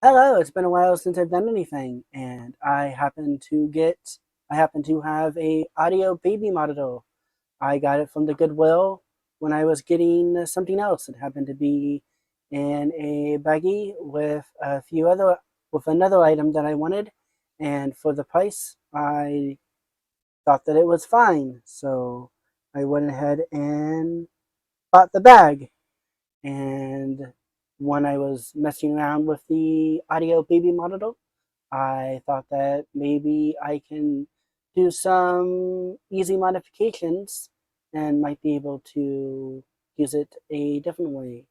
Hello, it's been a while since I've done anything, and I happen to have a audio baby monitor. I got it from the Goodwill when I was getting something else. It happened to be in a baggie with another item that I wanted, and for the price, I thought that it was fine. So I went ahead and bought the bag. And when I was messing around with the audio baby monitor, I thought that maybe I can do some easy modifications and might be able to use it a different way.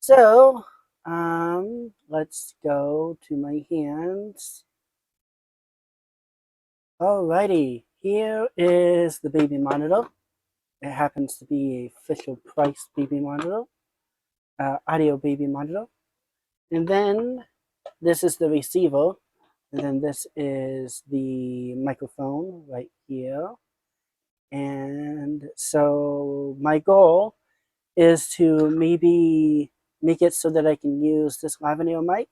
So, let's go to my hands. Alrighty, here is the baby monitor. It happens to be a Fisher Price baby monitor, audio baby monitor. And then this is the receiver. And then this is the microphone right here. And so my goal is to maybe make it so that I can use this lavalier mic.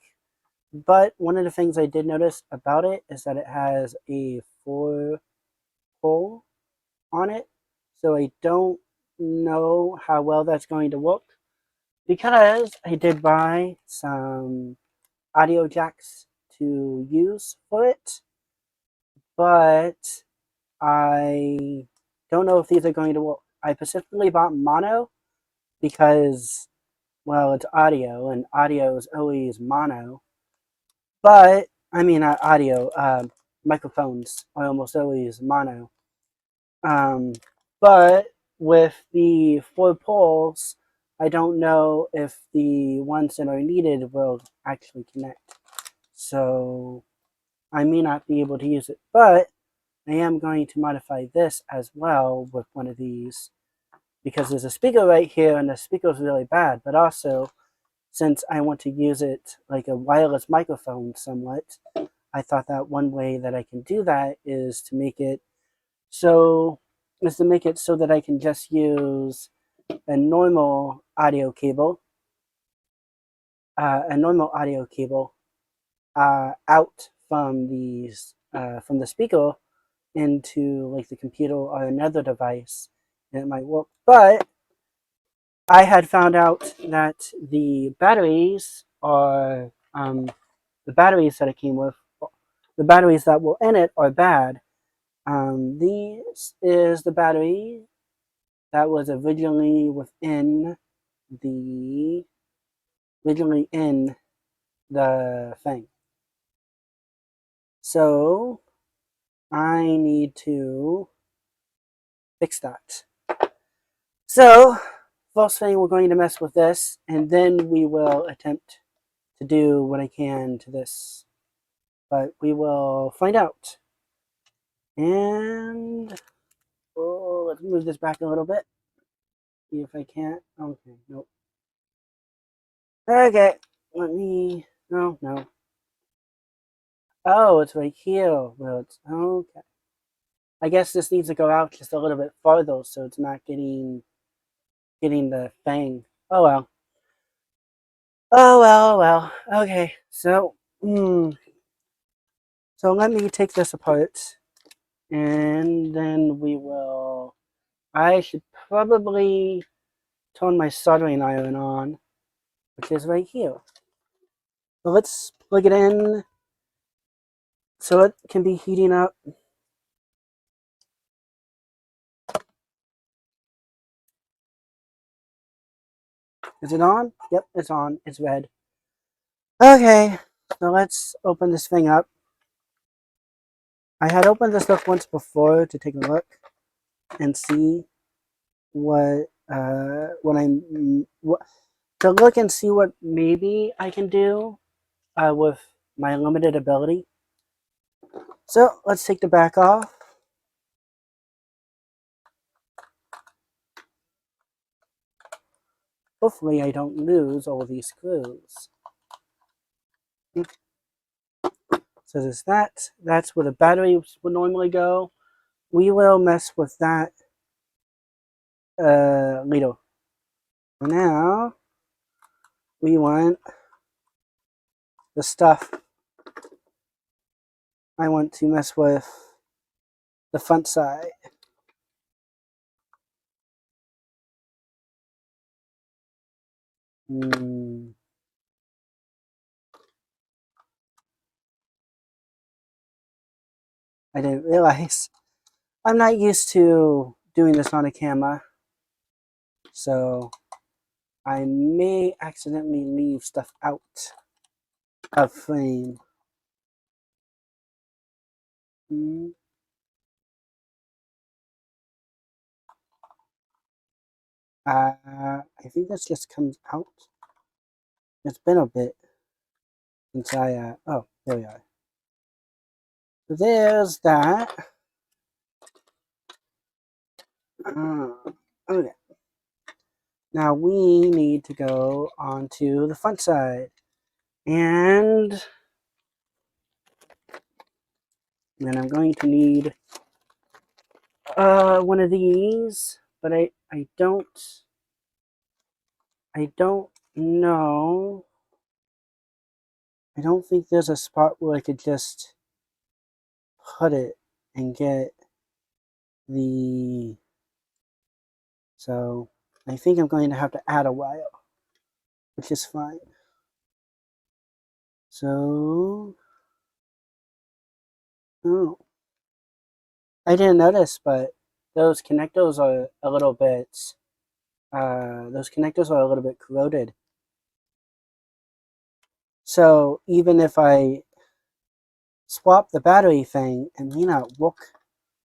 But one of the things I did notice about it is that it has a 4 pole on it. So I don't know how well that's going to work because I did buy some audio jacks to use for it, but I don't know if these are going to work. I specifically bought mono because, well, it's audio, and audio is always mono. But, I mean, not audio, microphones are almost always mono. Um, but with the 4 poles, I don't know if the ones that are needed will actually connect. So I may not be able to use it, but I am going to modify this as well with one of these because there's a speaker right here and the speaker is really bad, but also since I want to use it like a wireless microphone somewhat, I thought that one way that I can do that is to make it so that I can just use a normal audio cable, out from from the speaker into like the computer or another device, and it might work. But I had found out that the batteries that it came with, the batteries that were in it are bad. This is the battery that was the originally in the thing. So I need to fix that. So first thing, we're going to mess with this, and then we will attempt to do what I can to this. But we will find out. And let's move this back a little bit. See if I can't. Okay, nope. Okay, let me. No. Oh, it's right here. Well, it's okay. I guess this needs to go out just a little bit farther, so it's not getting the thing. Oh well. Oh well. Okay, so so let me take this apart, and then I should probably turn my soldering iron on, which is right here. So let's plug it in so it can be heating up. Is it on? Yep, it's on. It's red. Okay, so let's open this thing up. I had opened this up once before to take a look and see what to look and see what maybe I can do with my limited ability. So let's take the back off. Hopefully I don't lose all of these screws. So there's that. That's where the batteries would normally go. We will mess with that later. For now, we want the stuff I want to mess with the front side. I didn't realize. I'm not used to doing this on a camera, so I may accidentally leave stuff out of frame. I think this just comes out. It's been a bit since oh, there we are. So there's that. Okay. Now we need to go onto the front side. And then I'm going to need one of these, but I don't know. I don't think there's a spot where I could just put it and get the, so I think I'm going to have to add a wire, which is fine. So, oh, I didn't notice, but those connectors are a little bit, corroded. So even if I swap the battery thing, it may not work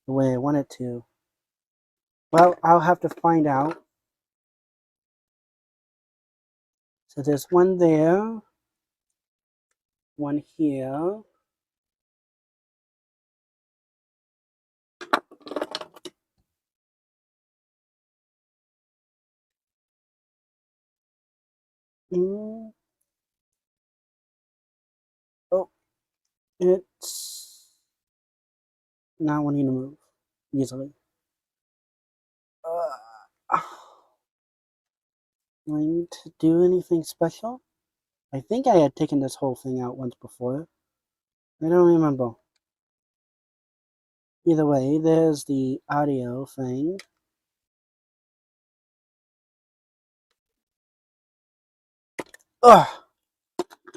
the way I want it to. Well, I'll have to find out. So there's one there, one here. Oh, it's not wanting to move easily. Do I need to do anything special? I think I had taken this whole thing out once before. I don't remember. Either way, there's the audio thing. Ugh!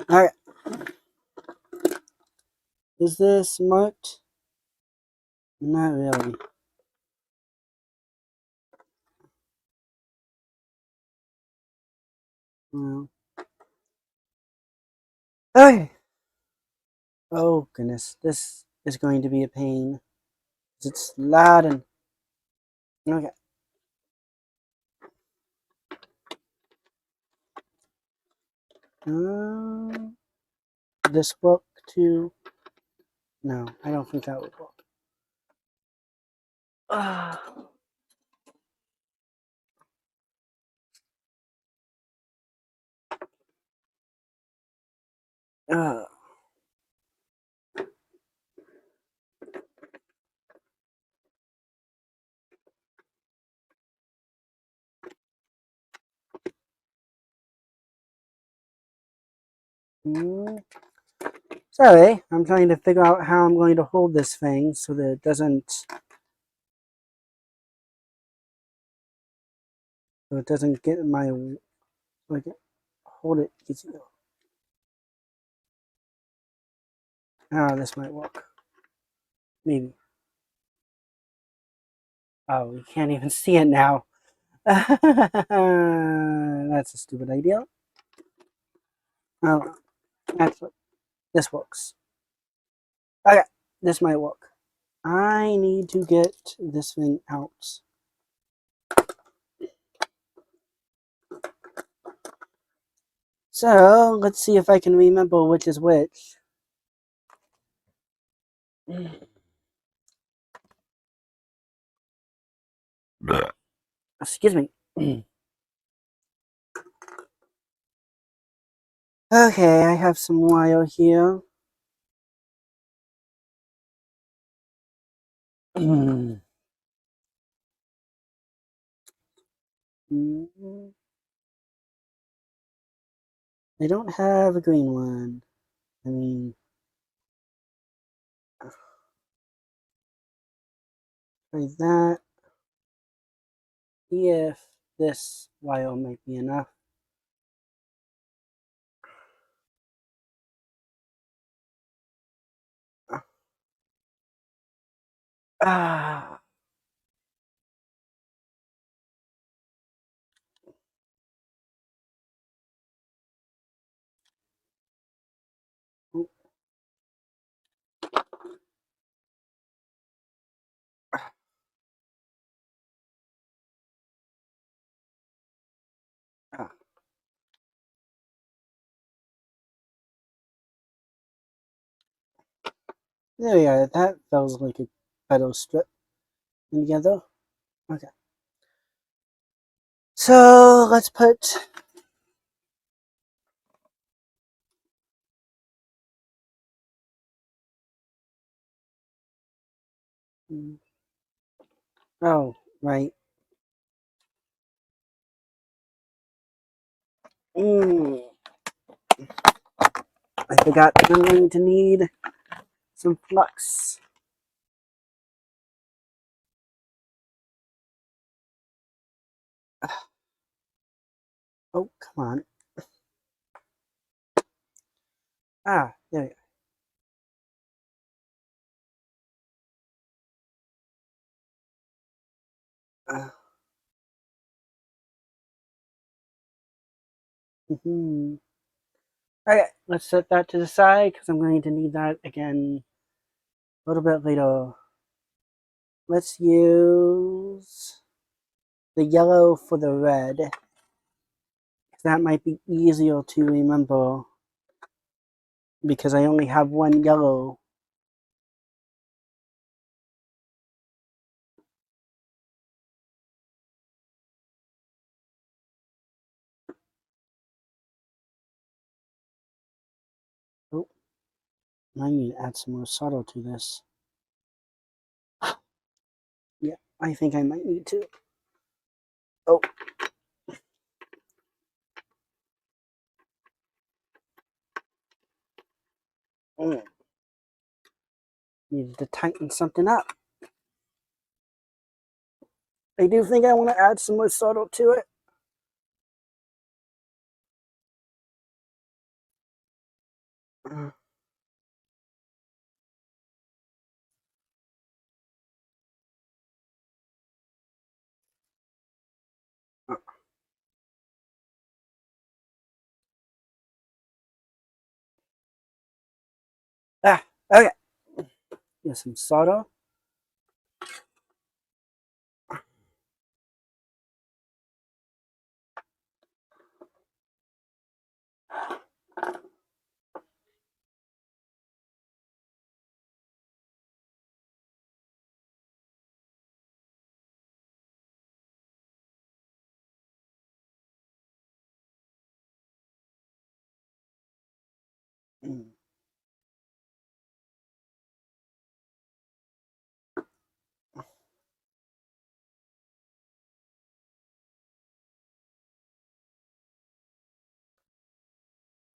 Alright. Is this marked? Not really. Well. Okay. Oh goodness, this is going to be a pain. It's loud and okay. This book too. No, I don't think that would work. Sorry, I'm trying to figure out how I'm going to hold this thing so that it doesn't get in my, like, hold it easier. Ah, this might work. Maybe. Oh, you can't even see it now. That's a stupid idea. Oh, actually, this works. Okay, this might work. I need to get this thing out. So, let's see if I can remember which is which. Excuse me. Okay, I have some wire here. I don't have a green one. Try that. See if this wire might be enough. Ah. Ah. There we go. That feels like a better strip together. Okay. So let's put oh, right. Mm, I forgot that I'm going to need some flux. Oh, come on. Ah, there we go. Mm-hmm. Okay, let's set that to the side because I'm going to need that again a little bit later. Let's use the yellow for the red. That might be easier to remember because I only have one yellow. Oh, I need to add some more solder to this. Yeah, I think I might need to. Oh. Needed to tighten something up. I do think I want to add some more solder to it. Ah, okay. Here's some solder.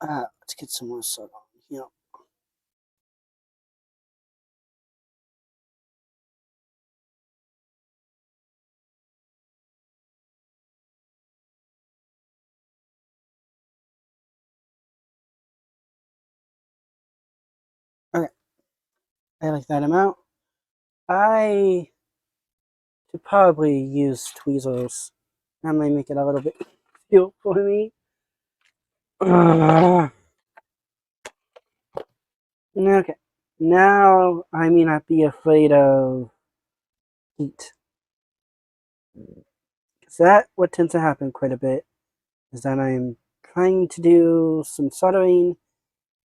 Let's get some more solder here. Okay, I like that amount. I could probably use tweezers. That might make it a little bit easier for me. Okay, now I may not be afraid of heat. Because that what tends to happen quite a bit is that I'm trying to do some soldering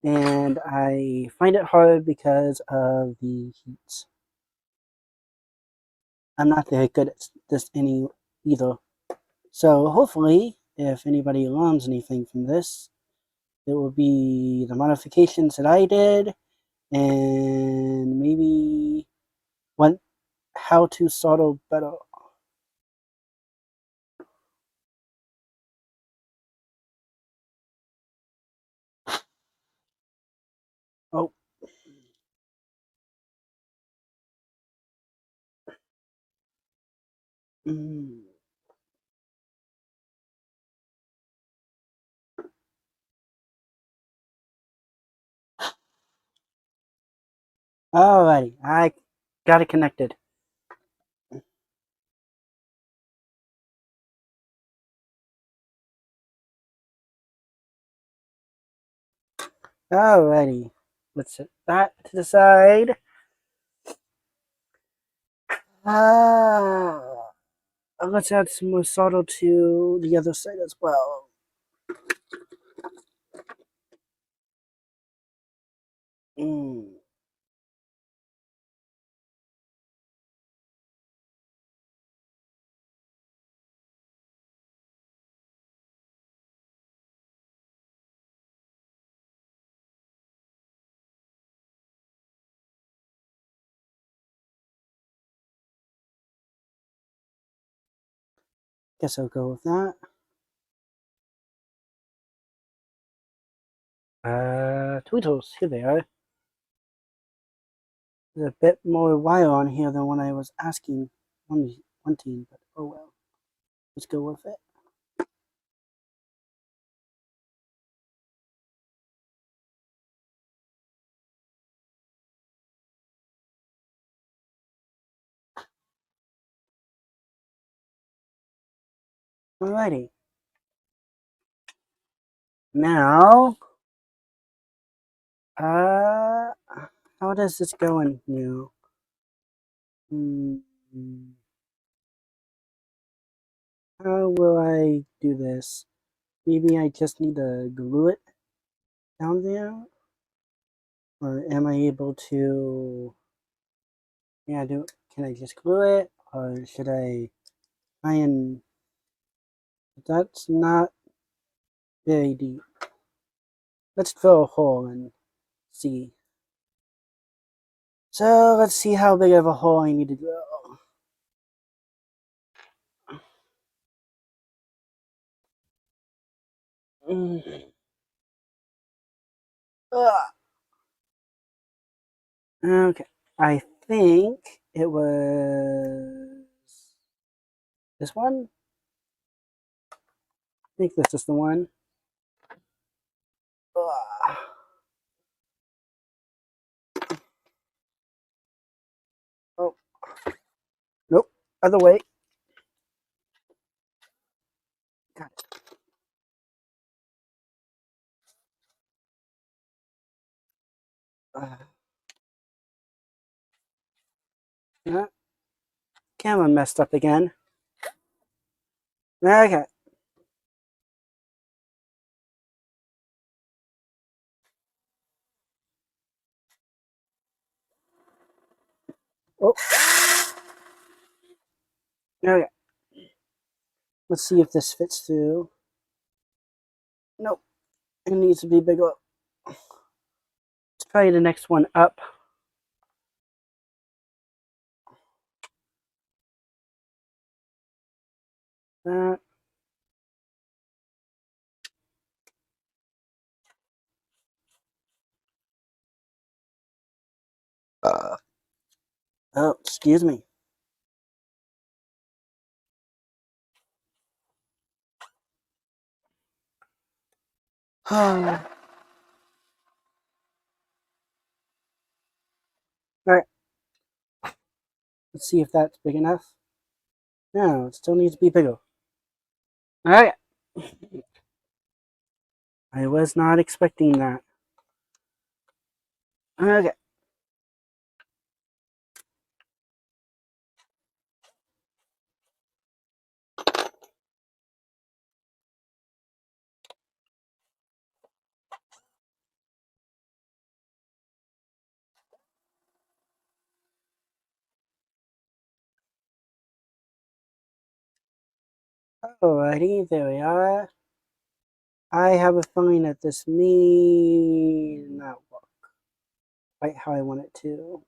and I find it hard because of the heat. I'm not very good at this either. So hopefully, if anybody learns anything from this, it will be the modifications that I did and maybe what how to solder better. Oh, Mm. Alrighty, I got it connected. Alrighty, let's set that to the side. Ah, let's add some more solder to the other side as well. Mm. Guess I'll go with that. Tweetles, here they are. There's a bit more wire on here than what I was wanting, but oh well. Let's go with it. Alrighty. Now, how does this go in now? How will I do this? Maybe I just need to glue it down there? Or am I able to, can I just glue it? Or should I try and, that's not very deep. Let's drill a hole and see. So let's see how big of a hole I need to drill. Okay, I think it was this one. I think this is the one. Oh, nope, other way. Got it. Yeah, camera messed up again. Okay. Oh, okay. Let's see if this fits through. Nope, it needs to be bigger. Let's try the next one up. That. Oh, excuse me. All right. Let's see if that's big enough. No, it still needs to be bigger. All right. I was not expecting that. Okay. Alrighty, there we are. I have a feeling that this may not work quite how I want it to.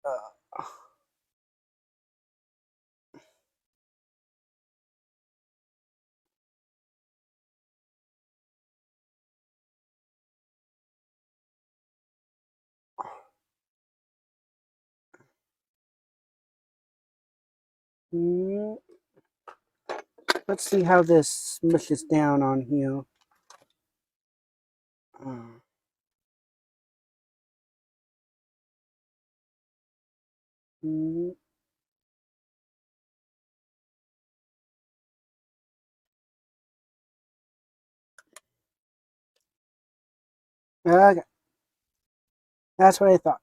Uh, Let's see how this smushes down on here. Okay, that's what I thought.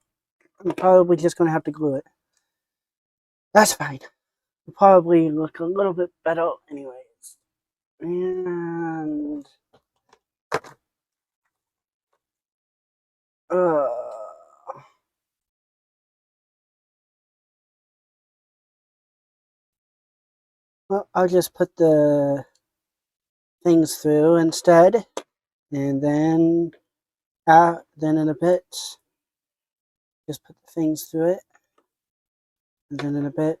I'm probably just going to have to glue it. That's fine. It'll probably look a little bit better anyways. And well, I'll just put the things through instead, and then in a bit, just put the things through it, and then in a bit,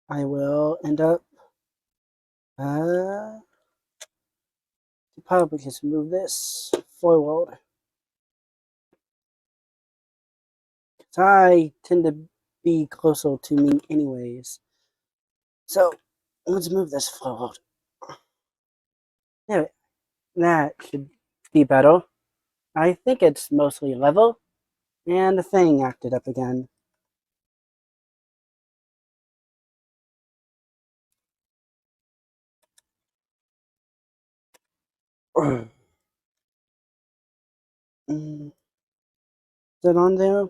I will end up probably just move this forward. I tend to be closer to me anyways. So let's move this forward. There, that should be better. I think it's mostly level. And the thing acted up again. Is it on there?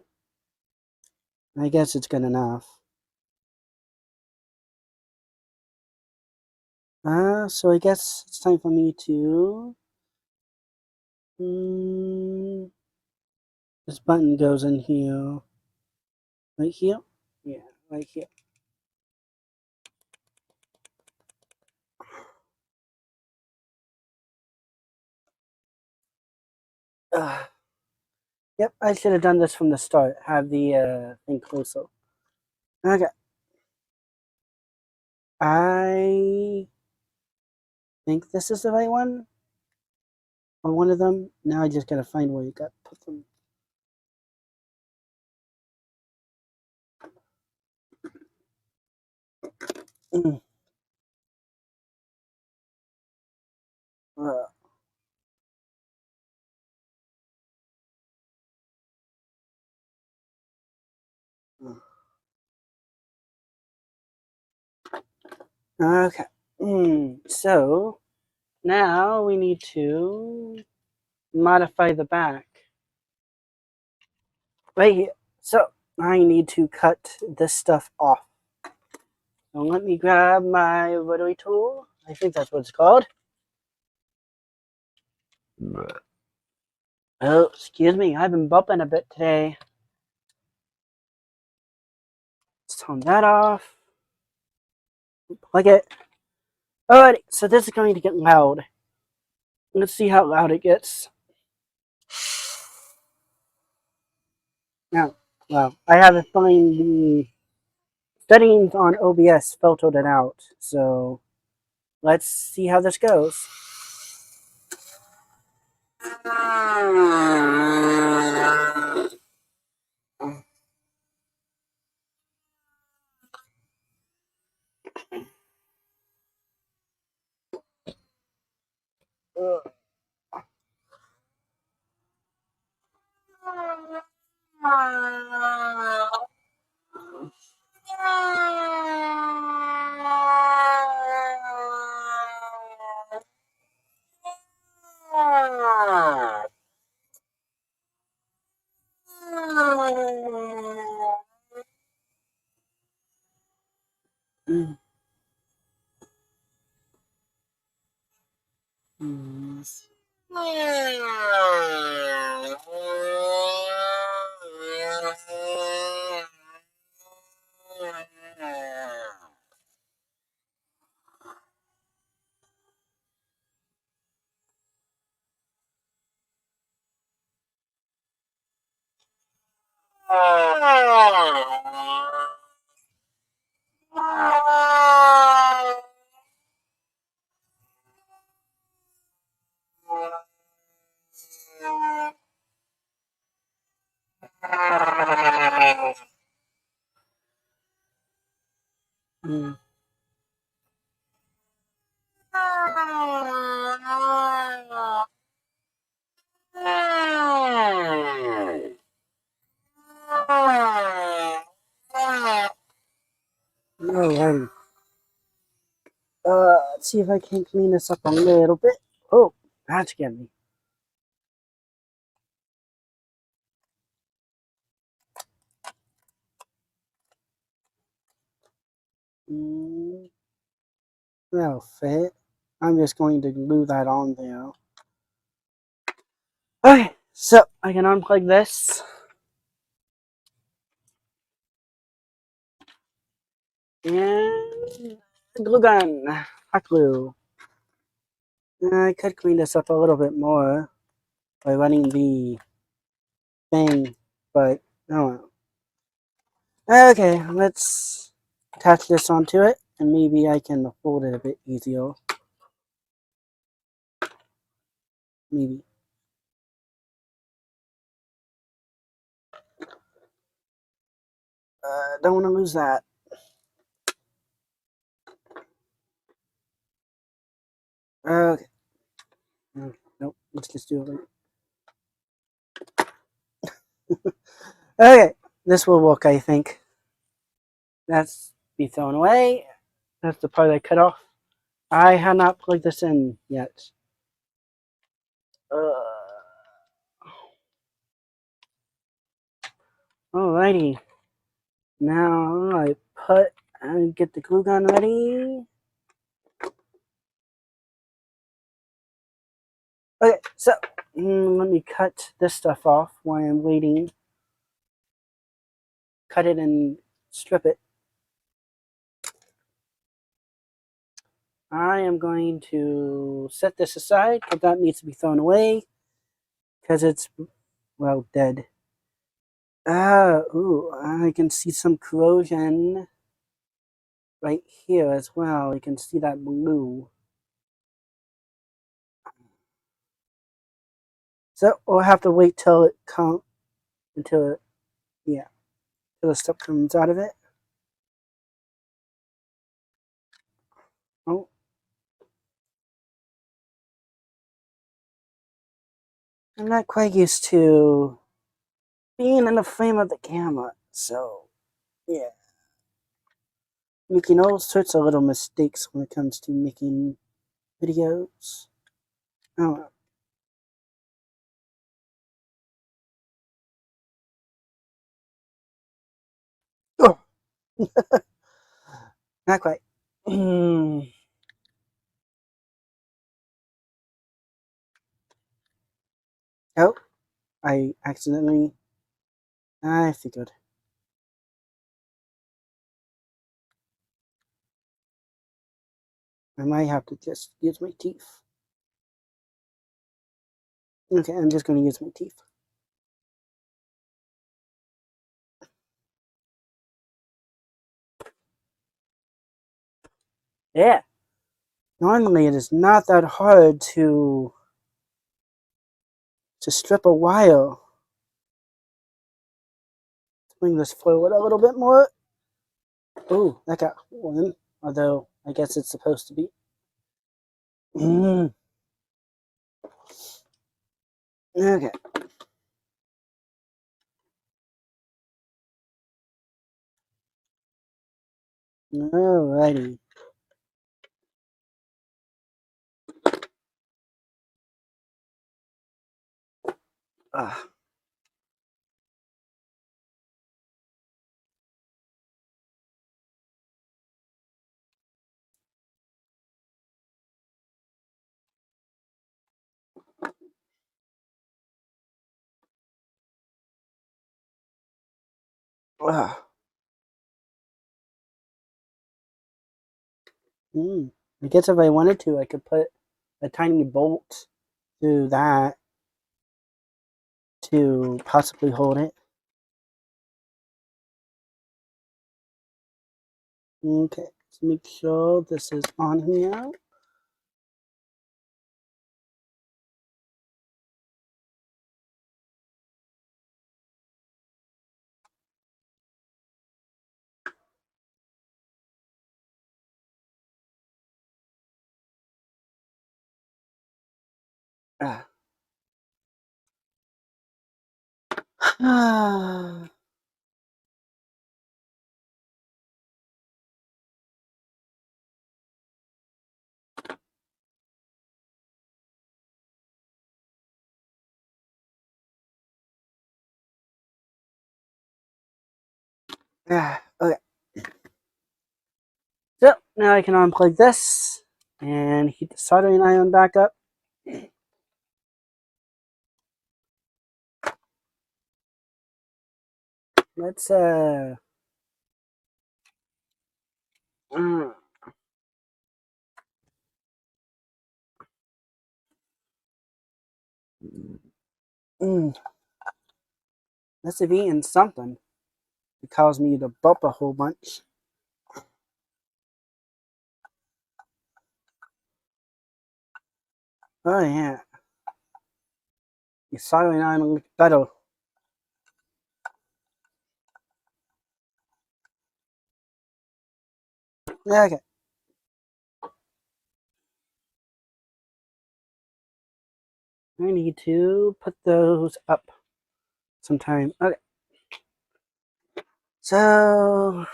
I guess it's good enough. So I guess it's time for me to... this button goes in here. Right here? Yeah, right here. Yep, I should have done this from the start. Have the thing closer. Okay. I think this is the right one. Or one of them. Now I just gotta find where you got put them. Okay. So now we need to modify the back. Right here. So I need to cut this stuff off. So let me grab my rotary tool. I think that's what it's called. Oh, excuse me. I've been bumping a bit today. Let's turn that off. Plug it. Alrighty, so this is going to get loud. Let's see how loud it gets. Now, well, I haven't find the settings on OBS filtered it out, so let's see how this goes. Alrighty. Let's see if I can clean this up a little bit. Oh, that's getting me. That'll fit. I'm just going to glue that on there. Okay, so I can unplug this. And glue gun. Hot glue. I could clean this up a little bit more by running the thing, but I don't know. Okay, let's attach this onto it, and maybe I can fold it a bit easier. Maybe. Don't want to lose that. Okay. Nope, let's just do it. Okay, this will work, I think. That's be thrown away. That's the part I cut off. I have not plugged this in yet. Alrighty. Now I put and get the glue gun ready. Okay, so let me cut this stuff off while I'm waiting. Cut it and strip it. I am going to set this aside because that needs to be thrown away because it's, well, dead. Ooh, I can see some corrosion right here as well. You can see that blue. So we'll have to wait till it comes, until it, yeah, till the stuff comes out of it. Oh. I'm not quite used to being in the frame of the camera, so yeah. Making all sorts of little mistakes when it comes to making videos. Oh, oh. Not quite. Oh, I accidentally. I figured. I might have to just use my teeth. Okay, I'm just going to use my teeth. Yeah. Normally, it is not that hard to strip a wire. Bring this forward a little bit more. Oh, that got one. Although I guess it's supposed to be. Okay. Alrighty. Ah. Ah. I guess if I wanted to, I could put a tiny bolt through that to possibly hold it. Okay, let's make sure this is on here. Okay. So now I can unplug this and heat the soldering iron back up. Let's mm, let's have eaten something. It caused me to burp a whole bunch. Oh yeah, your soldering iron looks better. Yeah, okay. I need to put those up sometime. Okay. So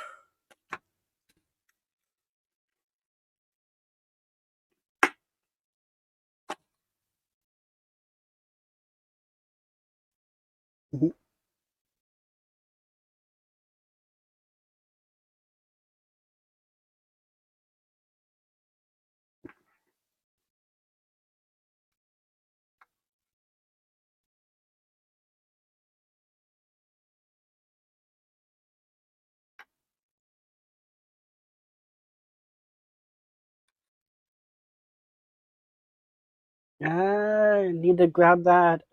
mhm. I need to grab that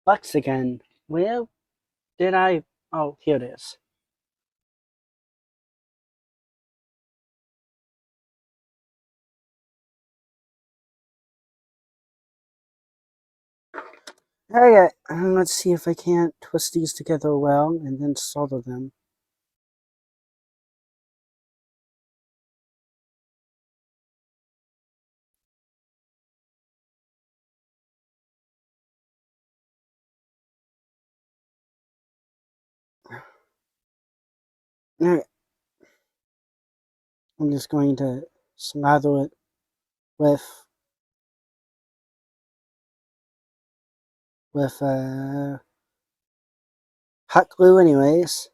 box again. Where did I? Oh, here it is. Okay, let's see if I can't twist these together well and then solder them. Okay, I'm just going to slather it with hot glue anyways.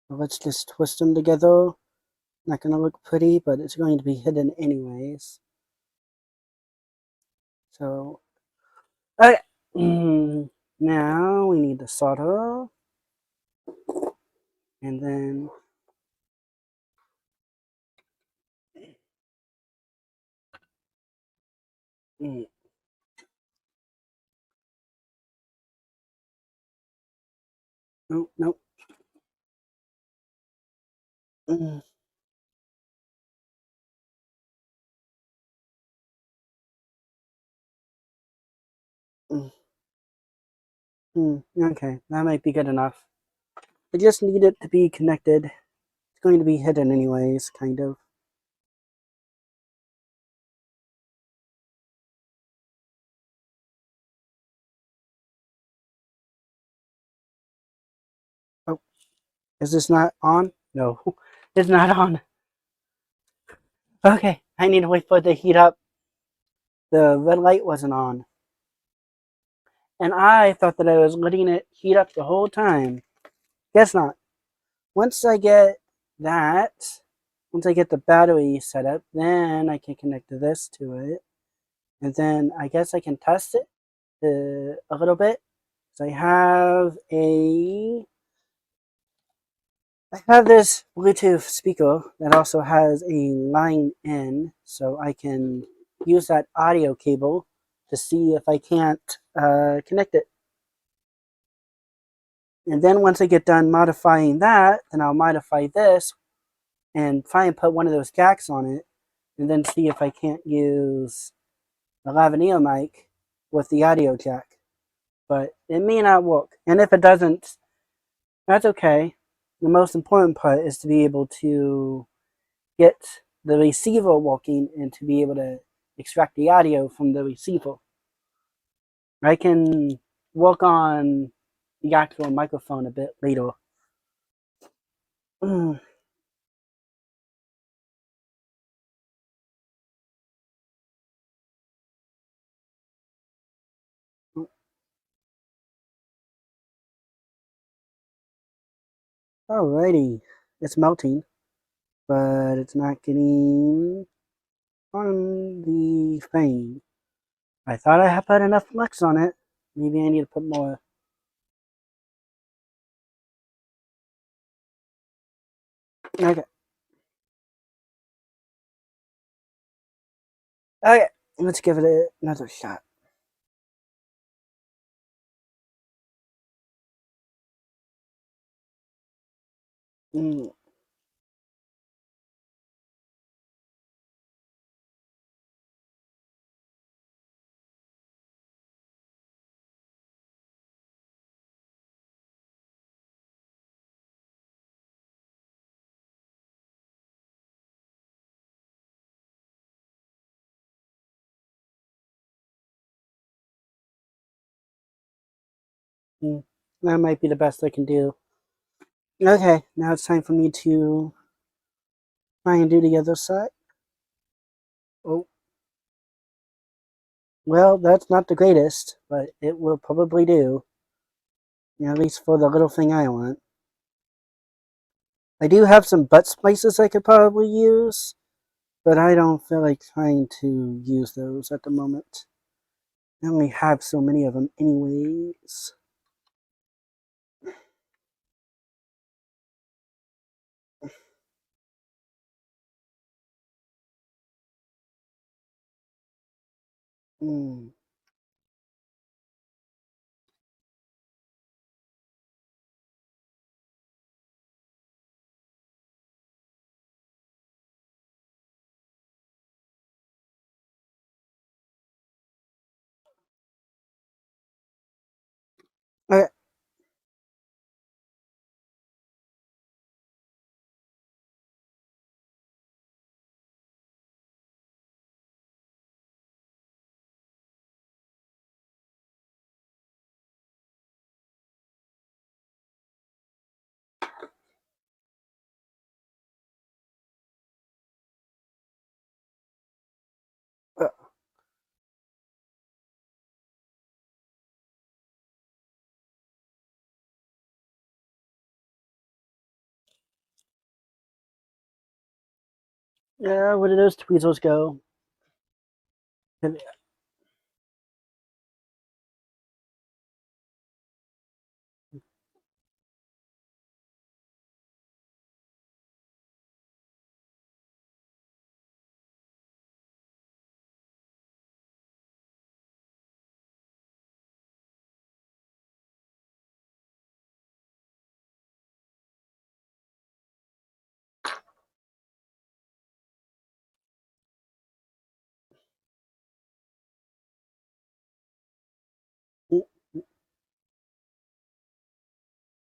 So let's just twist them together. Not gonna look pretty, but it's going to be hidden anyways. So, okay. Now we need the solder. And then no, no. Okay, that might be good enough. I just need it to be connected. It's going to be hidden anyways, kind of. Oh, is this not on? No, it's not on. Okay, I need to wait for it to heat up. The red light wasn't on. And I thought that I was letting it heat up the whole time. Guess not. Once I get that, once I get the battery set up, then I can connect this to it. And then I guess I can test it a little bit. So I have this Bluetooth speaker that also has a line in, so I can use that audio cable to see if I can't connect it. And then once I get done modifying that, then I'll modify this and try and put one of those jacks on it, and then see if I can't use the lavalier mic with the audio jack. But it may not work. And if it doesn't, that's okay. The most important part is to be able to get the receiver working and to be able to extract the audio from the receiver. I can work on the actual microphone a bit later. Alrighty, it's melting, but it's not getting on the thing. I thought I had put enough flux on it. Maybe I need to put more. Okay. Okay, let's give it another shot. Mm. Mm. That might be the best I can do. Okay, now it's time for me to try and do the other side. Oh, well, that's not the greatest, but it will probably do. At least for the little thing I want. I do have some butt spices I could probably use, but I don't feel like trying to use those at the moment. I only have so many of them anyways. Mm. Okay. Yeah, where did those tweezers go?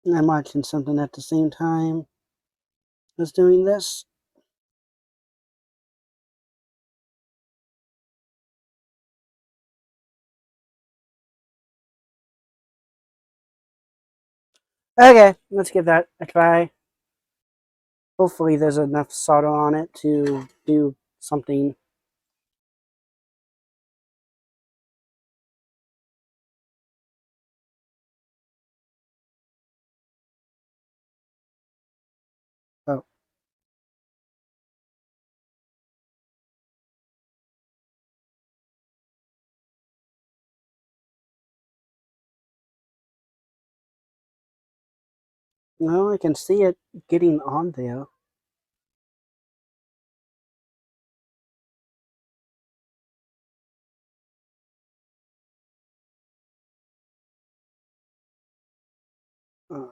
I'm watching something at the same time as doing this. Okay, let's give that a try. Hopefully there's enough solder on it to do something. Oh. No, I can see it getting on there. Uh,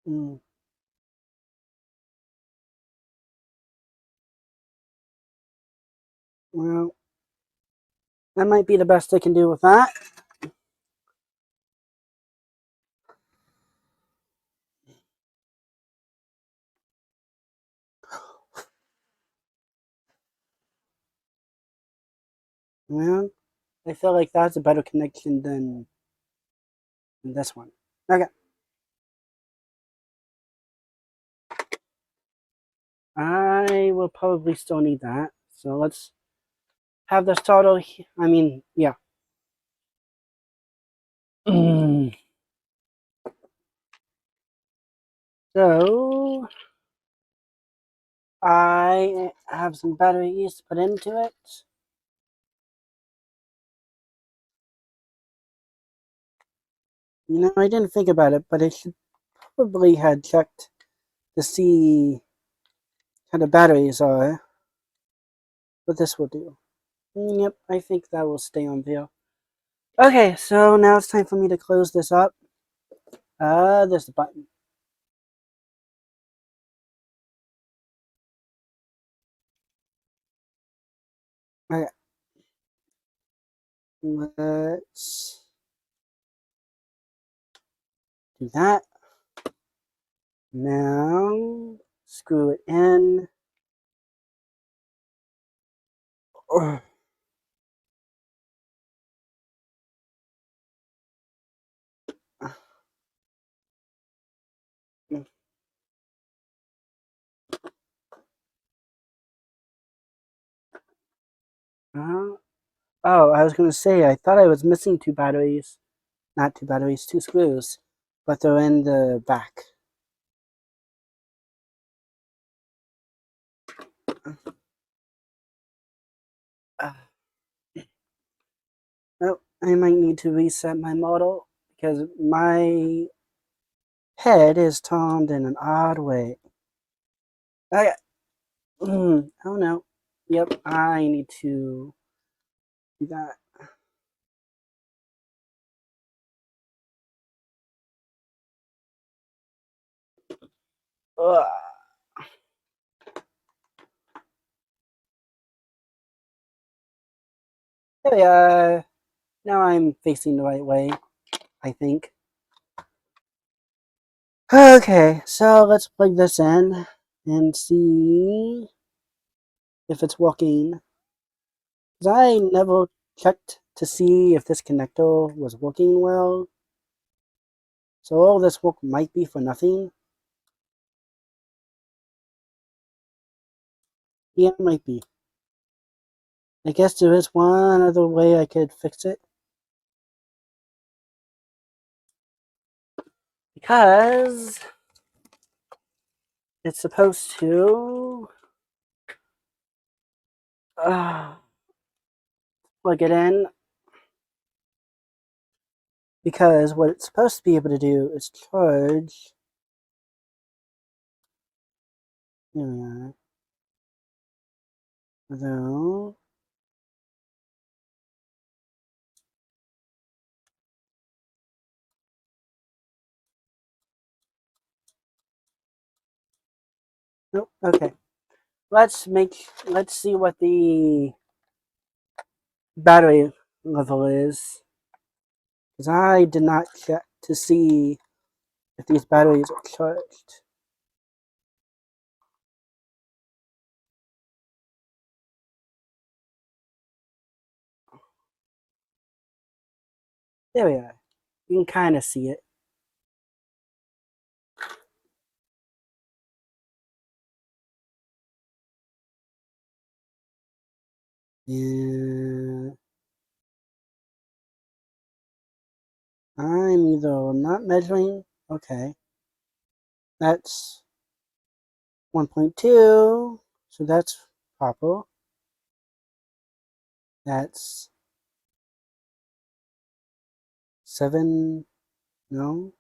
mm, well, that might be the best I can do with that. Well, I feel like that's a better connection than this one. Okay. I will probably still need that. So let's have this total. I mean, yeah. So I have some batteries to put into it. You know, I didn't think about it, but I should probably have checked to see how the batteries are. But this will do. Yep, I think that will stay on there. Okay, so now it's time for me to close this up. There's the button. Okay, let's do that. Now, screw it in. Oh, I was going to say, I thought I was missing two batteries. Not two batteries, two screws. But they're in the back. Oh, I might need to reset my model because my head is turned in an odd way. Okay. Oh no. Yep, I need to do that. Ugh. There we are. Now I'm facing the right way, I think. Okay, so let's plug this in and see if it's working. Because I never checked to see if this connector was working well. So all this work might be for nothing. Yeah, it might be. I guess there is one other way I could fix it. Because it's supposed to plug it in. Because what it's supposed to be able to do is charge. Here we are. Though. Nope. Okay. Let's see what the battery level is. Because I did not check to see if these batteries are charged. There we are. You can kind of see it. And I'm either not measuring. Okay. That's 1.2. So that's proper. That's 7. No.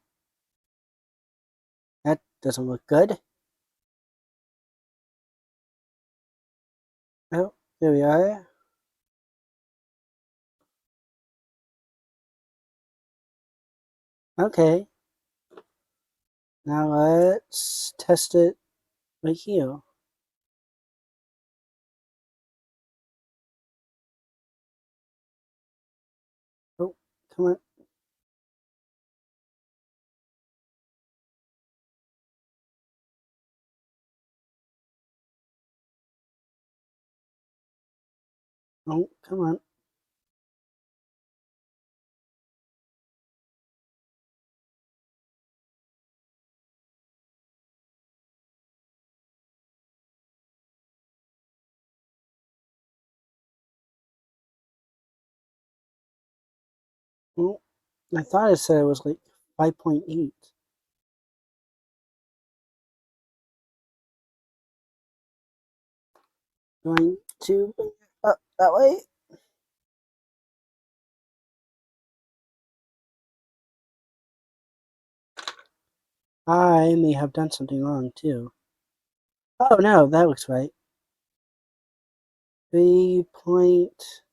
That doesn't look good. Oh, there we are. Okay. Now let's test it right here. Oh, come on. Oh, come on. Well, I thought it said it was like 5.8. Going to up that way. I may have done something wrong too. Oh no, that looks right. 3 point.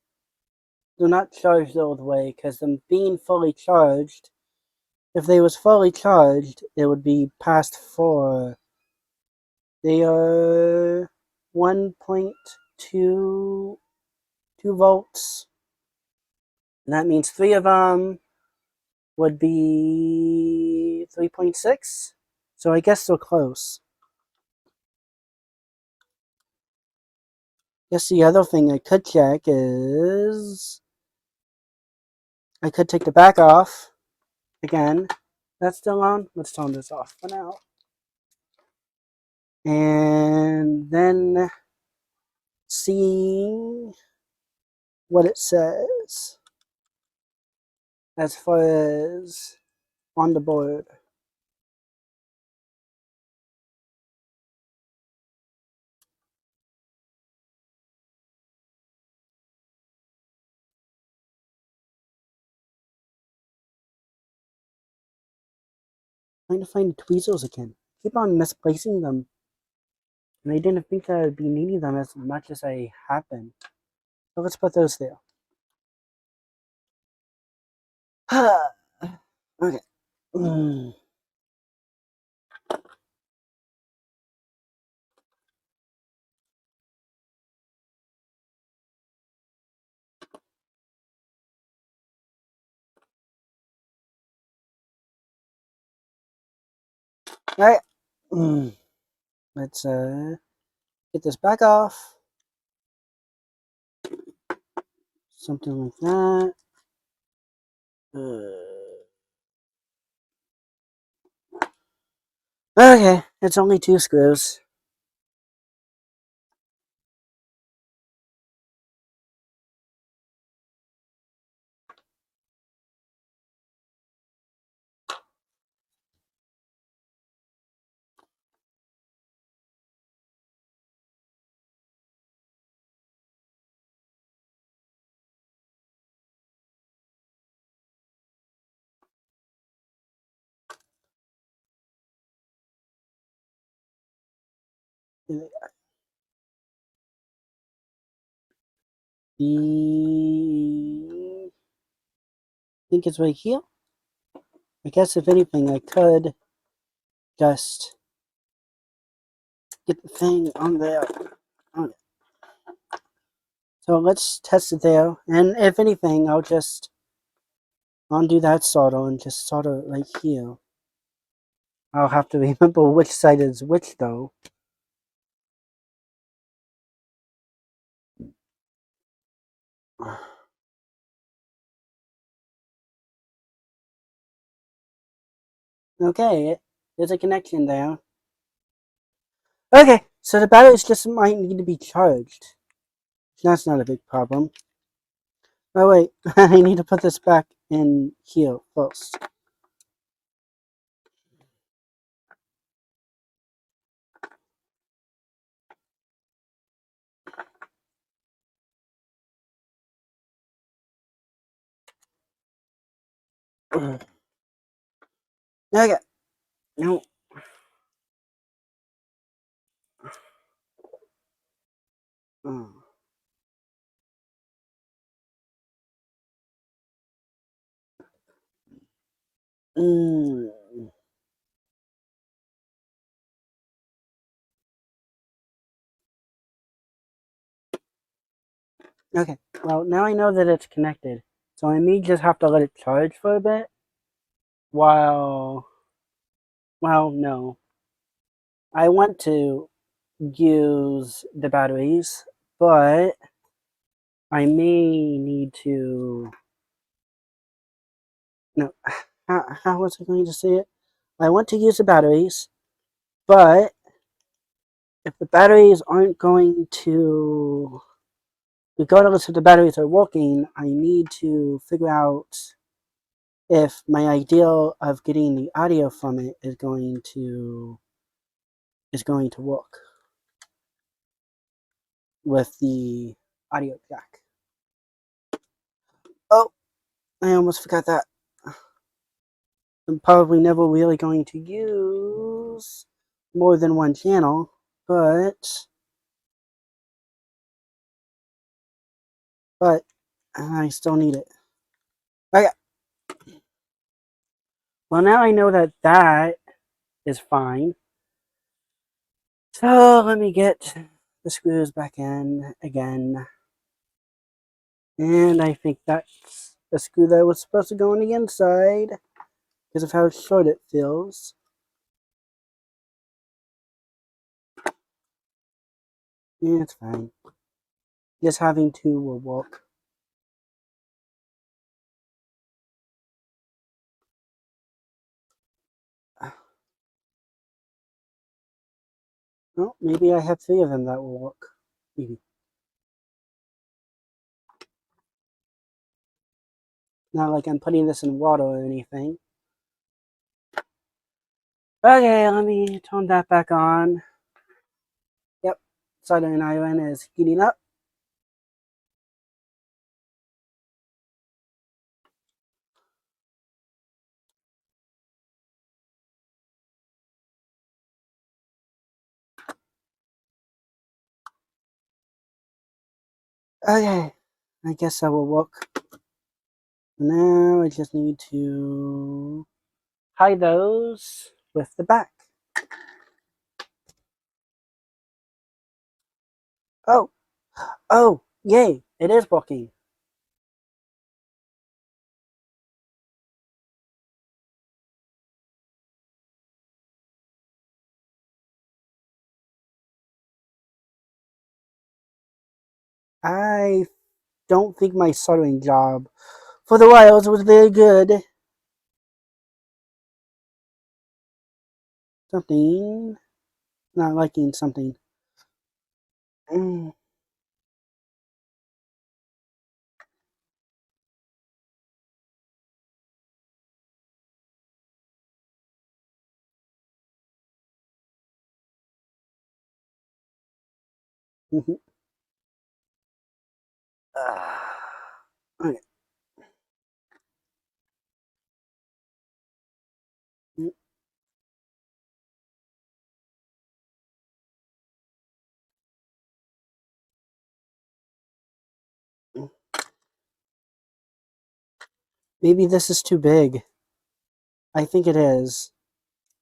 They're not charged all the way because them being fully charged. If they was fully charged, it would be past 4. They are 1.2 volts. And that means 3 of them would be 3.6. So I guess they're close. Guess the other thing I could check is I could take the back off again. That's still on. Let's turn this off for now. And then seeing what it says as far as on the board. Trying to find the tweezers again. Keep on misplacing them. And I didn't think that I'd be needing them as much as I have been. So let's put those there. Okay. Alright. Let's get this back off. Something like that. Okay, it's only 2 screws. I think it's right here. I guess if anything, I could just get the thing on there. Okay. So let's test it there. And if anything, I'll just undo that solder and just solder it right here. I'll have to remember which side is which though. Okay, there's a connection there. Okay, so the batteries just might need to be charged. That's not a big problem. Oh wait, I need to put this back in here first. Okay, no. Okay, well now I know that it's connected, so I may just have to let it charge for a bit while, well no, I want to use the batteries, but I may need to, no, how was I going to say it? I want to use the batteries, but if the batteries aren't going to, regardless if the batteries are working, I need to figure out if my ideal of getting the audio from it is going to work with the audio jack. Oh, I almost forgot that. I'm probably never really going to use more than one channel, but I still need it. Okay. Well, now I know that that is fine. So let me get the screws back in again. And I think that's the screw that was supposed to go on the inside because of how short it feels. Yeah, it's fine. Just having two will work. Well, maybe I have three of them that will work. Maybe. Not like I'm putting this in water or anything. Okay, let me turn that back on. Yep, soldering iron is heating up. Okay, I guess that will work. Now I just need to hide those with the back. Oh, oh, yay, it is working. I don't think my soldering job for the wires was very good. Something, not liking something. Mm. Mhm. Okay. Mm, mm. Maybe this is too big. I think it is.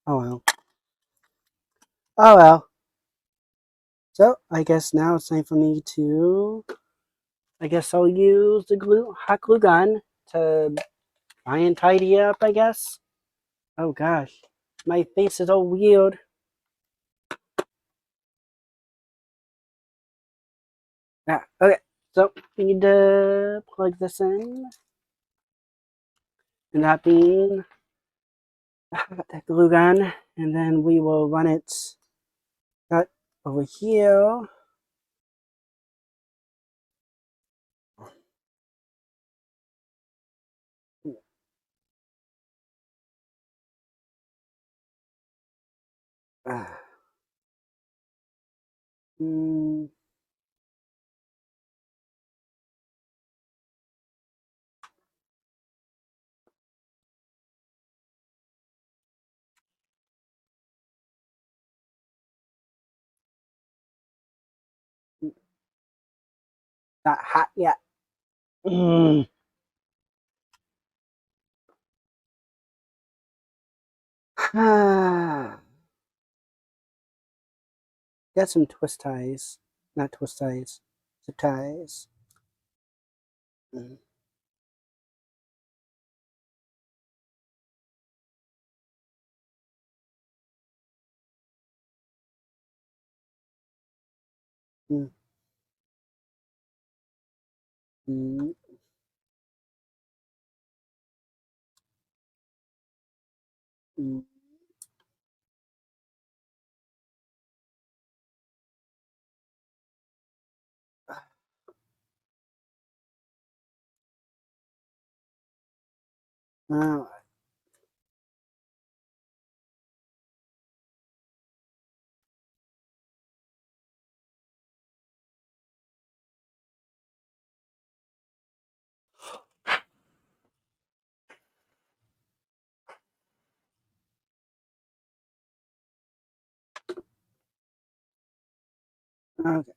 Oh well. Oh well. So I guess now it's time for me to. I guess I'll use the hot glue gun to try and tidy up. I guess. Oh gosh, my face is all weird. Yeah. Okay. So we need to plug this in, and that being that glue gun, and then we will run it that over here. Mm, not hot yet. Mm. Got some twist ties, not twist ties, zip ties. Mm. Mm. Mm. Mm. Uh, okay.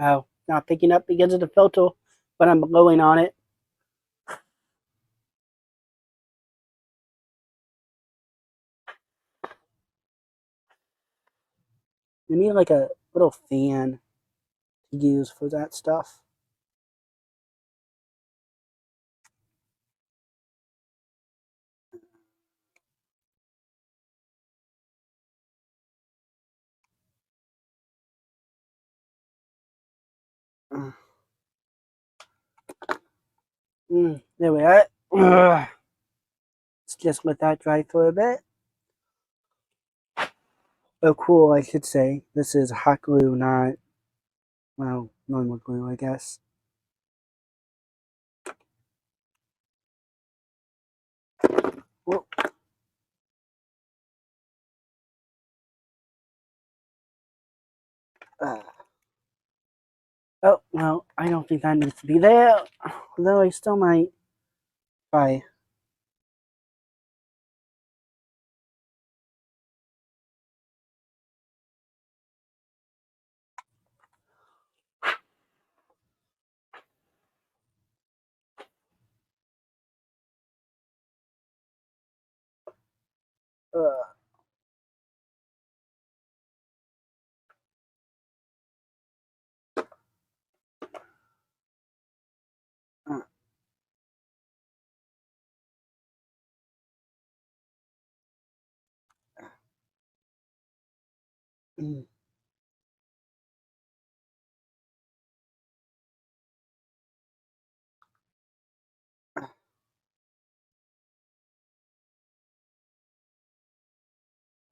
Oh, not picking up because of the filter, but I'm blowing on it. You need like a little fan to use for that stuff. There we are. Let's just let that dry for a bit. Oh, cool, I should say. This is hot glue, not, well, normal glue, I guess. Whoa. Oh, well, I don't think that needs to be there. Although I still might try. Uh, uh, mm,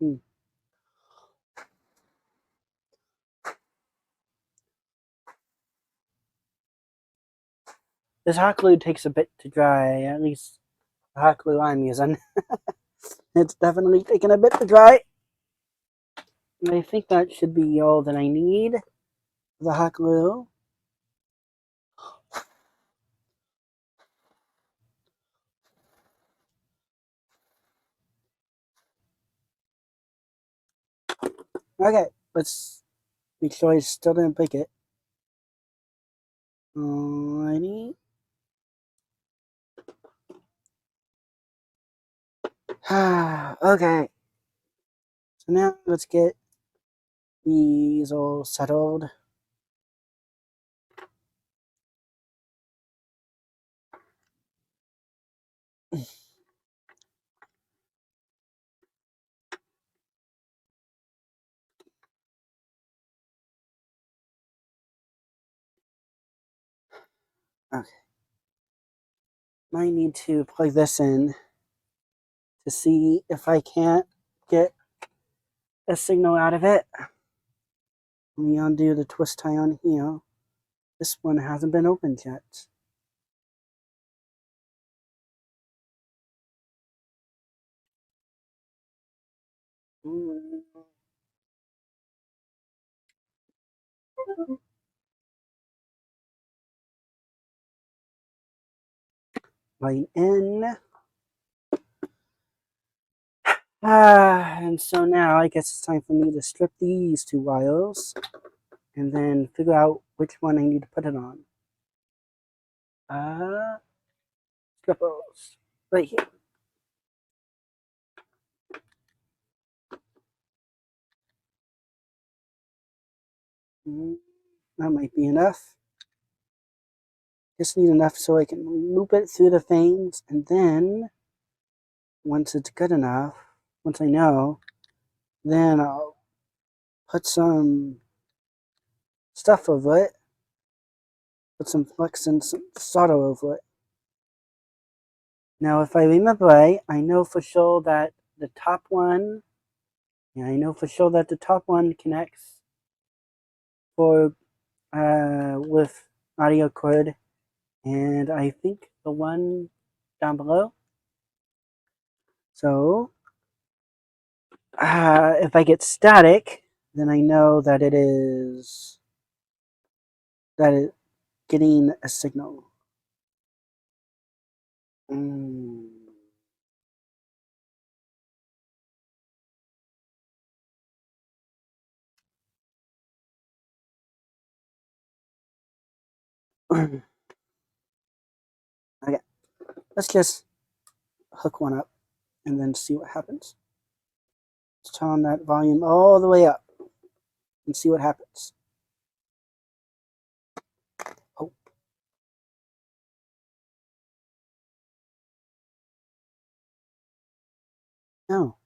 mm. This hot glue takes a bit to dry, at least the hot glue I'm using. It's definitely taking a bit to dry. And I think that should be all that I need. The hot glue. Okay, let's make sure I still didn't break it. Alrighty. Okay. So now let's get these all settled. Okay. Might need to plug this in to see if I can't get a signal out of it. Let me undo the twist tie on here. This one hasn't been opened yet. Right in. And so now I guess it's time for me to strip these two wires and then figure out which one I need to put it on. Strippers. Right here. That might be enough. Just need enough so I can loop it through the things and then once it's good enough, once I know, then I'll put some stuff over it, put some flux and some solder over it. Now, if I remember right, I know for sure that the top one, connects for with audio cord, and I think the one down below. So if I get static, then I know that it's getting a signal. Okay, let's just hook one up and then see what happens. Let's turn that volume all the way up and see what happens. Oh. No.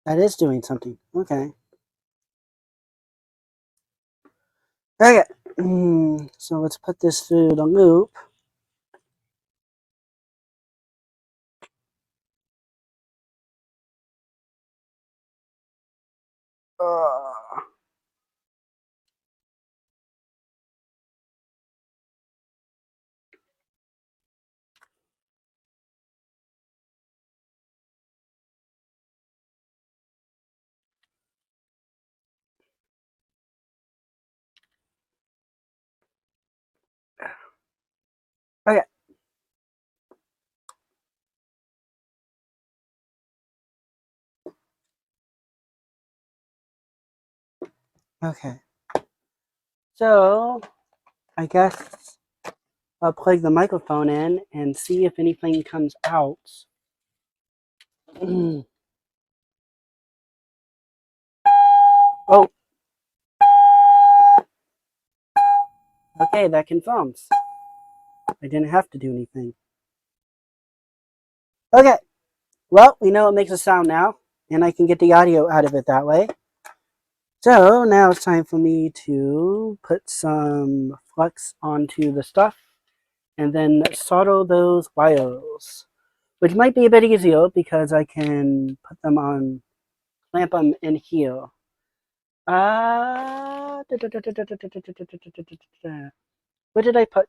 That is doing something. Okay. Okay. So let's put this through the loop. Okay. Okay. So I guess I'll plug the microphone in and see if anything comes out. Oh. Okay, that confirms. I didn't have to do anything. Okay. Well, we know it makes a sound now, and I can get the audio out of it that way. So now it's time for me to put some flux onto the stuff and then solder those wires, which might be a bit easier because I can put them on, clamp them in here. Where did I put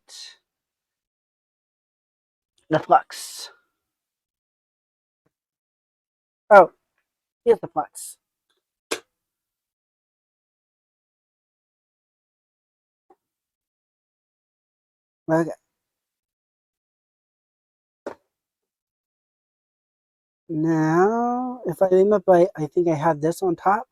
the flux? Oh, here's the flux. Okay. Now, if I remember, I think I had this on top.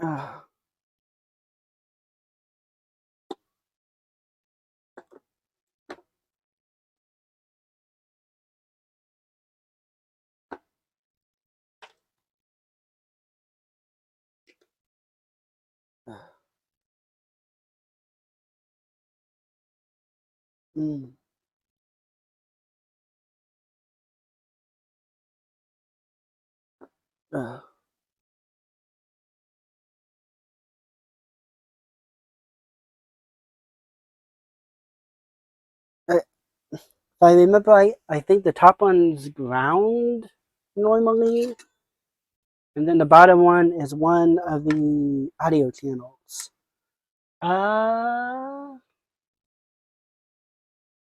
Uh, mm, uh, if I remember, I think the top one's ground normally, and then the bottom one is one of the audio channels.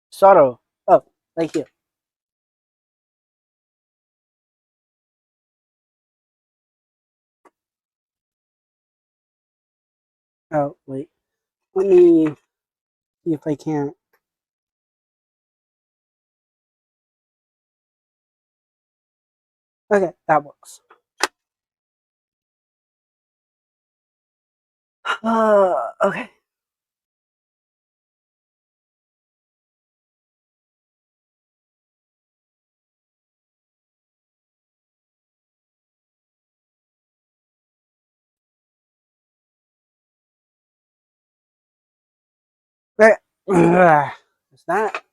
Sorrow. Oh, right here. Oh, wait. Let me see if I can't. Okay, that works. Okay. Is that?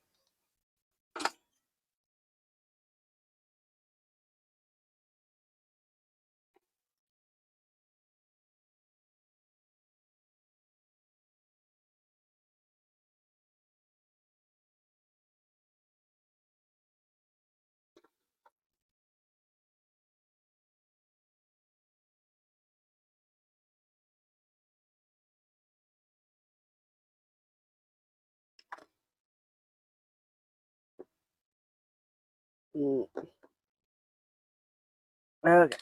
Okay.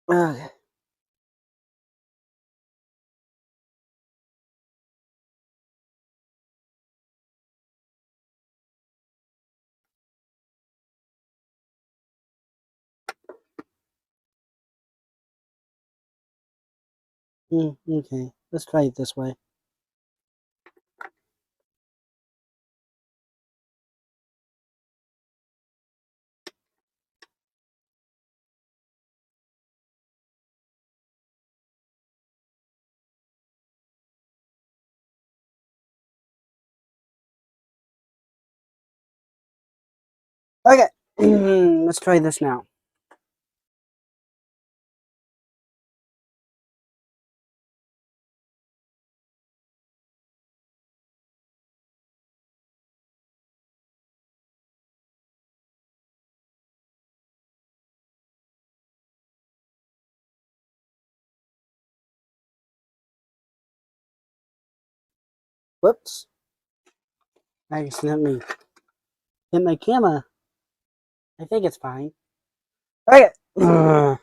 Okay. Okay. Let's try it this way. Okay. Let's try this now. Whoops. I accidentally hit my camera. I think it's fine. Okay. Uh,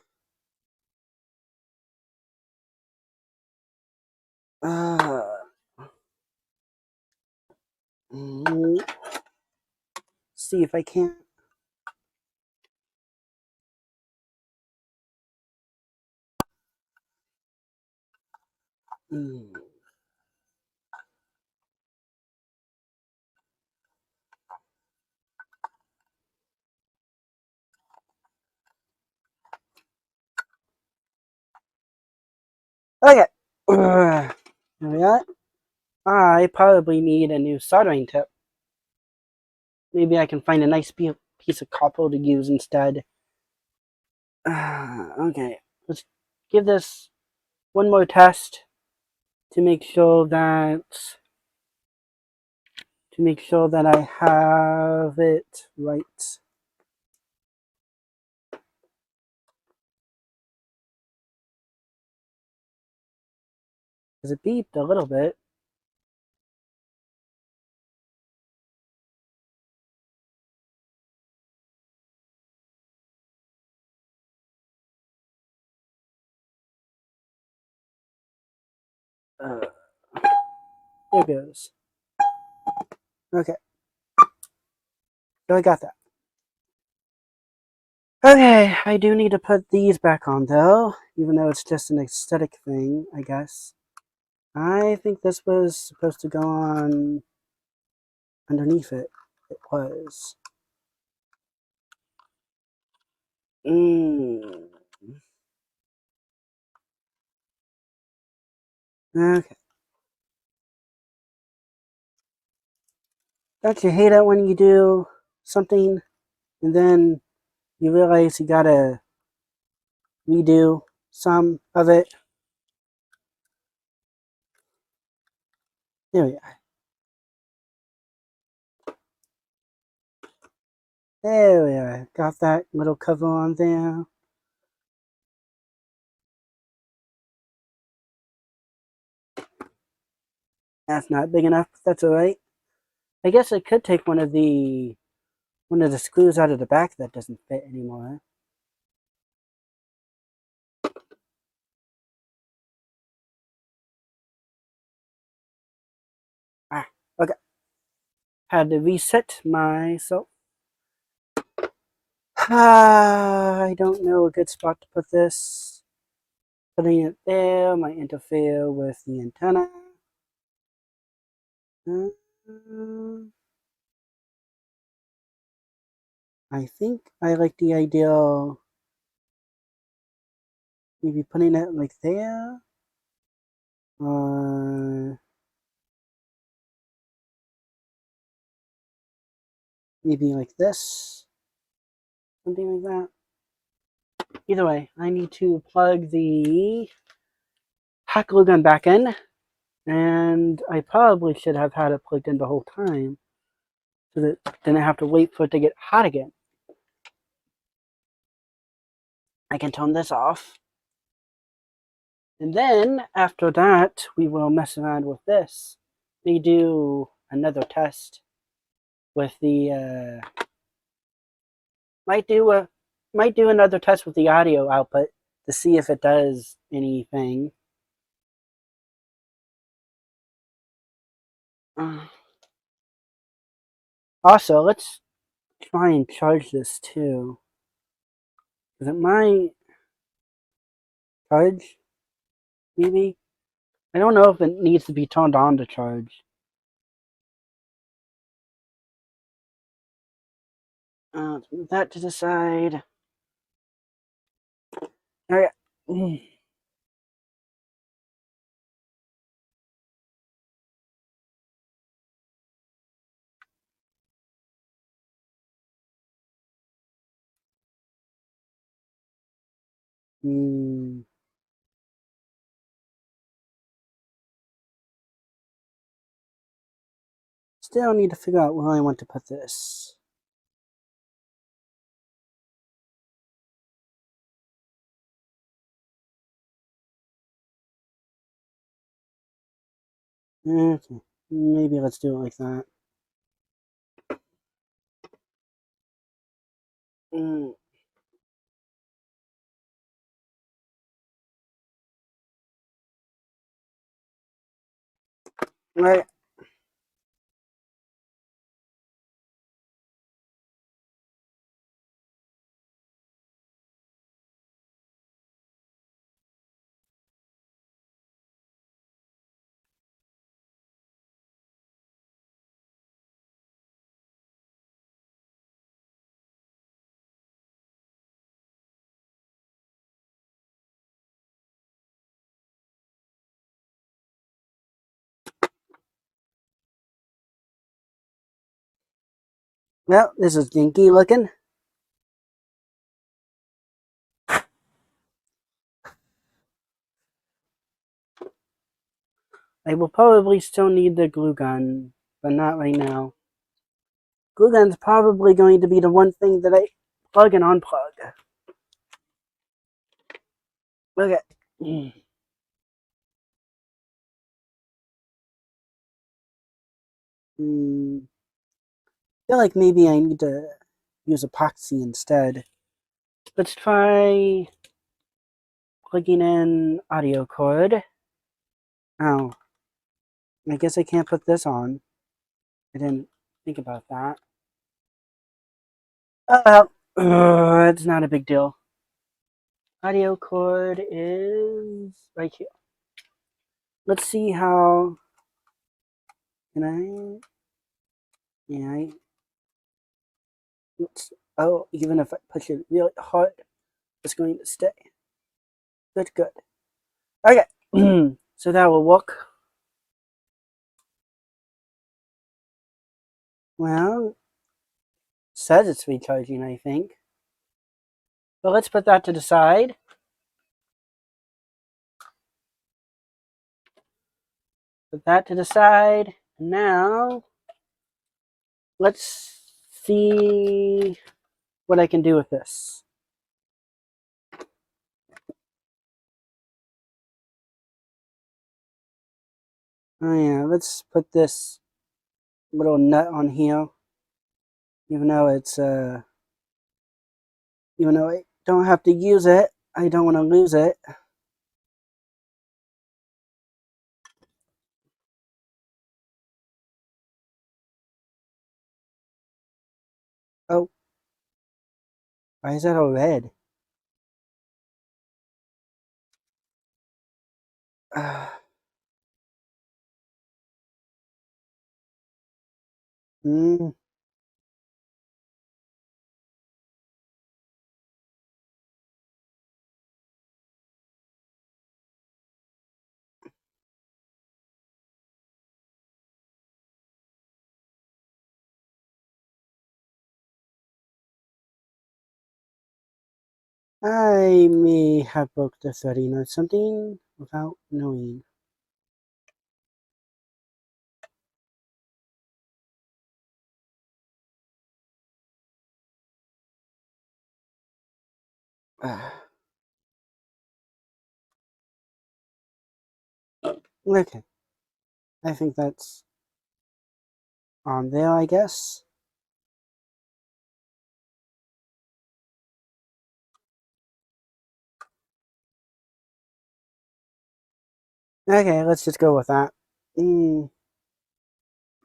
see if I can't. Okay. There we are. I probably need a new soldering tip. Maybe I can find a nice piece of copper to use instead. Okay. Let's give this one more test to make sure that I have it right. Because it beeped a little bit. There it goes. Okay. So I got that. Okay, I do need to put these back on though, even though it's just an aesthetic thing, I guess. I think this was supposed to go on underneath it. It was. Okay. Don't you hate it when you do something and then you realize you gotta redo some of it? There we are. There we are. Got that little cover on there. That's not big enough, but that's alright. I guess I could take one of the screws out of the back that doesn't fit anymore. Ah, okay. Had to reset myself. I don't know a good spot to put this. Putting it there might interfere with the antenna. I think I like the idea of maybe putting it like there. Maybe like this. Something like that. Either way, I need to plug the hot glue gun back in. And I probably should have had it plugged in the whole time, so that then I have to wait for it to get hot again. I can turn this off. And then after that, we will mess around with this. We do another test with the might do another test with the audio output to see if it does anything. Also, let's try and charge this too. Because it might charge, maybe? I don't know if it needs to be turned on to charge. Let's move that to the side. Alright. Still need to figure out where I want to put this. Okay, maybe let's do it like that. Right. Well, this is dinky looking. I will probably still need the glue gun, but not right now. Glue gun's probably going to be the one thing that I plug and unplug. Okay. I feel like maybe I need to use epoxy instead. Let's try plugging in audio cord. Oh, I guess I can't put this on. I didn't think about that. Oh, well, it's not a big deal. Audio cord is right here. Let's see how. Can I? Yeah. Oh, even if I push it really hard, it's going to stay. Good. Okay. So that will work. Well, says it's recharging, I think. But let's put that to the side. Put that to the side. Now, let's see what I can do with this. Oh yeah, let's put this little nut on here. Even though even though I don't have to use it, I don't want to lose it. Oh, why is that all red? Mm. I may have broke the setting or something without knowing. Okay, I think that's on there, I guess. Okay, let's just go with that. Mm.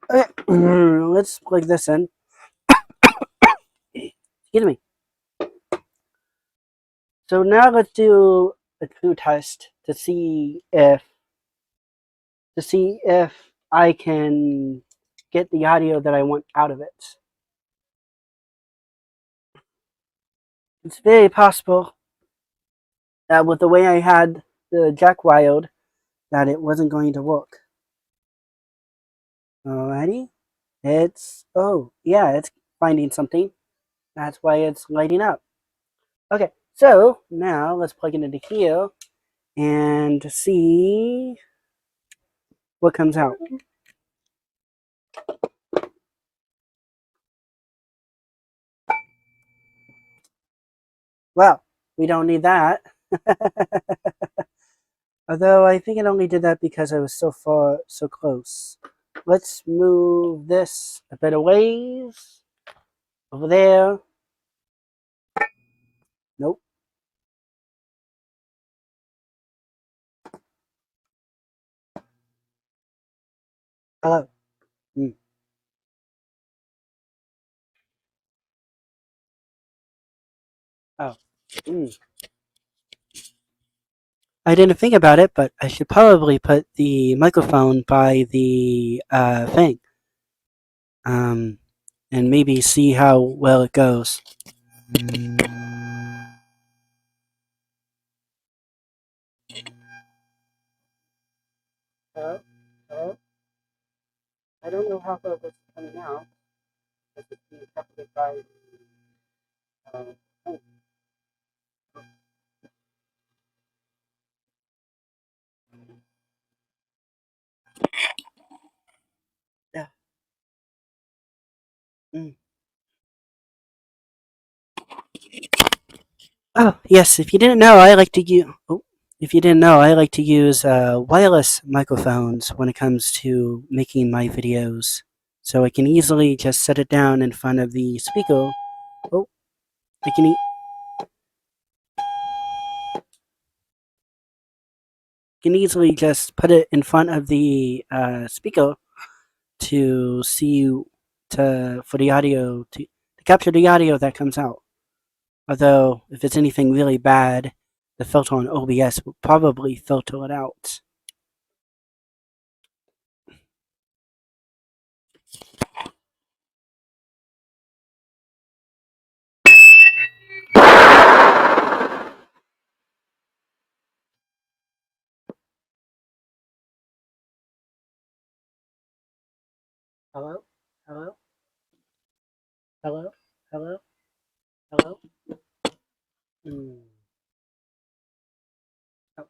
Okay, let's plug this in. Excuse me. So now let's do a true test to see if I can get the audio that I want out of it. It's very possible that with the way I had the jack wired, that it wasn't going to work. Alrighty. Oh, yeah, it's finding something. That's why it's lighting up. Okay, so now let's plug it into here and see what comes out. Well, we don't need that. Although I think it only did that because I was so close. Let's move this a bit away. Over there. Nope. Hello. Mm. Oh. Mm. I didn't think about it, but I should probably put the microphone by the thing. And maybe see how well it goes. Hello? Hello? I don't know how well this is coming out. It's being captured by oh, yeah. Mm. Oh, yes, if you didn't know, I like to use if you didn't know, I like to use wireless microphones when it comes to making my videos. So I can easily just set it down in front of the speaker. Oh, I can easily just put it in front of the speaker to see for the audio to capture the audio that comes out. Although if it's anything really bad, the filter on OBS will probably filter it out. Hello? Hello? Hello? Hello? Hello? Mm. Oh.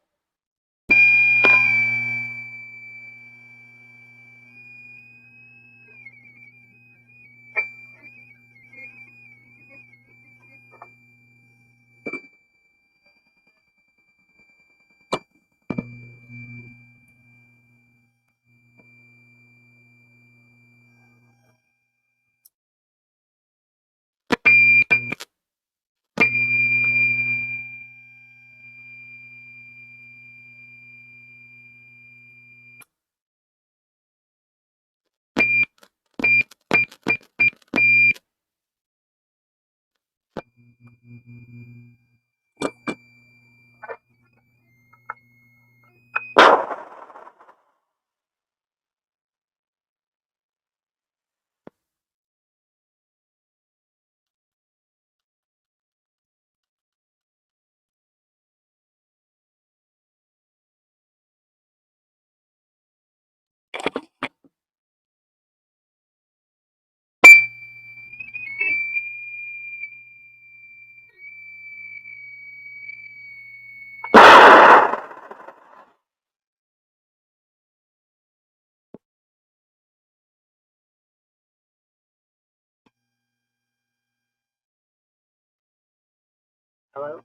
Hello?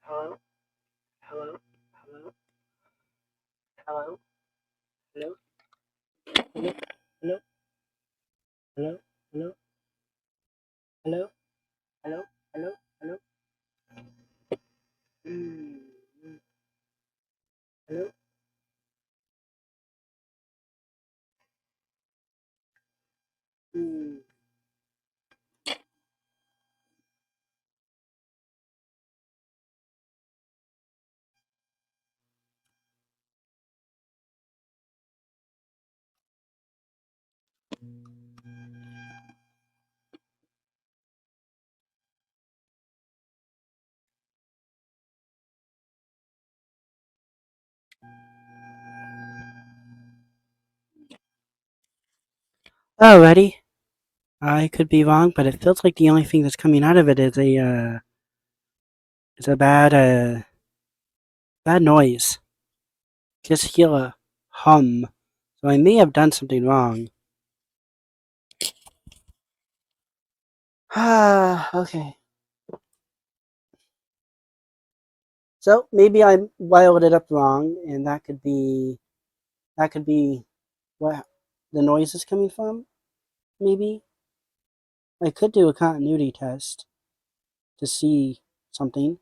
Hello? Hello? Hello? Hello? Hello? Hello? Hello? Hello? Hello? Hello? Hello? Hello? Hello? Mm. Hello? Mm. Alrighty. I could be wrong, but it feels like the only thing that's coming out of it is a bad noise. Just hear a hum. So I may have done something wrong. Okay. So maybe I wired it up wrong, and that could be what the noise is coming from. Maybe I could do a continuity test to see something.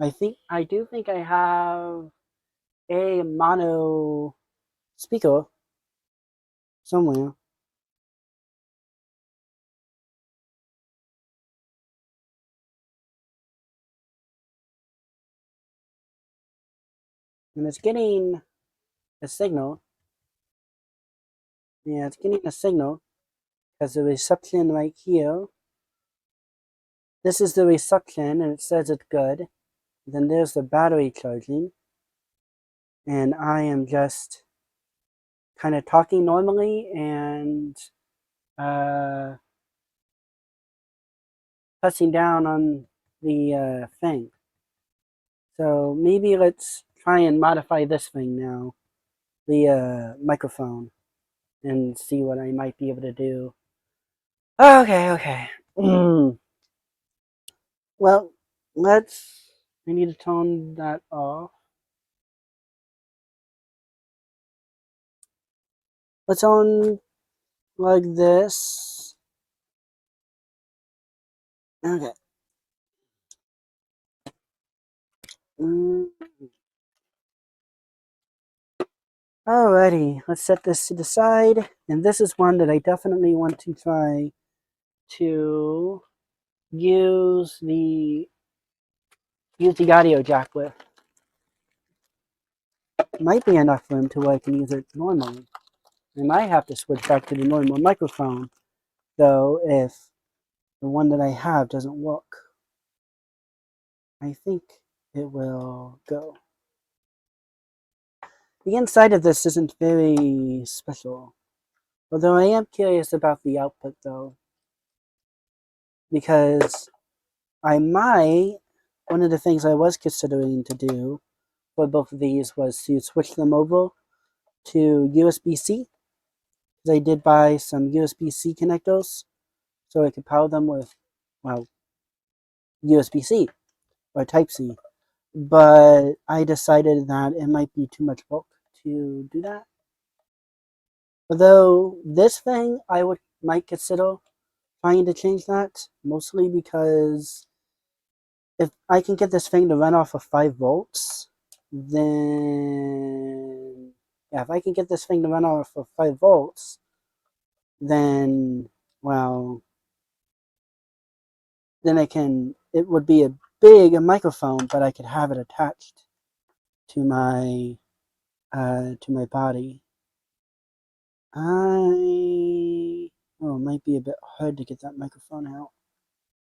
I do think I have a mono speaker somewhere. And it's getting a signal. Yeah, it's getting a signal because the reception right here. This is the reception, and it says it's good. Then there's the battery charging, and I am just kind of talking normally and uh, pressing down on the thing. So maybe let's try and modify this thing now, the microphone, and see what I might be able to do. Okay. Well, let's. I need to tone that off. Let's on like this. Okay. Mm. Alrighty, let's set this to the side. And this is one that I definitely want to try to use the audio jack with. Might be enough room to where I can use it normally. I might have to switch back to the normal microphone, though, if the one that I have doesn't work. I think it will go. The inside of this isn't very special, although I am curious about the output, though, because one of the things I was considering to do for both of these was to switch them over to USB-C, because I did buy some USB-C connectors, so I could power them with, well, USB-C or Type-C. But I decided that it might be too much work to do that. Although this thing I might consider trying to change that, mostly because if I can get this thing to run off of 5 volts, then yeah, if I can get this thing to run off of 5 volts, then well, then it would be a big microphone, but I could have it attached to my body. It might be a bit hard to get that microphone out.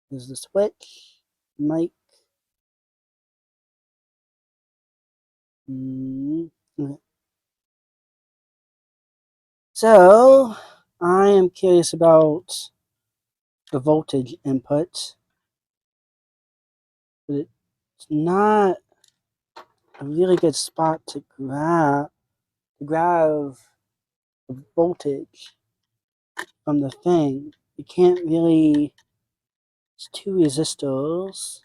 There's the switch, mic. Okay. So I am curious about the voltage input, but it's not a really good spot to grab the voltage from the thing. You can't really. It's 2 resistors.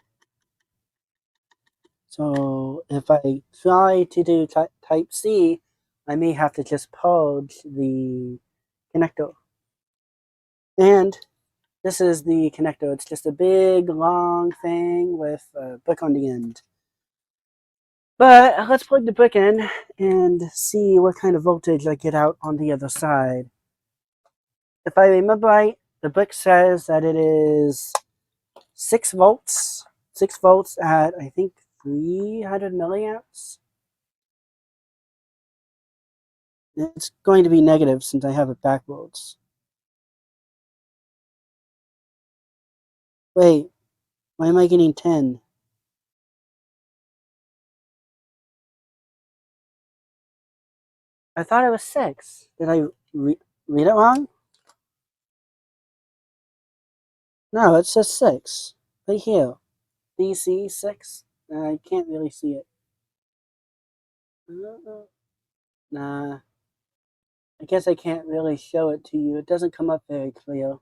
So if I try to do type C, I may have to just purge the connector. And this is the connector. It's just a big, long thing with a brick on the end. But let's plug the brick in and see what kind of voltage I get out on the other side. If I remember right, the brick says that it is 6 volts. 6 volts at, I think, 300 milliamps. It's going to be negative since I have it backwards. Wait, why am I getting 10? I thought it was 6. Did I read it wrong? No, it says 6. Right here. DC 6. I can't really see it. Nah. I guess I can't really show it to you. It doesn't come up very clear.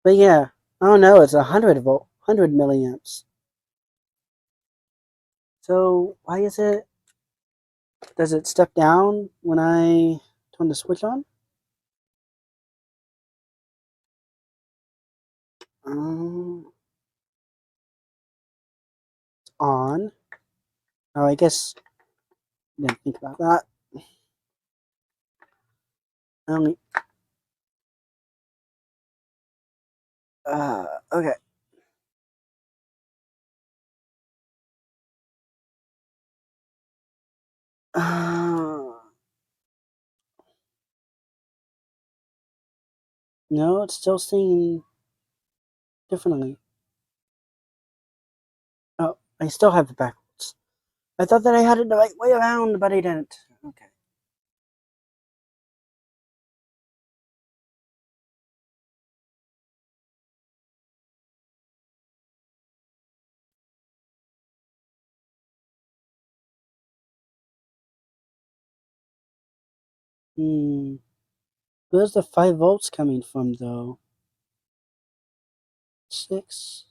But yeah. Oh no, it's 100 volt. 100 milliamps. So why is it... Does it step down when I turn the switch on? It's on. Oh, I guess I didn't think about that. Only. Okay. No, it's still saying differently. Oh, I still have it backwards. I thought that I had it the right way around, but I didn't. Okay. Where's the 5 volts coming from, though? 6?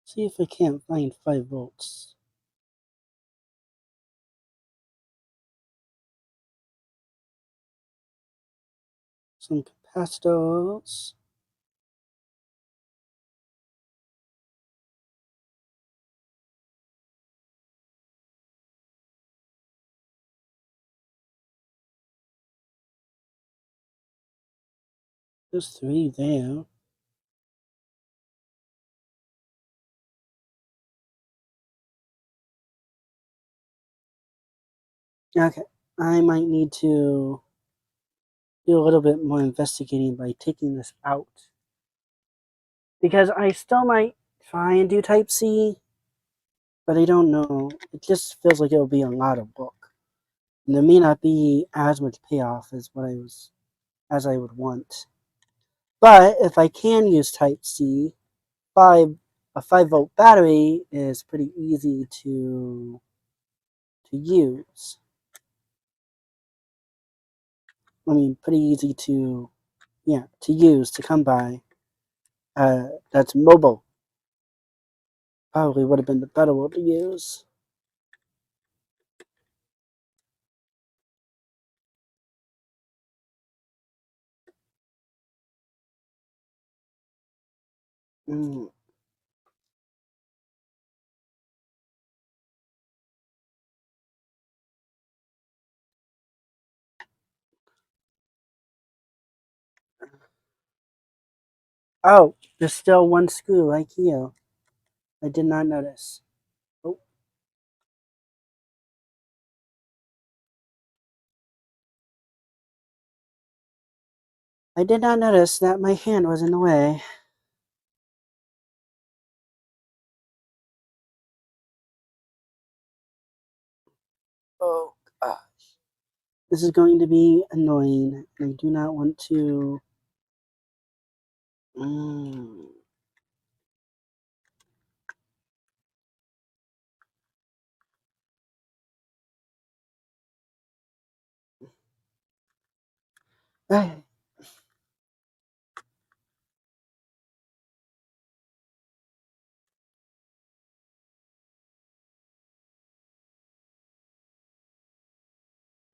See if I can't find 5 volts. Some capacitors. There's 3 there. Okay, I might need to do a little bit more investigating by taking this out. Because I still might try and do Type C, but I don't know. It just feels like it'll be a lot of work. And there may not be as much payoff as I would want. But if I can use Type C, a 5-volt battery is pretty easy to use. I mean, pretty easy to use, to come by. That's mobile. Probably would have been the better word to use. Oh, there's still one screw right here. I did not notice. Oh. I did not notice that my hand was in the way. Oh, gosh. This is going to be annoying. I do not want to... Okay.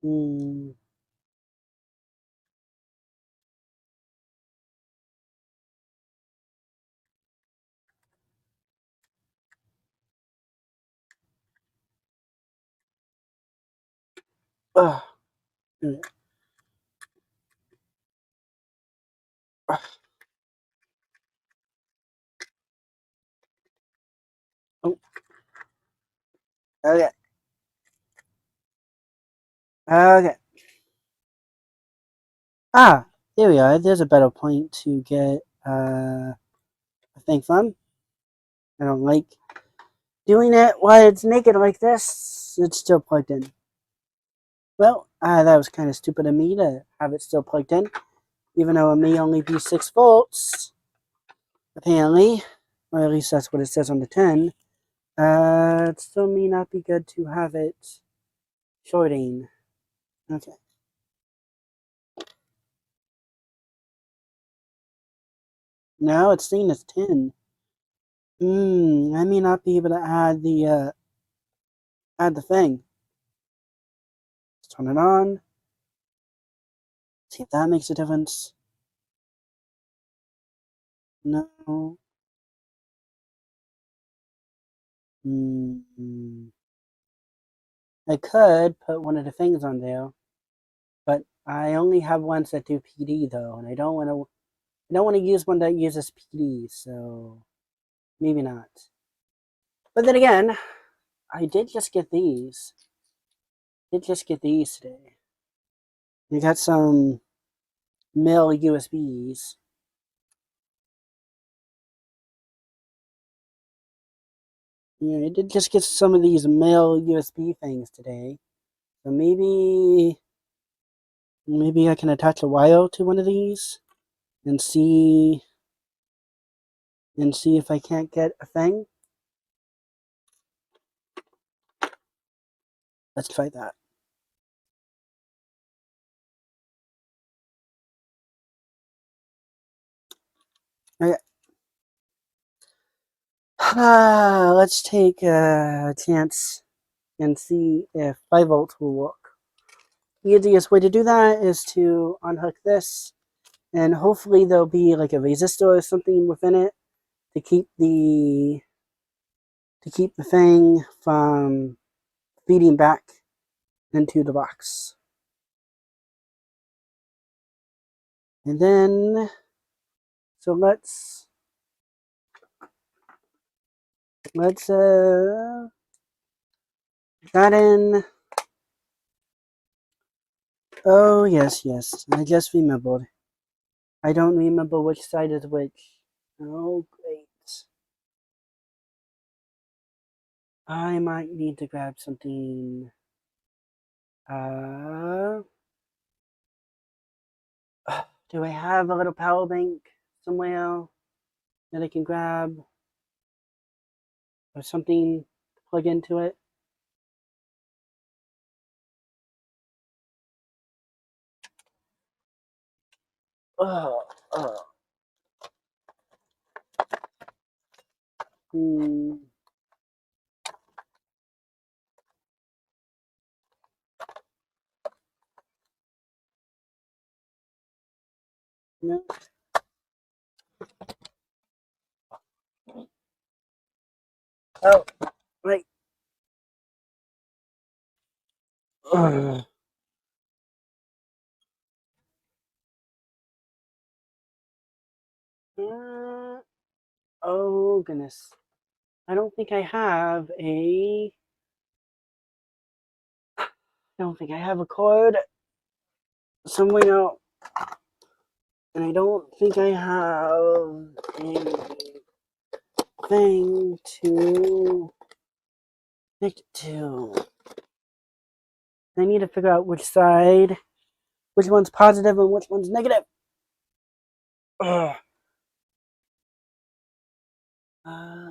Hmm. Ugh. Oh, okay. Okay. Ah, there we are. There's a better point to get a thing from. I don't like doing it while it's naked like this. It's still plugged in. Well, that was kind of stupid of me to have it still plugged in, even though it may only be 6 volts, apparently. Or at least that's what it says on the 10. It still may not be good to have it shorting. Okay. No, it's saying it's 10. I may not be able to add the thing. Let's turn it on. See if that makes a difference. No. I could put one of the things on there, but I only have ones that do PD though, and I don't want to use one that uses PD, so maybe not. But then again, I did just get these. Today. I got some male USBs. Yeah, I did just get some of these male USB things today. So maybe I can attach a wire to one of these and see if I can't get a thing. Let's try that. Okay. Let's take a chance and see if 5 volts will work. The easiest way to do that is to unhook this, and hopefully there'll be like a resistor or something within it to keep the thing from feeding back into the box. And then, so let's that in. Oh yes, I just remembered. I don't remember which side is which. Oh great. I might need to grab something. Uh, do I have a little power bank somewhere that I can grab? Or something to plug into it? Oh, oh. Hmm. No. Oh, right. Ugh. Oh goodness. I don't think I have a. I don't think I have a cord somewhere, and I don't think I have anything to connect it to. I need to figure out which one's positive and which one's negative. Ugh. Uh,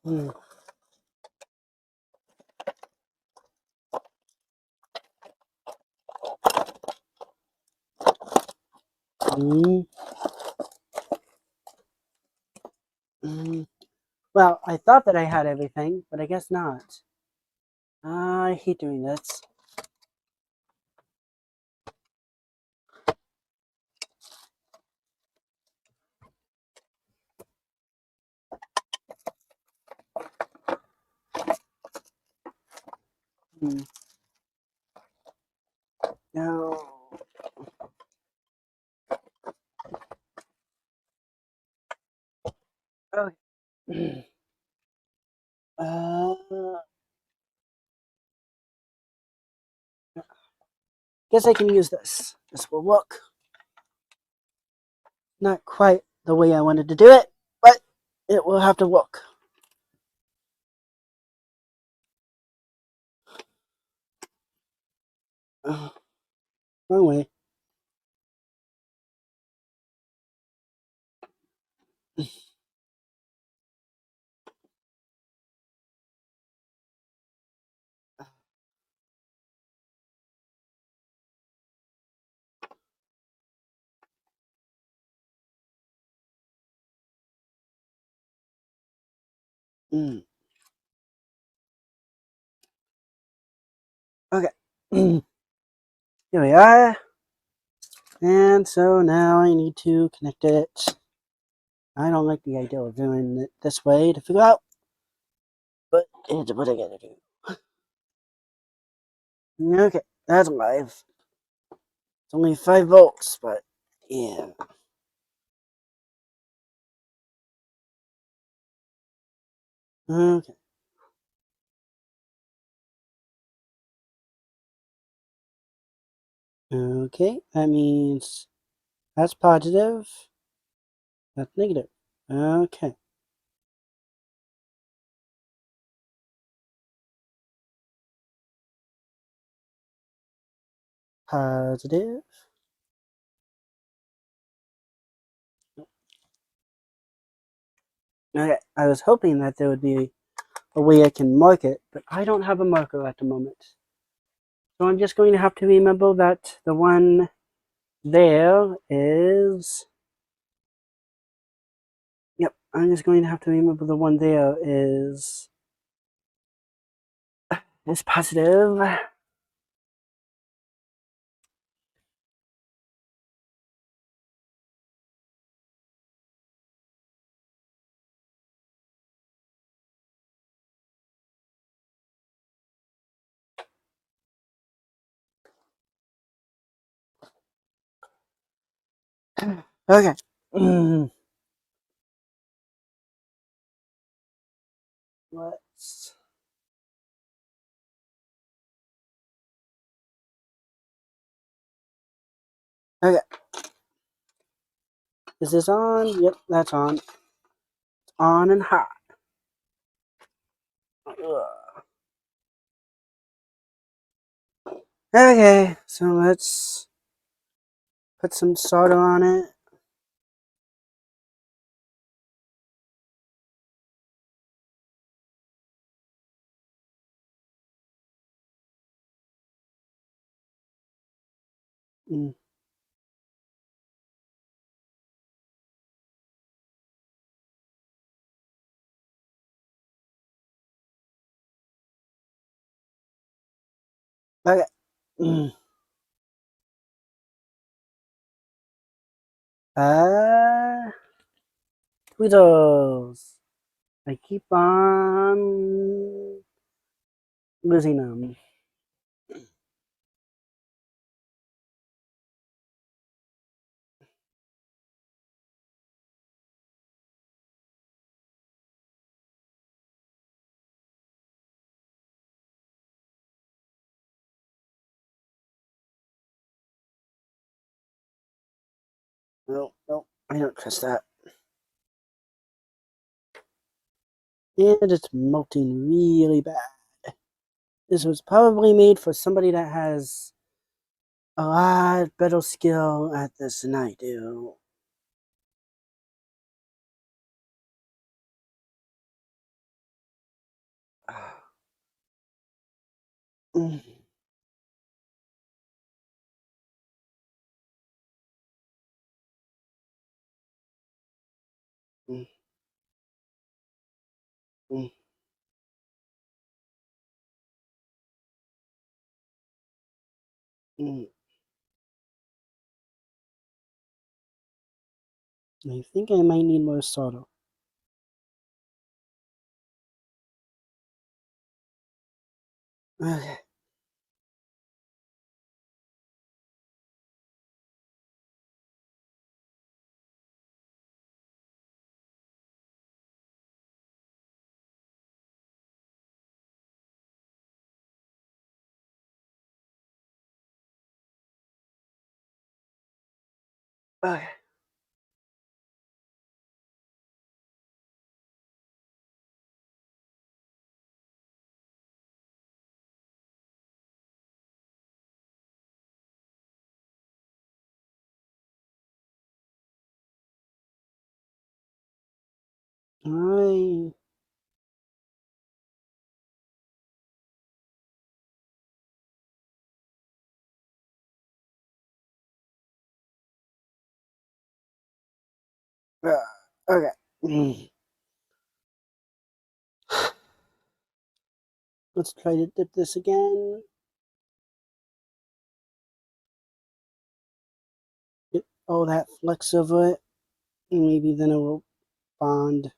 hmm. Mm. Mm. Well, I thought that I had everything, but I guess not. I hate doing this. Mm. No. Okay. Uh, guess I can use this. This will work. Not quite the way I wanted to do it, but it will have to work. Wrong way. Mm. Okay. Here we are. And so now I need to connect it. I don't like the idea of doing it this way to figure out, but it's what I gotta do. Okay, that's live. It's only 5 volts, but yeah. Okay. Okay, that means that's positive, that's negative. Okay. Positive. Okay, I was hoping that there would be a way I can mark it, but I don't have a marker at the moment. So I'm just going to have to remember that the one there is... Yep, I'm just going to have to remember the one there is positive. Okay. Let's... Okay. Is this on? Yep, that's on. It's on and hot. Okay, so let's put some solder on it. Mm. Okay. Tweezers. I keep on losing them. No, no, I don't trust that. And it's melting really bad. This was probably made for somebody that has a lot better skill at this than I do. Mm, mm, mm. I think I might need more solder. Okay. Okay. Alright. Okay. Mm. Let's try to dip this again. Get all that flex over it. Maybe then it will bond.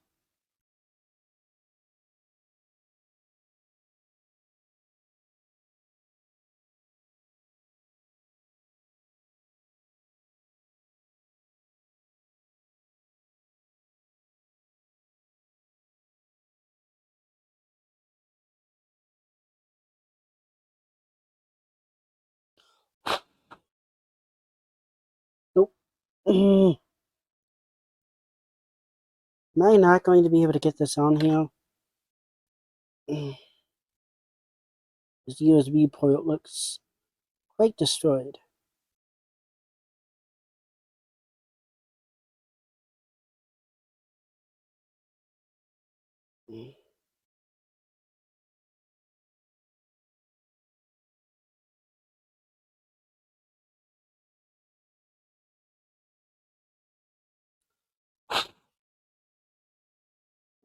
Nope. Am I not going to be able to get this on here? This USB port looks quite destroyed.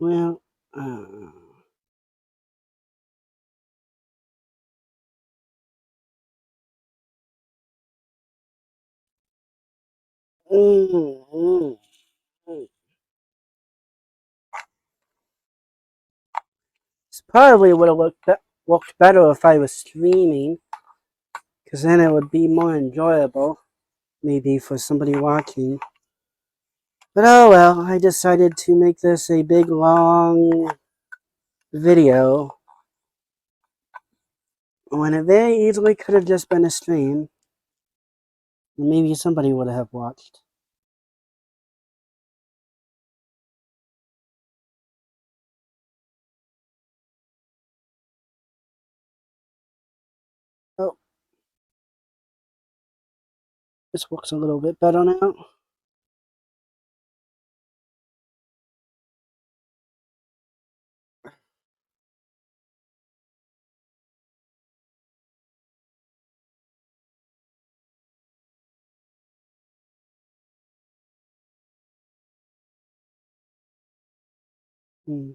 Well, mm, mm, mm. This probably would have looked better if I was streaming, because then it would be more enjoyable, maybe for somebody watching. But oh well, I decided to make this a big long video when it very easily could have just been a stream. Maybe somebody would have watched. Oh, this looks a little bit better now. Hmm.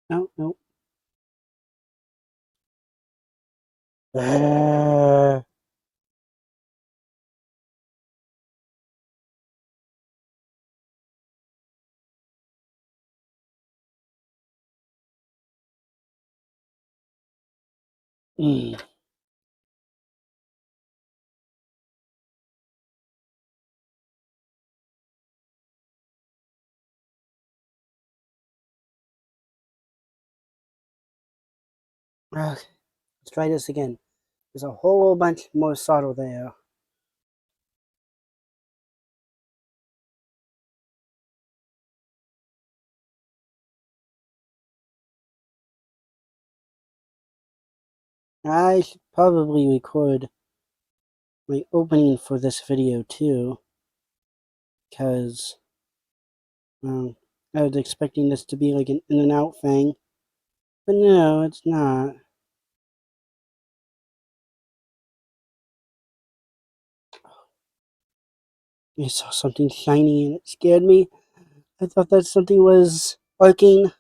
No, no. Mm. Okay, let's try this again. There's a whole bunch more solder there. I should probably record my opening for this video too, because I was expecting this to be like an in and out thing. But no, it's not. I saw something shiny and it scared me. I thought that something was arcing.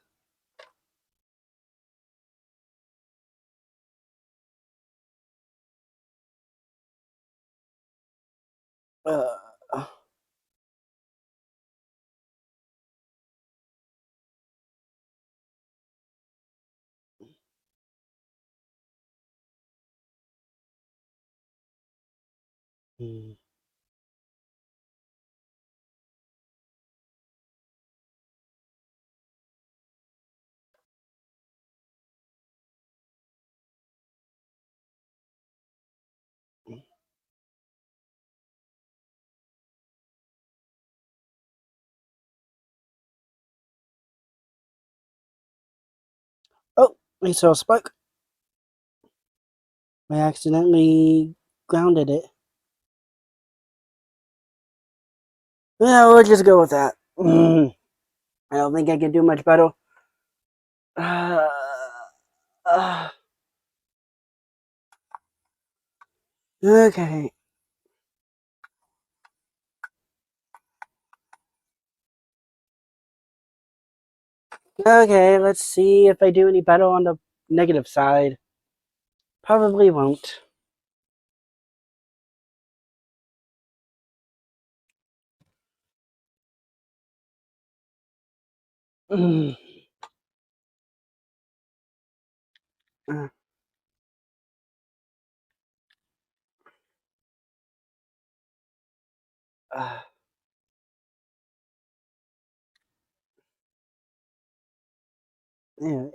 Uh, hmm. Oh, I saw a spark. I accidentally grounded it. Well, we'll just go with that. I don't think I can do much better. Uh, uh, okay. Okay, let's see if I do any better on the negative side. Probably won't. Mm, uh, uh, yeah,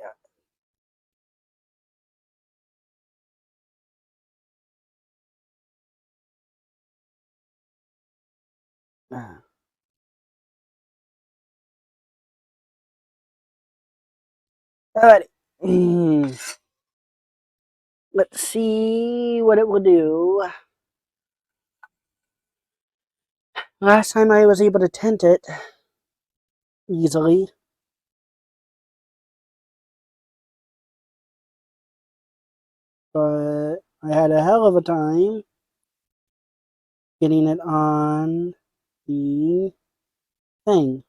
uh, alrighty. Let's see what it will do. Last time I was able to tent it easily, but I had a hell of a time getting it on the thing.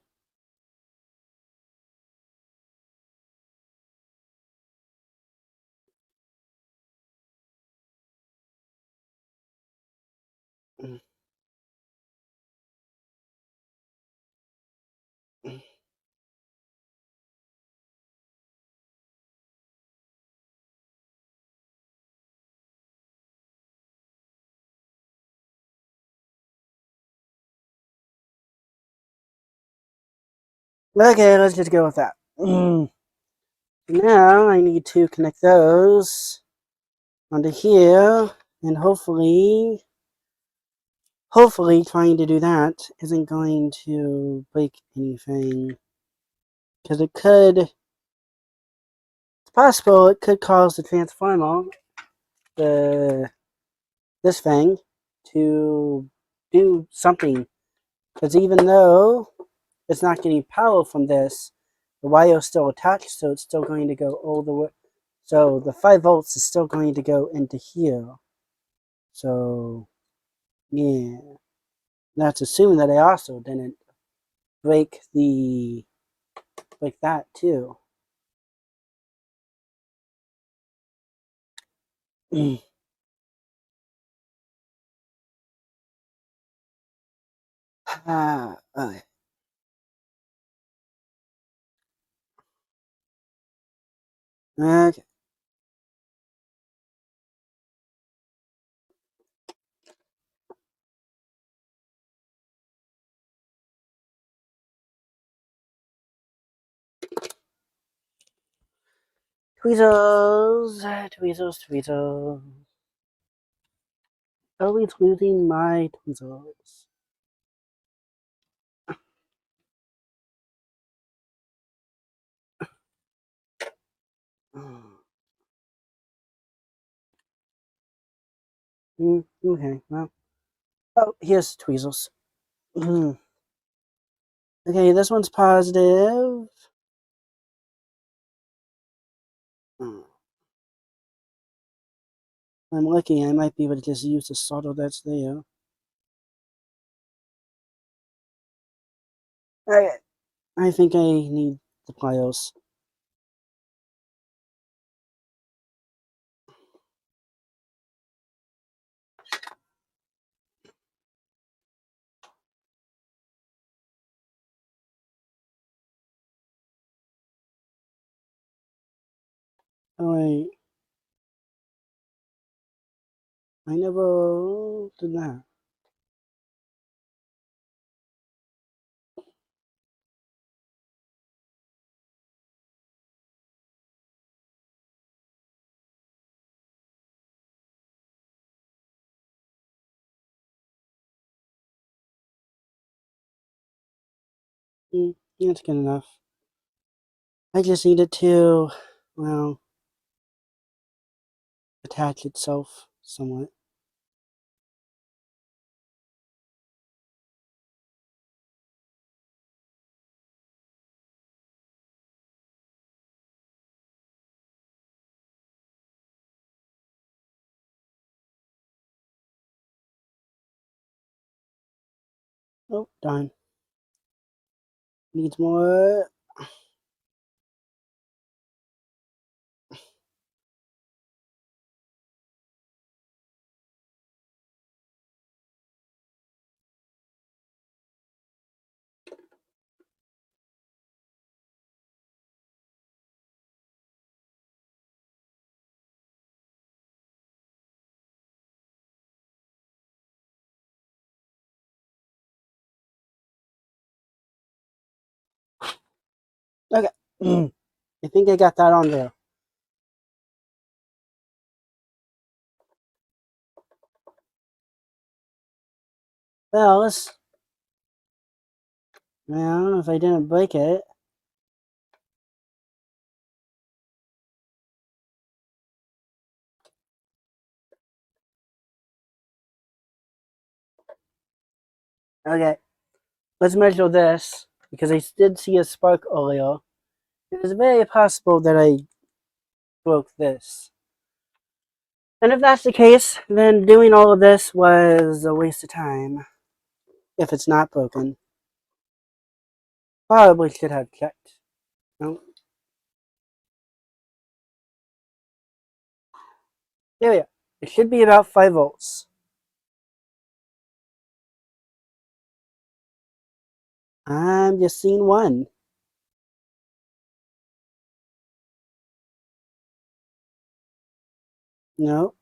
Okay, let's just go with that. Now I need to connect those onto here, and hopefully trying to do that isn't going to break anything, because it's possible it could cause the transformer, this thing, to do something, because even though it's not getting power from this, the wire is still attached, so it's still going to go all the way. So the 5 volts is still going to go into here. So yeah, that's assuming that I also didn't break that too. Okay. Okay. Tweezers, tweezers, tweezers. Always losing my tweezers. Okay, well. Oh, here's tweezers. Okay, this one's positive. I'm lucky, I might be able to just use the solder that's there. Alright, I think I need the pliers. Alright. I never did that. That's good enough. I just needed to, well, attach itself somewhat. Oh, darn. Needs more. Okay. I think I got that on there. Well, let's. Well, if I didn't break it. Okay. Let's measure this, because I did see a spark earlier. It is very possible that I broke this. And if that's the case, then doing all of this was a waste of time. If it's not broken. Probably should have checked. No. There we go. It should be about 5 volts. I'm just seeing one. No.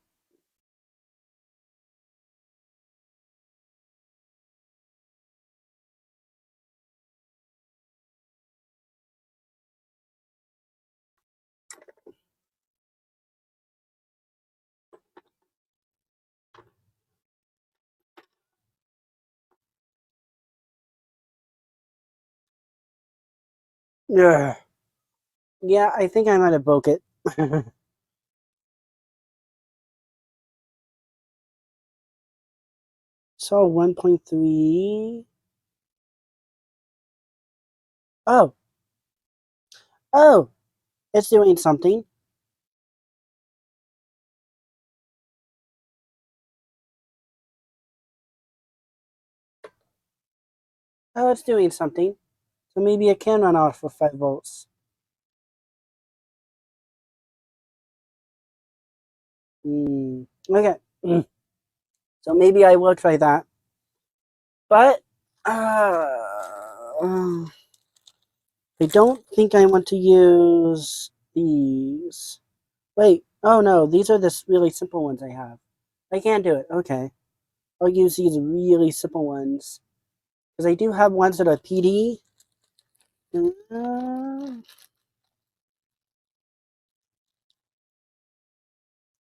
Ugh. Yeah, I think I might have broke it. So 1.3. Oh. Oh. It's doing something. Oh, it's doing something. So maybe it can run off for 5 volts. Okay. So maybe I will try that. But I don't think I want to use these. Wait. Oh no, these are the really simple ones I have. I can't do it. Okay. I'll use these really simple ones. Because I do have ones that are PD.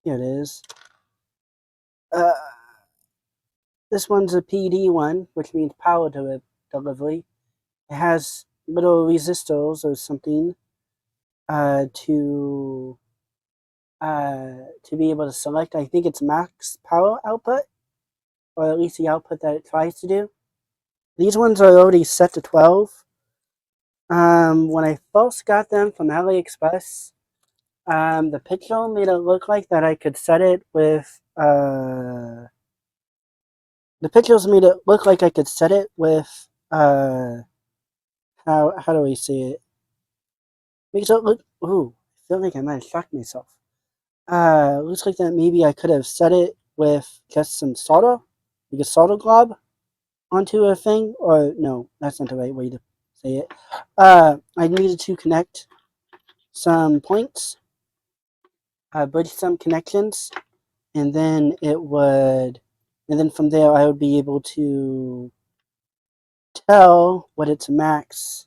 Here it is. This one's a PD one, which means power delivery. It has little resistors or something to be able to select. I think it's max power output, or at least the output that it tries to do. These ones are already set to 12. When I first got them from AliExpress, The pixel made it look like that I could set it with the pixels made it look like I could set it with how do we say it? Makes it look ooh, I feel like I might have shocked myself. Looks like that maybe I could have set it with just some solder, like a solder glob onto a thing, or no, that's not the right way to say it. I needed to connect some points, bridge some connections, and then and then from there I would be able to tell what its max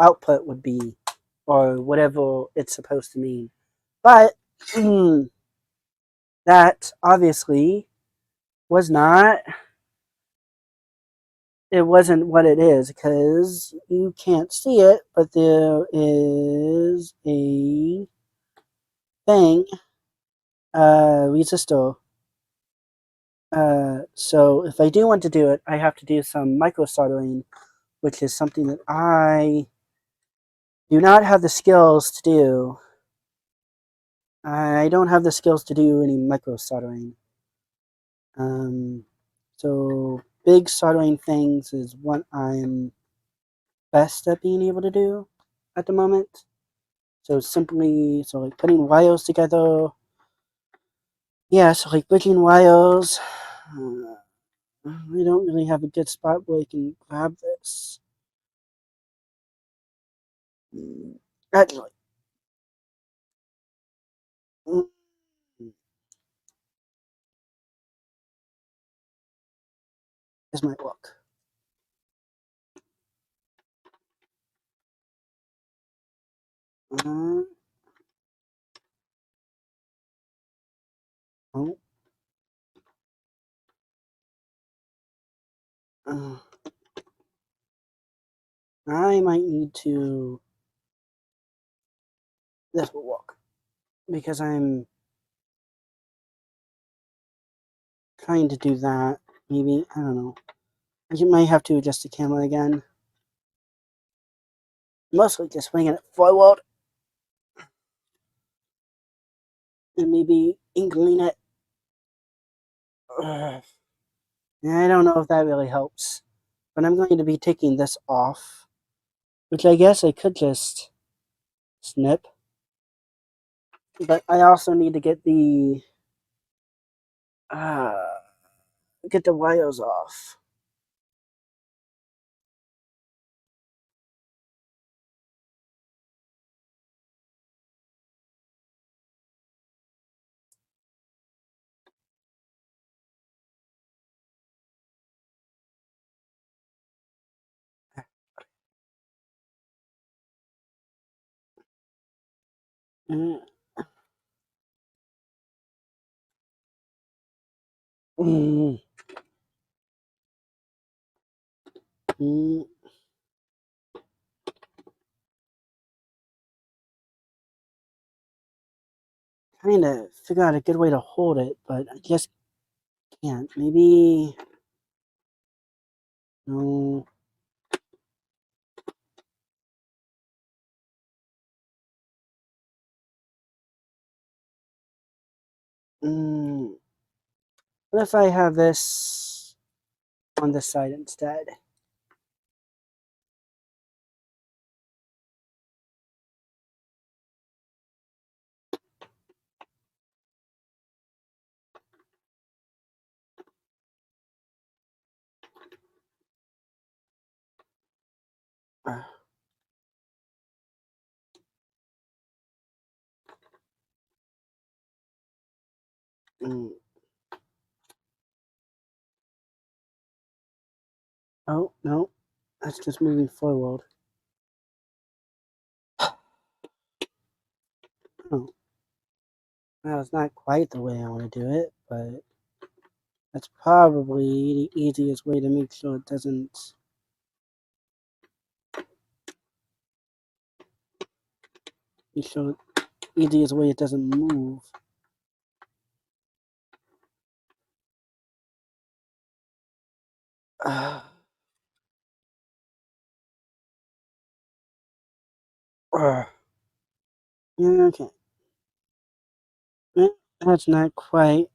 output would be, or whatever it's supposed to mean. But that obviously was not, it wasn't what it is, because you can't see it, but there is a thing, resistor. So if I do want to do it, I have to do some micro soldering, which is something that I do not have the skills to do. I don't have the skills to do any micro soldering. So big soldering things is what I'm best at being able to do at the moment. So like putting wires together. Yeah, so like bridging wires. We don't really have a good spot where I can grab this. Actually, mm, this might work. Uh, oh, uh, I might need to. This will work because I'm trying to do that. Maybe I don't know. I might have to adjust the camera again. Mostly just swinging it forward and maybe angling it. Ugh. I don't know if that really helps, but I'm going to be taking this off, which I guess I could just snip. But I also need to uh, get the wires off. Mm, mm, mm. Trying to figure out a good way to hold it, but I just can't. Maybe no. Mm, what if I have this on this side instead? Uh, mm. Oh no, that's just moving forward. Oh, well, it's not quite the way I want to do it, but that's probably the easiest way to make sure it doesn't. Make sure easiest way it doesn't move. Uh, yeah, okay. That's not quite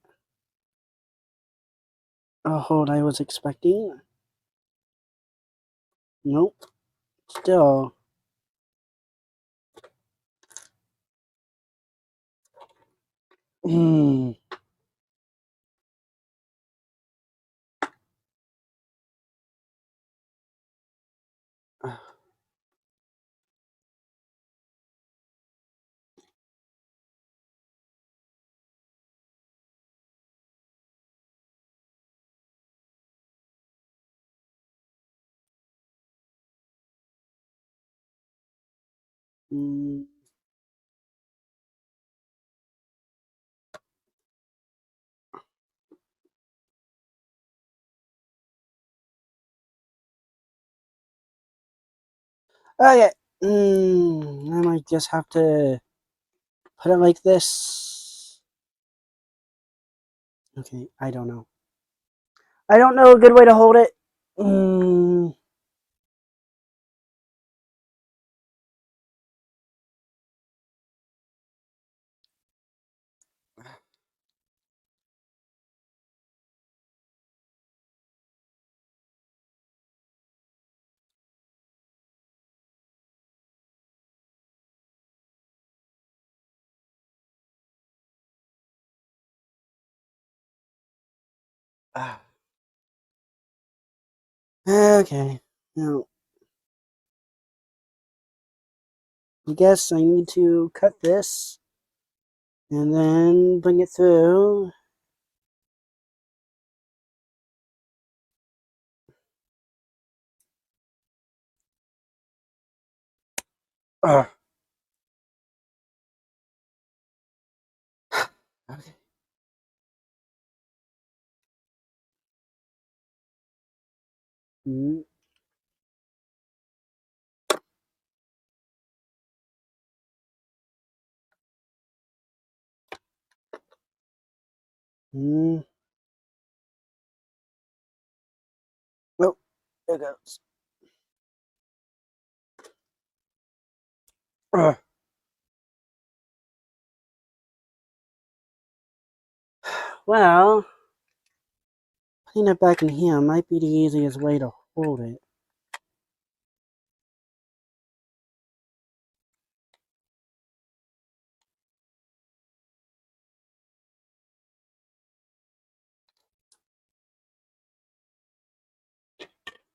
a hold I was expecting. Nope. Still. Hmm. Mm. Okay. I might just have to put it like this. Okay, I don't know. I don't know a good way to hold it. Mm. Okay. Now, I guess I need to cut this and then bring it through. Ugh. Okay. Mm. Mm. Oh, there it goes. Ugh. Well, putting it back in here might be the easiest way to hold it.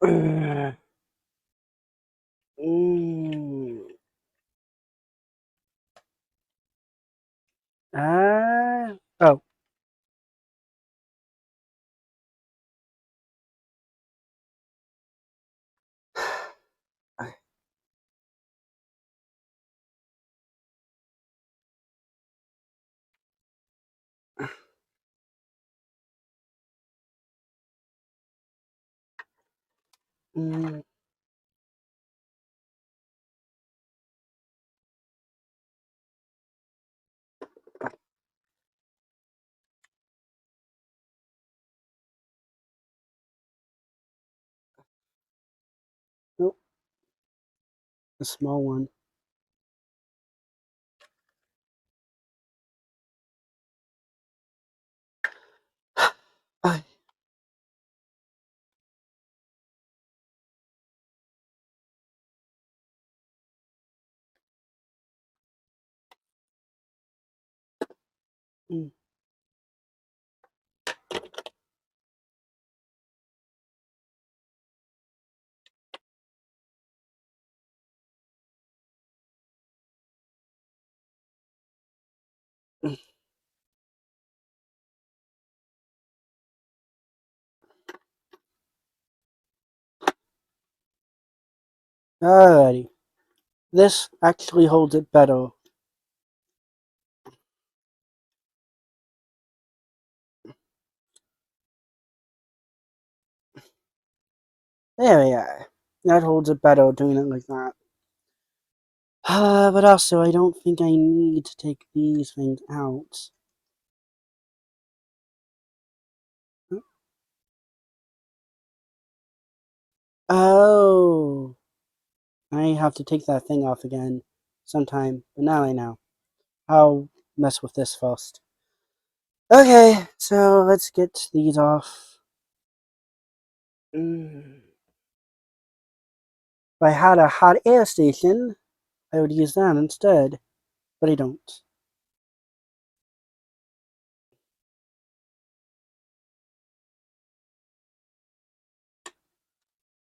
Ugh. Mm. Oh. Mm. Nope, a small one. I, mm. Alrighty. This actually holds it better. There we are. That holds it better doing it like that. But also, I don't think I need to take these things out. Oh, I have to take that thing off again sometime, but now I know. I'll mess with this first. Okay, so let's get these off. If I had a hot air station, I would use that instead, but I don't.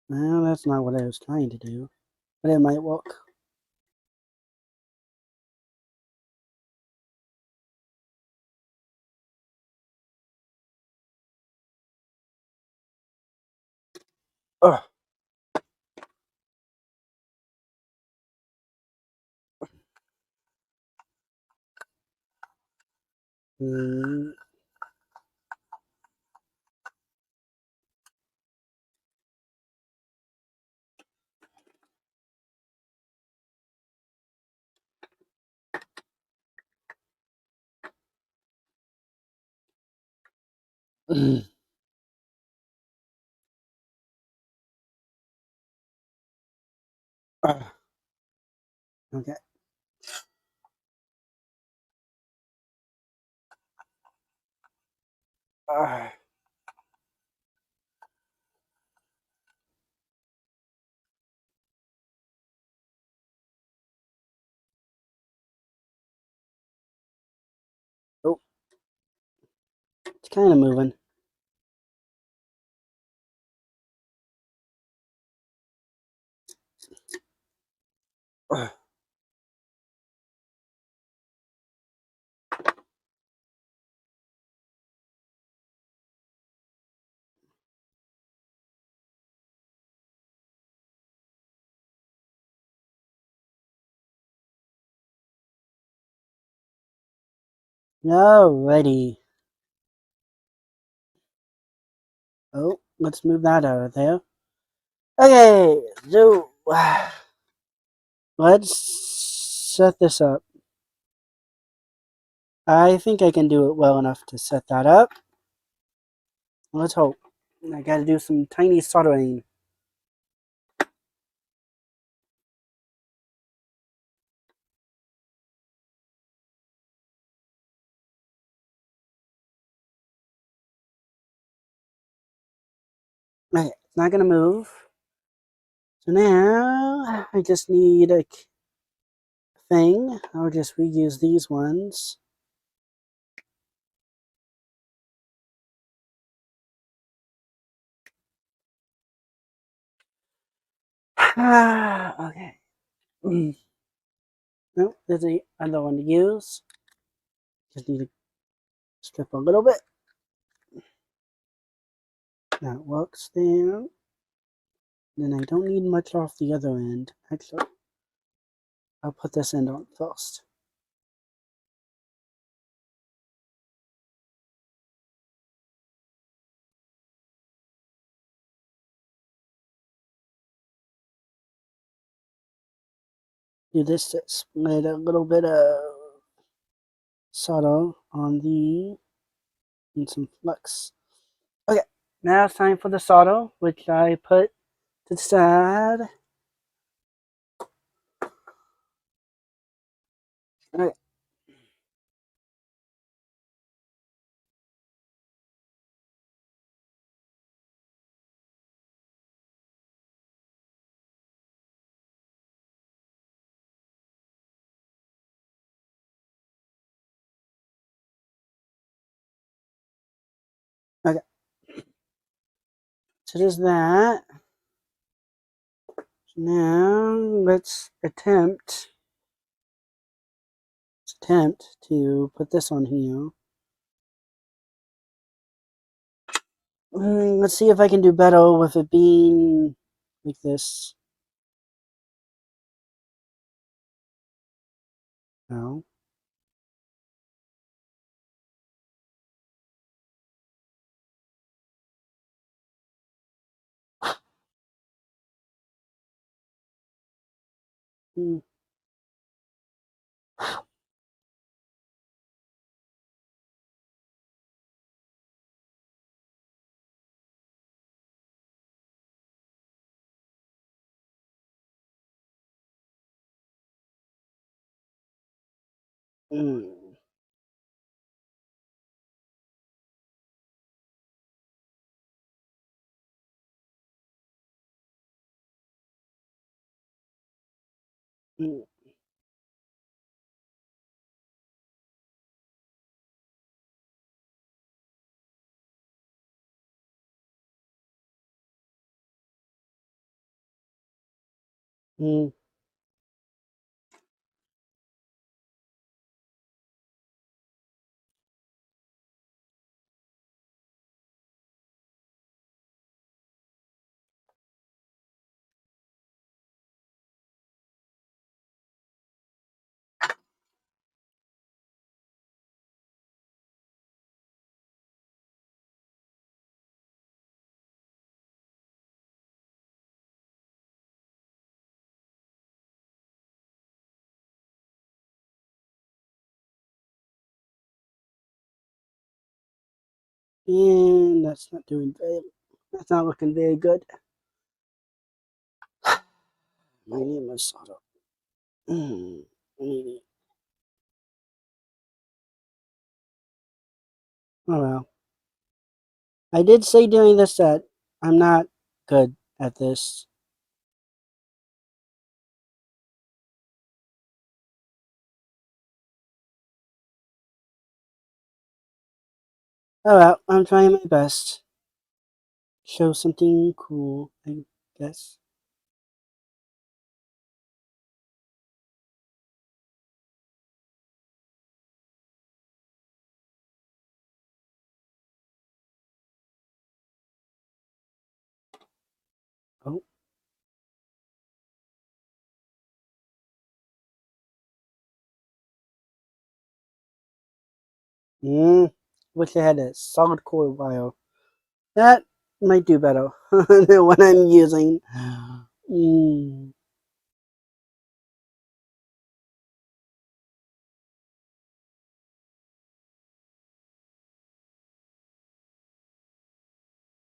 Well, that's not what I was trying to do, but it might work. Ugh. Mm. Ugh. Okay. Ugh. Oh, it's kind of moving. Ugh. Alrighty. Oh, let's move that out of there. Okay, so let's set this up. I think I can do it well enough to set that up. Let's hope. I gotta do some tiny soldering. Okay, it's not gonna move. So now I just need a thing. I'll just reuse these ones. Okay. Nope, there's another one to use. Just need to strip a little bit. That works there. Then I don't need much off the other end. Actually, I'll put this end on first. Do this to split a little bit of solder on the and some flux. Okay, now it's time for the solder, which I put to the side. Okay. Okay. So there's that. So now let's attempt to put this on here. Let's see if I can do better with it being like this. No. Mm. Mm. Mm. Mm. And that's not doing very. That's not looking very good. I need my soda. Mm. I need it. Oh well. I did say during this that I'm not good at this. Oh well, I'm trying my best. Show something cool, I guess. Oh. Mm. Wish I had a solid core wire. That might do better than what I'm using. Mm.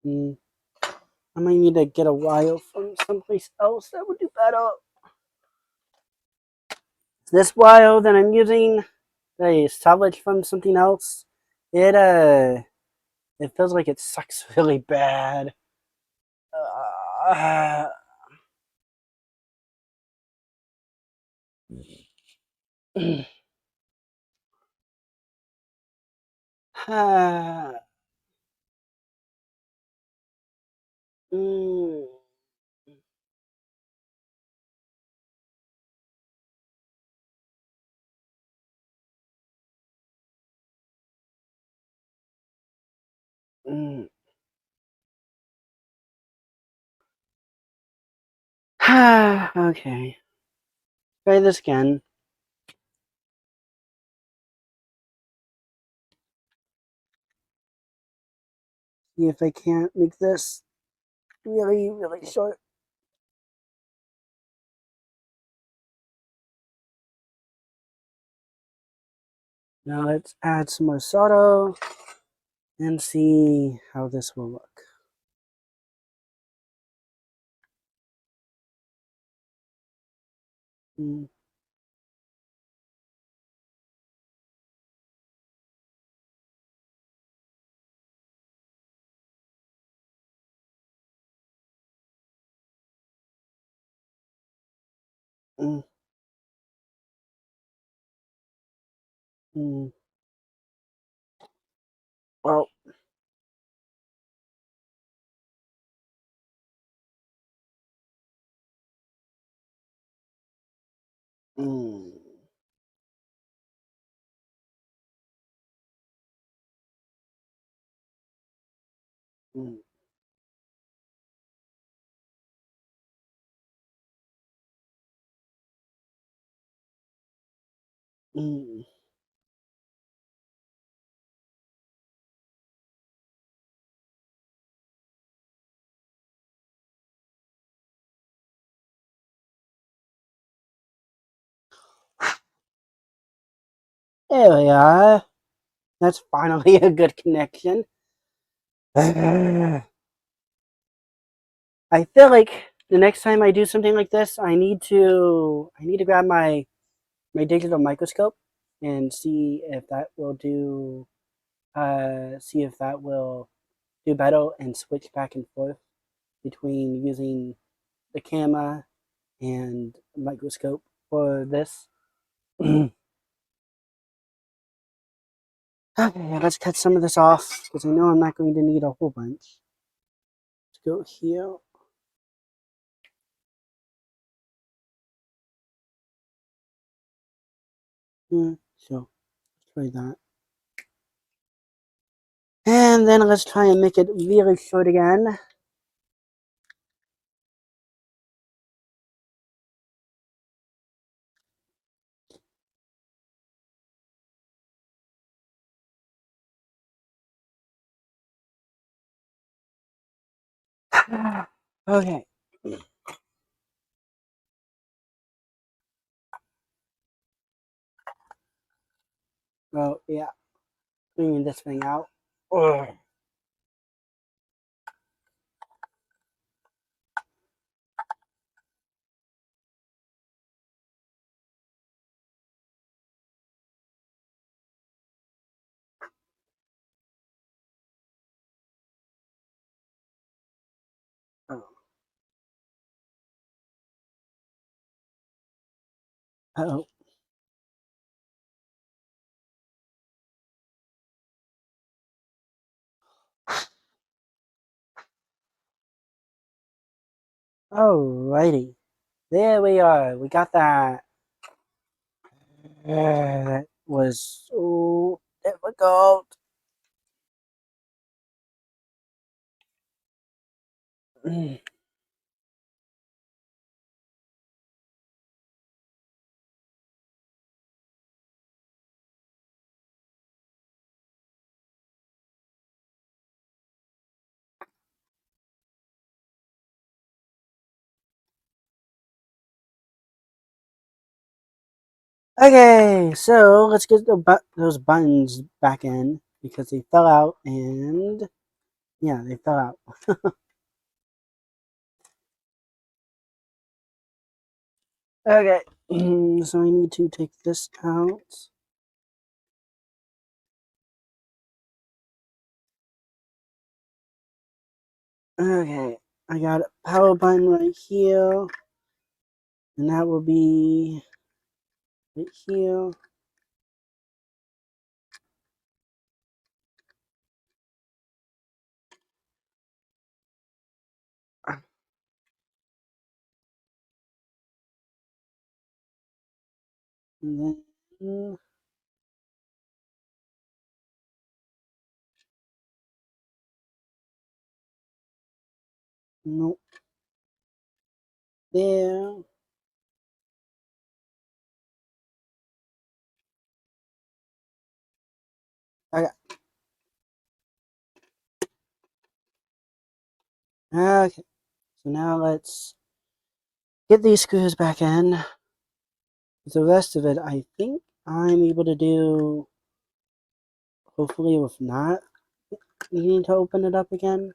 Mm. I might need to get a wire from someplace else that would do better. This wire that I'm using, that I salvaged from something else, it it feels like it sucks really bad. Uh, mm, mm. Okay, try this again. See if I can't make this really, really short. Now let's add some more soda and see how this will look. Mm, mm, mm. Well, mm, mm, mm, there we are. That's finally a good connection. I feel like the next time I do something like this, I need to grab my digital microscope and see if that will do better and switch back and forth between using the camera and microscope. for this. Okay, let's cut some of this off because I know I'm not going to need a whole bunch. Let's go here. So let's try that. And then let's try and make it really short again. Okay. Well, yeah, cleaning this thing out. Ugh. Oh. Uh-oh. Alrighty. There we are. We got that. That was so difficult. Okay, so let's get those buttons back in because they fell out and yeah, they fell out. Okay, so I need to take this out. Okay, I got a power button right here, and that will be right here. And then, nope, there. Okay, okay, so now let's get these screws back in. The rest of it, I think I'm able to do, hopefully with not needing to open it up again.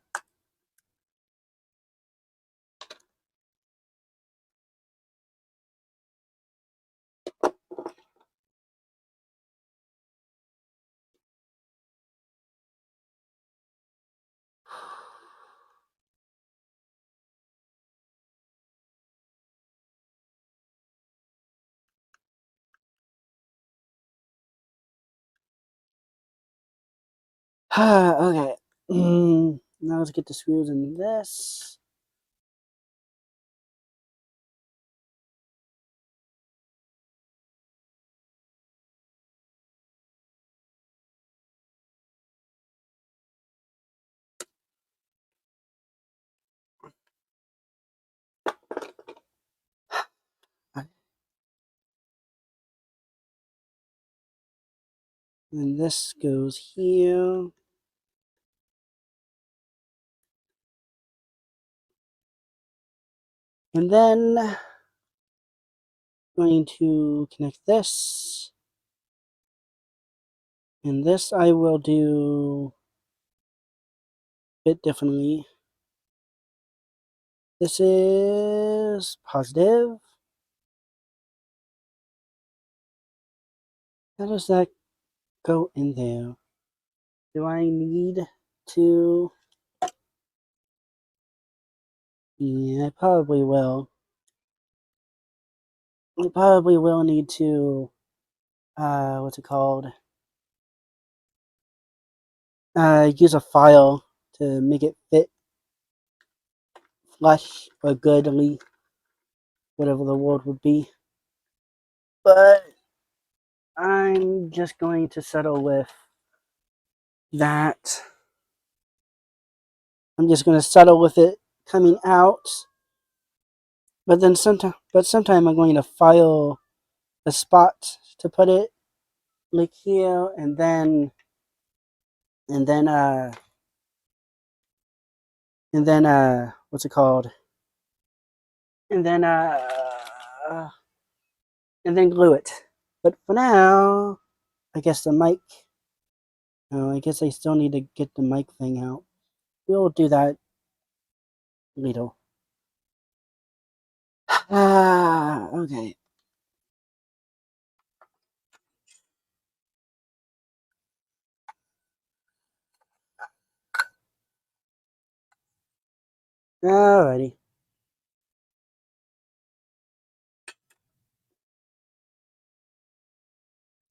Okay, now let's get the screws in this. And this goes here. And then I'm going to connect this. And this I will do a bit differently. This is positive. How does that go in there? Do I need to? Yeah, I probably will. we probably will need to, what's it called? Use a file to make it fit flush or goodly, whatever the word would be. But I'm just going to settle with that. I'm just going to settle with it coming out. But then sometime I'm going to file a spot to put it like here, and then what's it called? And then glue it. But for now, I guess the mic. I guess I still need to get the mic thing out. We'll do that later. Okay. Alrighty.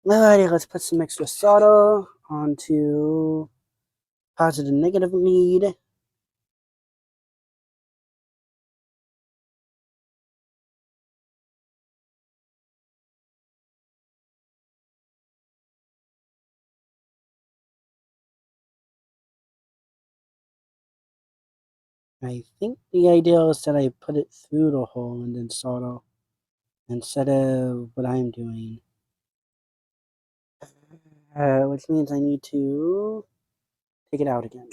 Alrighty, let's put some extra solder onto positive and negative lead. I think the idea is that I put it through the hole and then solder instead of what I'm doing. Which means I need to take it out again.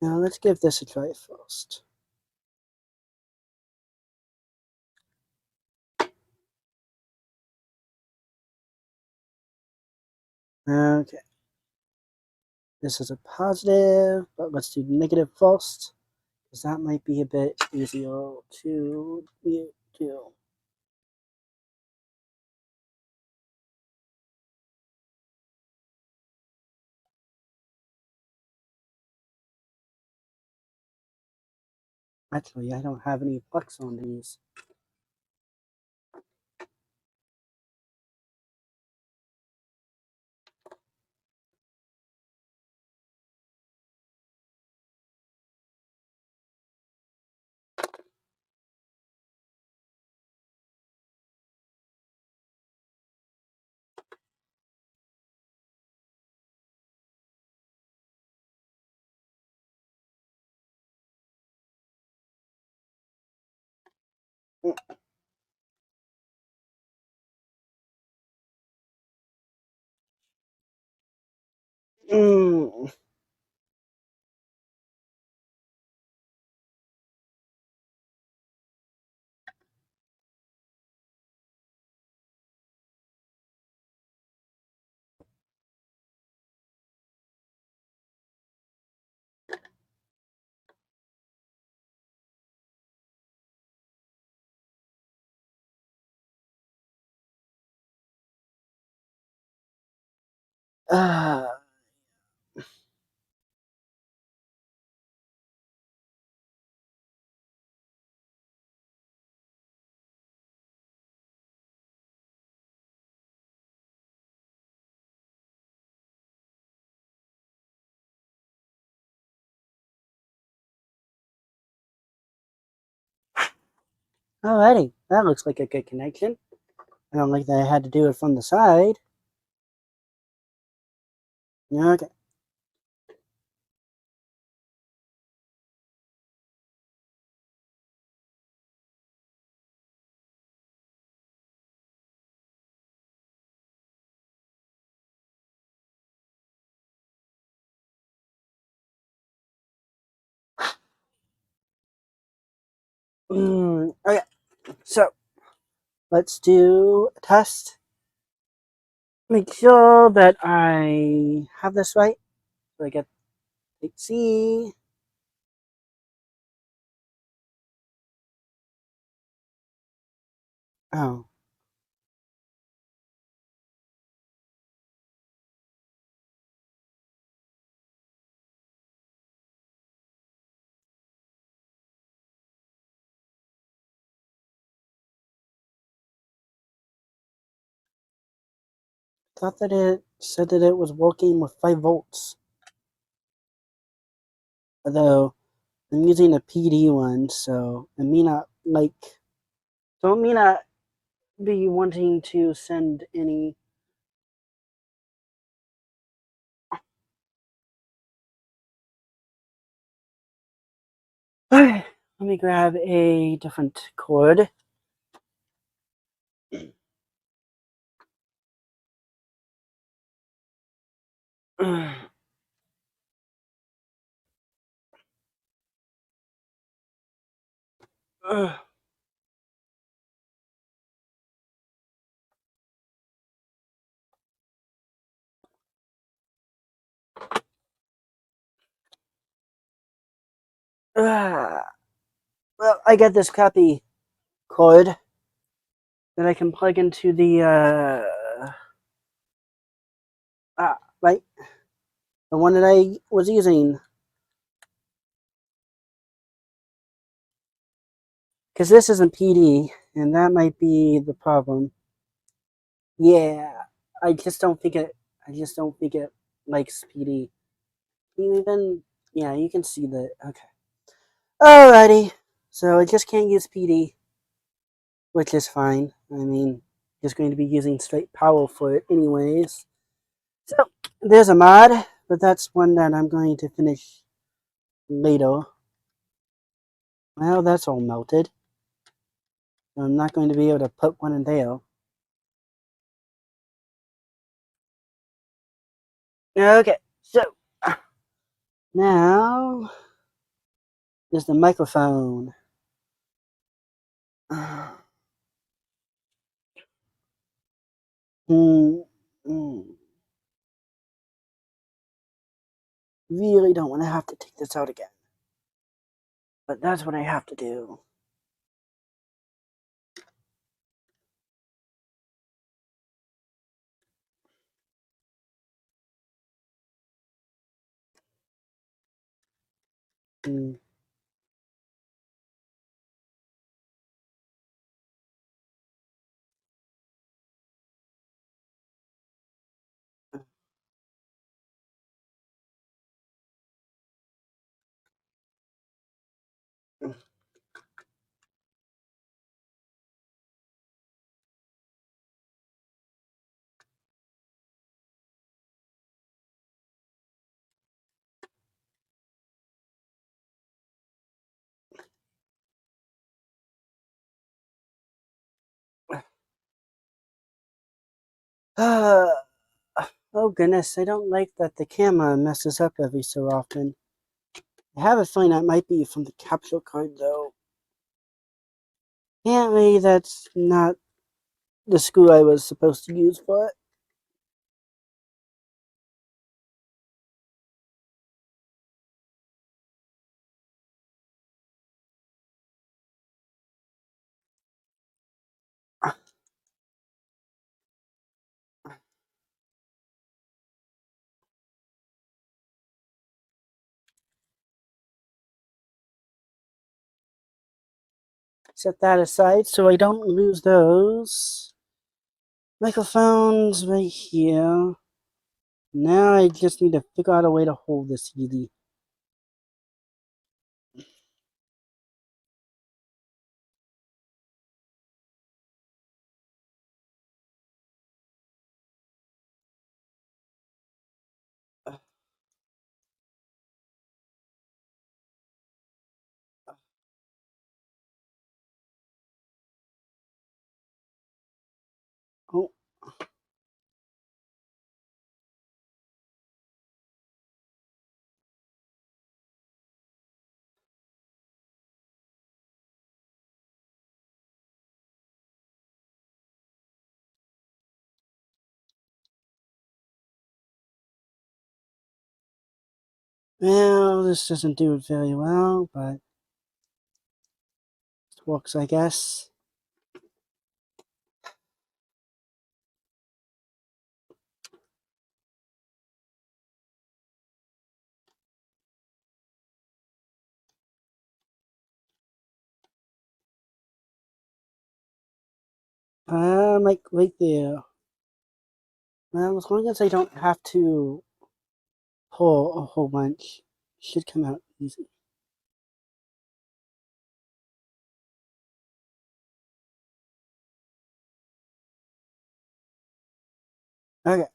Now let's give this a try first. Okay. This is a positive, but let's do negative first, because that might be a bit easier to do. Actually, I don't have any flux on these. Mm. Ah. Alrighty, that looks like a good connection. I don't like that I had to do it from the side. Okay. Okay, so let's do a test. Make sure that I have this right. So I get C. Oh. Thought that it said that it was working with 5 volts. Although I'm using a PD one, so it may not so it may not be wanting to send any. Let me grab a different cord. Well, I got this crappy cord that I can plug into the right, the one that I was using, because this isn't PD, and that might be the problem. Yeah, I just don't think it. I just don't think it likes PD. You even, yeah, you can see that. Okay. Alrighty. So I just can't use PD, which is fine. I mean, just going to be using straight power for it anyways. So there's a mod, but that's one that I'm going to finish later. Well, that's all melted. I'm not going to be able to put one in there. Okay, so now there's the microphone. Hmm. Really don't want to have to take this out again. But that's what I have to do. Hmm. Uh, oh goodness, I don't like that the camera messes up every so often. I have a feeling that might be from the capture card though. Apparently that's not the screw I was supposed to use for it. Set that aside so I don't lose those. Microphones right here. Now I just need to figure out a way to hold this CD. Oh, well, this doesn't do it very well, but it works, I guess. Like right there. Well, as long as I don't have to pull a whole bunch, should come out easy. Okay.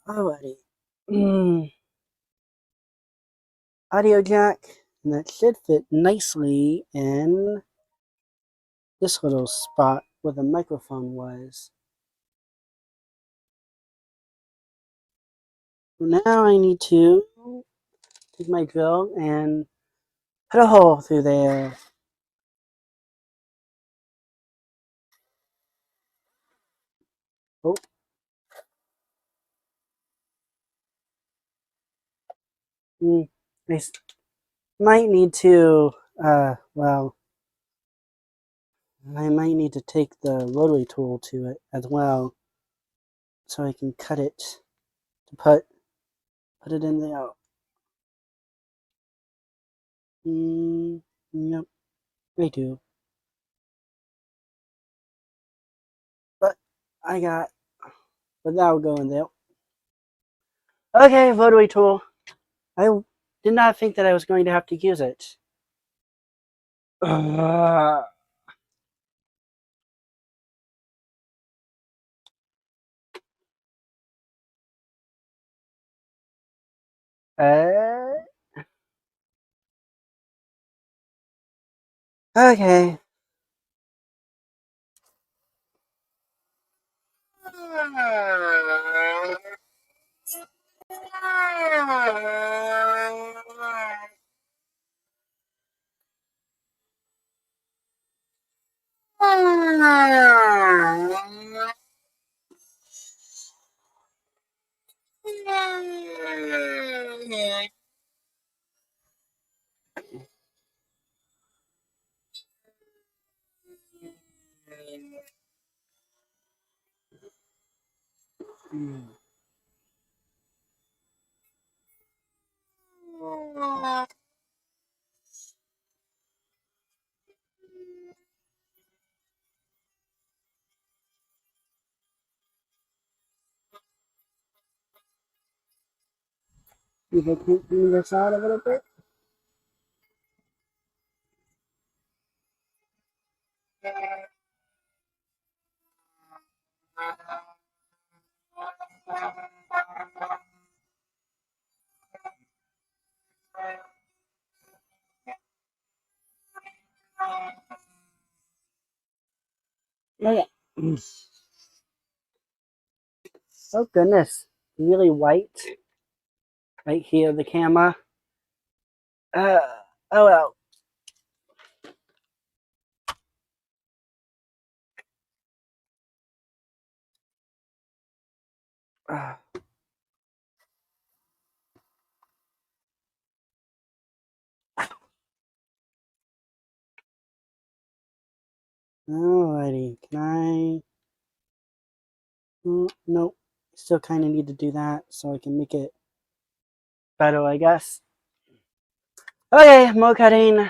Alrighty. Audio jack, and that should fit nicely in this little spot where the microphone was. Now I need to take my drill and put a hole through there. Oh. I might need to, well, I might need to take the rotary tool to it as well, so I can cut it to put it in there. Yep, I do. But but that'll go in there. Okay, rotary tool. I did not think that I was going to have to use it. Uh, uh, okay. See if I can't clean this out a little bit. Okay. Oh goodness, really white right here, the camera. Uh, oh well. Alrighty, can I? Nope. Still kind of need to do that so I can make it better, I guess. Okay, more cutting.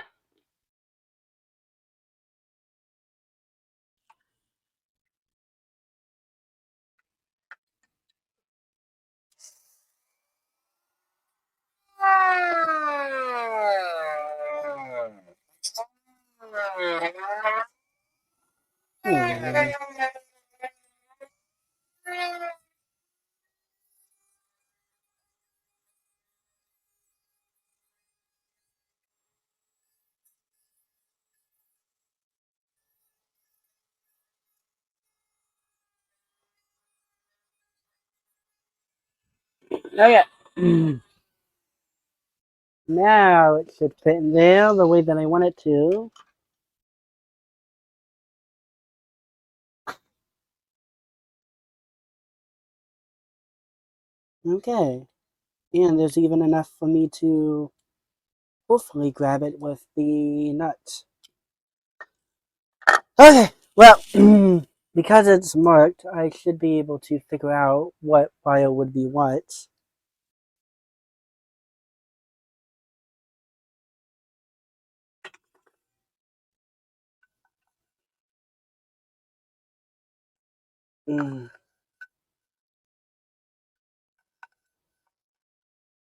Okay. Now it should fit in there the way that I want it to. Okay. And there's even enough for me to hopefully grab it with the nut. Okay, well, because it's marked, I should be able to figure out what wire would be what. Mm.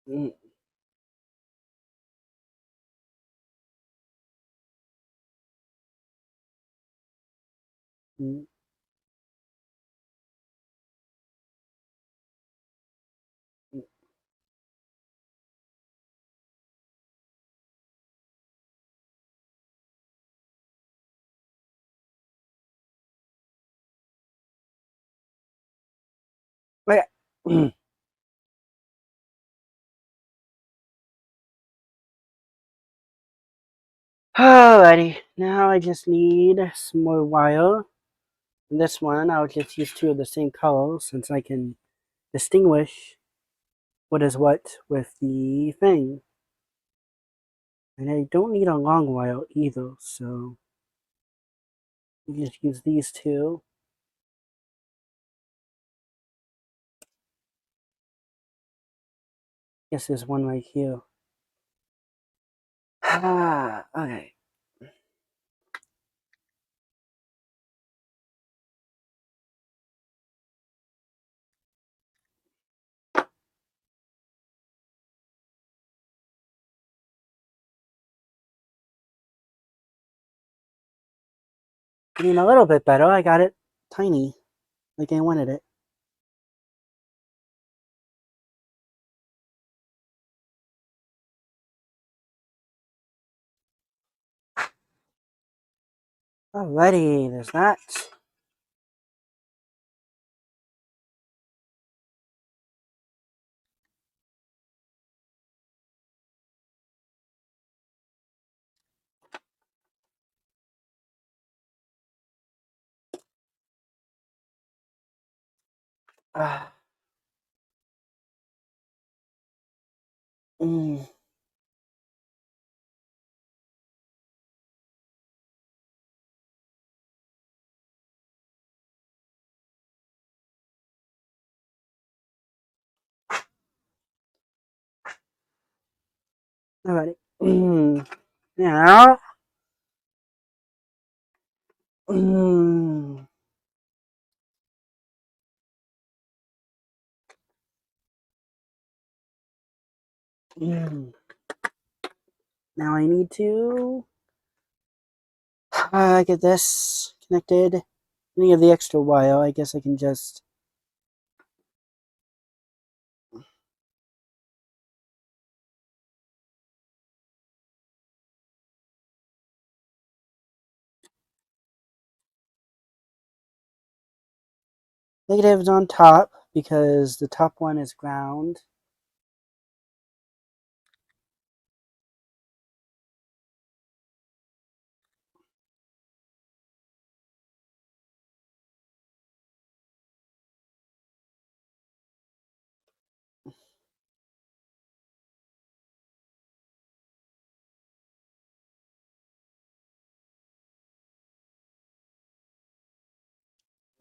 Mm. Mm. Mm. Okay. Alrighty, now I just need some more wire. In this one, I'll just use two of the same color since I can distinguish what is what with the thing. And I don't need a long wire either, so you just use these two. Guess there's one right here. Ah, okay. Getting a little bit better. I got it tiny, like I wanted it. Alrighty, there's that. Ah. Mm. Alrighty. Now. Mm. Mm. Now I need to get this connected. Any of the extra wire, I guess I can just. Negatives on top because the top one is ground.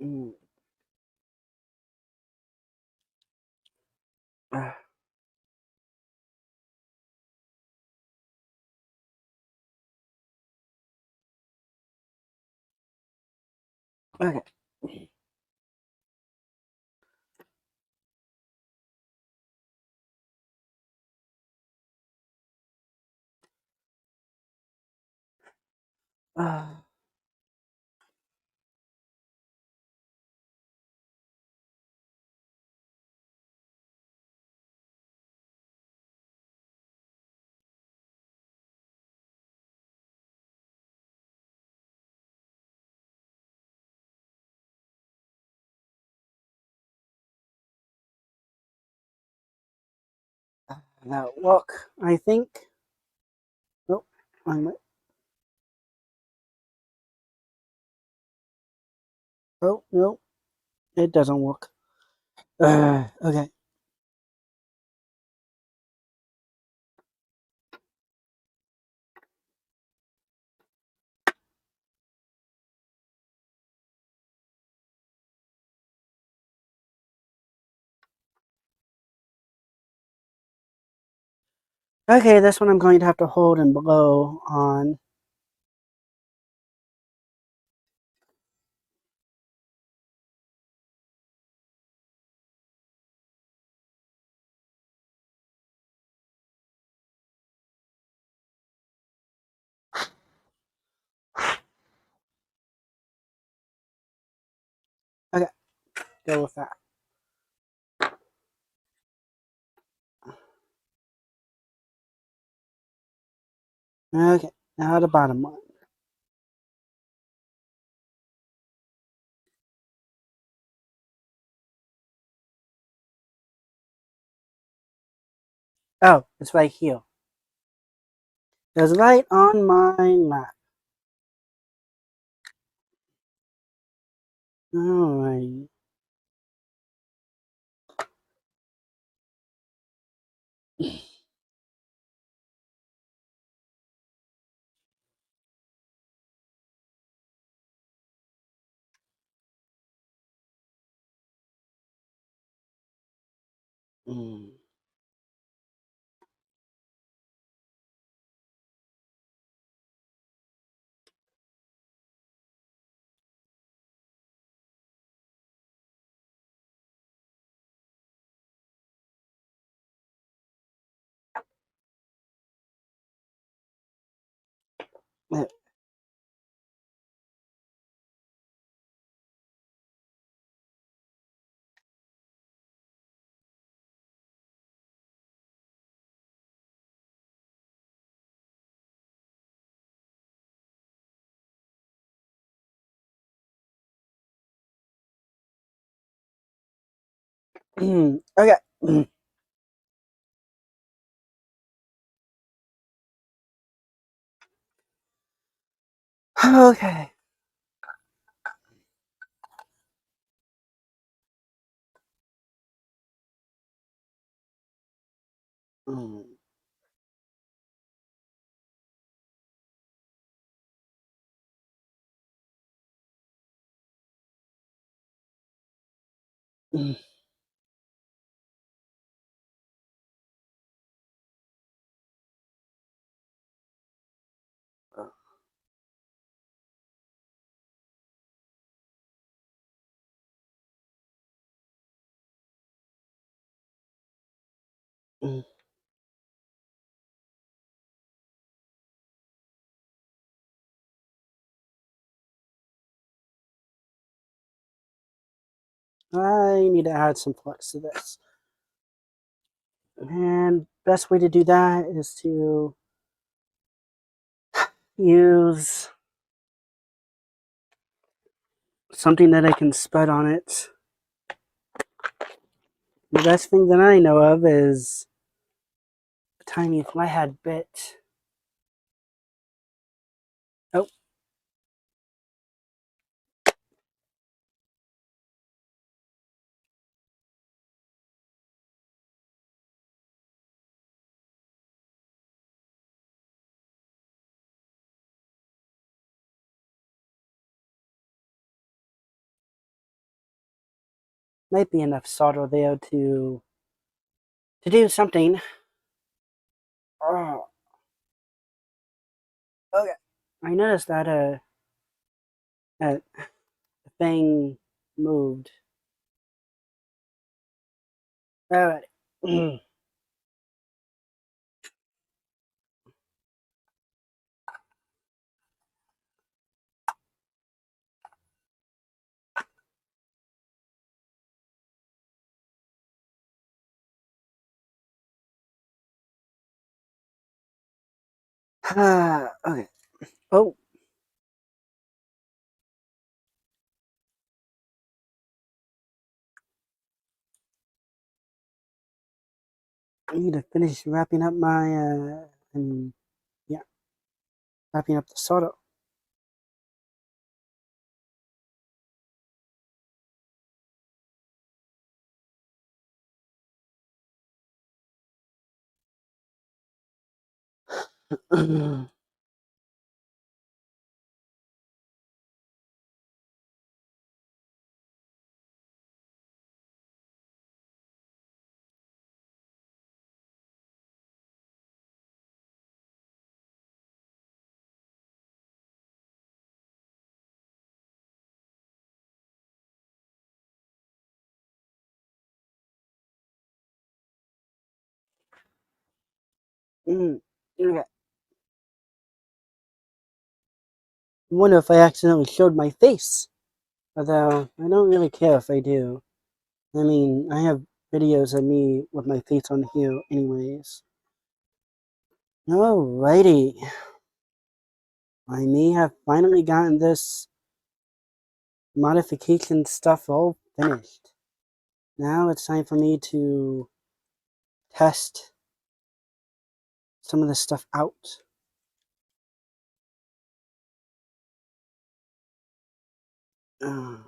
Mm. Ah. Okay. Ah. That'll work, I think. Nope. Oh, no. It doesn't work. Okay. Okay, this one I'm going to have to hold and blow on. go with that. Okay, now the bottom one. Oh, it's right here. It was right on my lap. Alright. Mm. Okay. Okay. Mm. Mm. Mm. I need to add some flex to this. And best way to do that is to use something that I can spread on it. The best thing that I know of is a tiny flathead bit. Oh. Might be enough solder there to do something. Oh. Okay. I noticed that the thing moved. Alright. Okay. Oh. I need to finish wrapping up my and yeah, wrapping up the solder. Okay. I wonder if I accidentally showed my face. Although I don't really care if I do. I mean, I have videos of me with my face on here anyways. Alrighty. I may have finally gotten this modification stuff all finished. Now it's time for me to test some of this stuff out. Uh,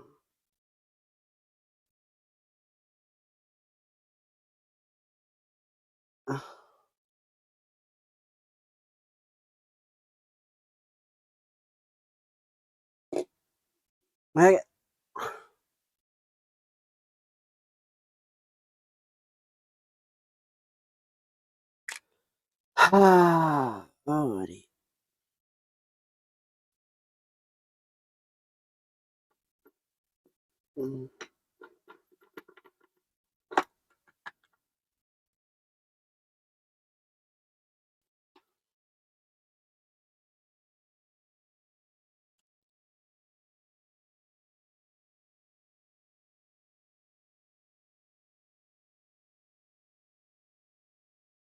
uh, I, alrighty. Mm.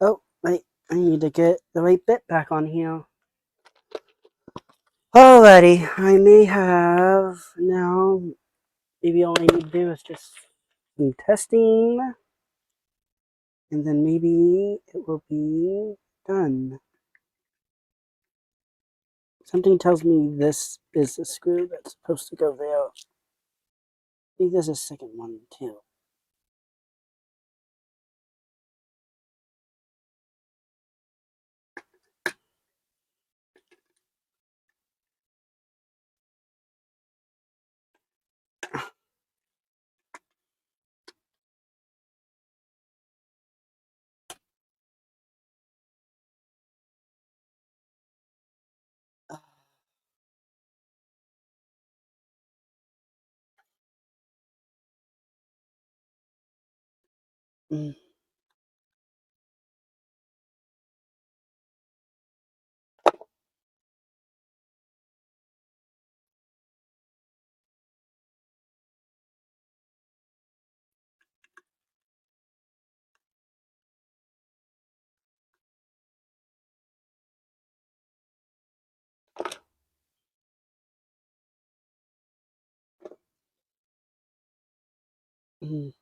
Oh, wait, I need to get the right bit back on here. Alrighty, I may have now, maybe all I need to do is just some testing, and then maybe it will be done. Something tells me this is the screw that's supposed to go there. I think there's a second one too. Mm. Mm.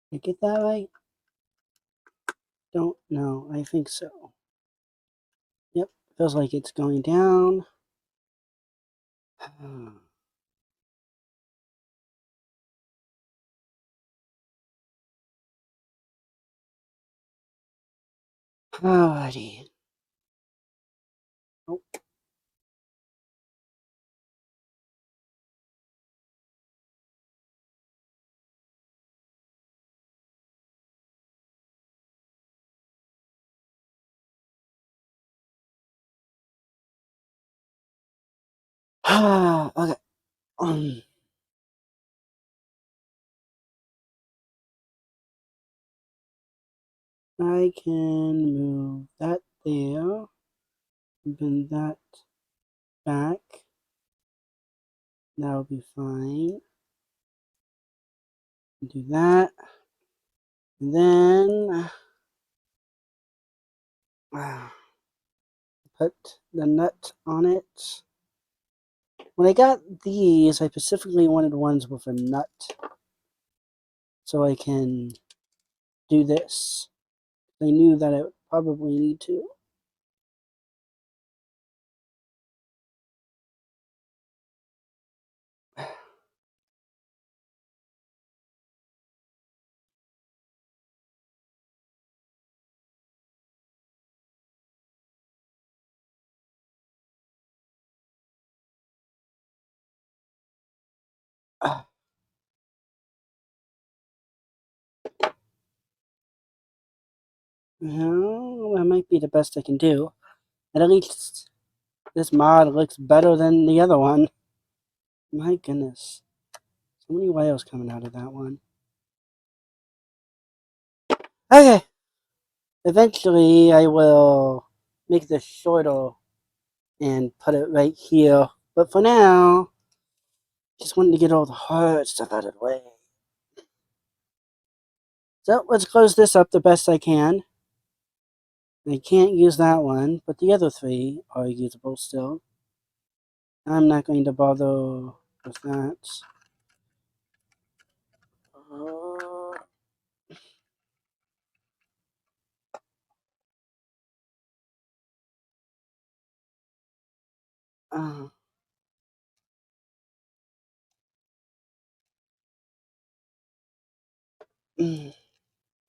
Did I get that right? Don't know. I think so. Yep, feels like it's going down. Alrighty. Oh. Okay. I can move that there, bend that back. That'll be fine. Do that. And then put the nut on it. When I got these, I specifically wanted ones with a nut so I can do this. I knew that I would probably need to. Well, that might be the best I can do. And at least this mod looks better than the other one. My goodness. So many whales coming out of that one. Okay. Eventually I will make this shorter and put it right here. But for now, just wanted to get all the hard stuff out of the way. So let's close this up the best I can. I can't use that one, but the other three are usable still. I'm not going to bother with that. Uh,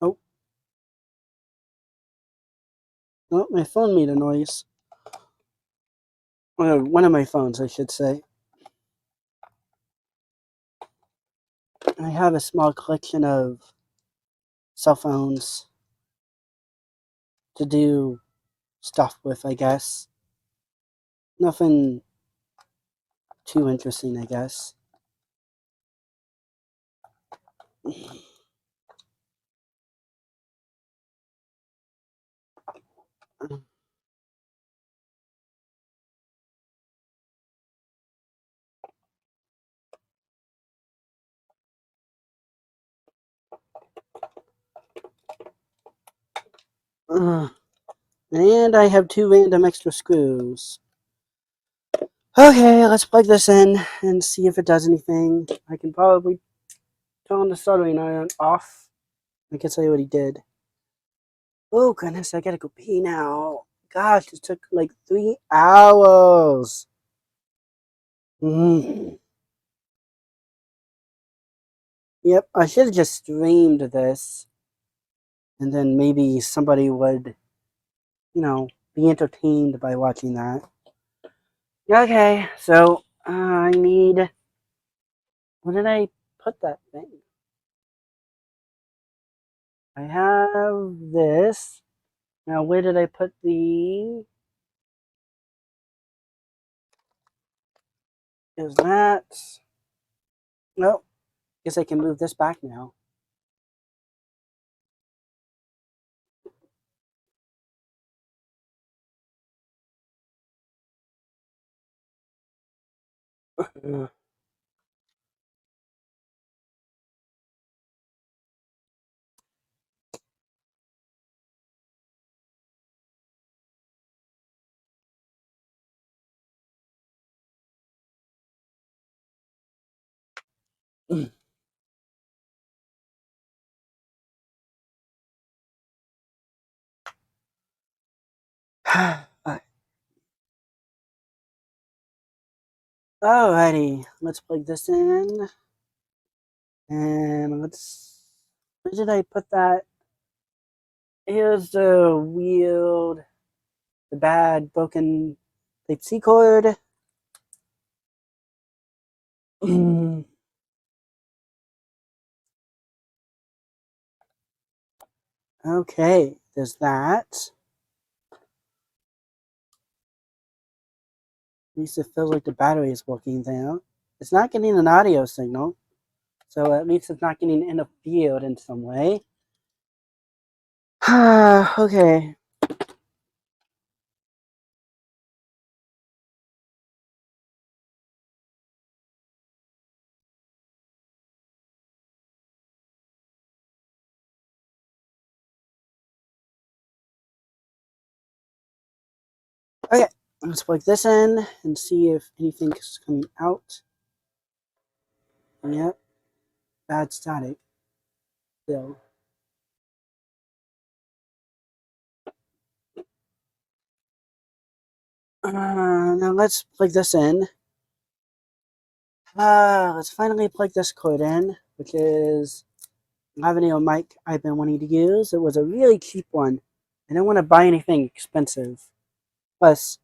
oh, oh, my phone made a noise. One of my phones, I should say. I have a small collection of cell phones to do stuff with, I guess. Nothing too interesting, I guess. And I have 2 random extra screws. Okay, let's plug this in and see if it does anything. I can probably turn the soldering iron off. I guess I already did. Oh goodness, I gotta go pee now. Gosh, it took like 3 hours. Yep, I should have just streamed this. And then maybe somebody would, be entertained by watching that. Okay, so I need. Where did I put that thing? I have this. Now, where did I put the. Is that. Nope. Guess I can move this back now. Alrighty, let's plug this in. And let's. Where did I put that? Here's the weird, the bad, broken Type C cord. Okay, there's that. At least it feels like the battery is working there. It's not getting an audio signal, so at least it's not getting interfered in some way. Okay. Okay, let's plug this in and see if anything is coming out. Yep, bad static still. Now let's plug this in. Let's finally plug this cord in, which is lavalier mic I've been wanting to use. It was a really cheap one. I don't want to buy anything expensive. Plus,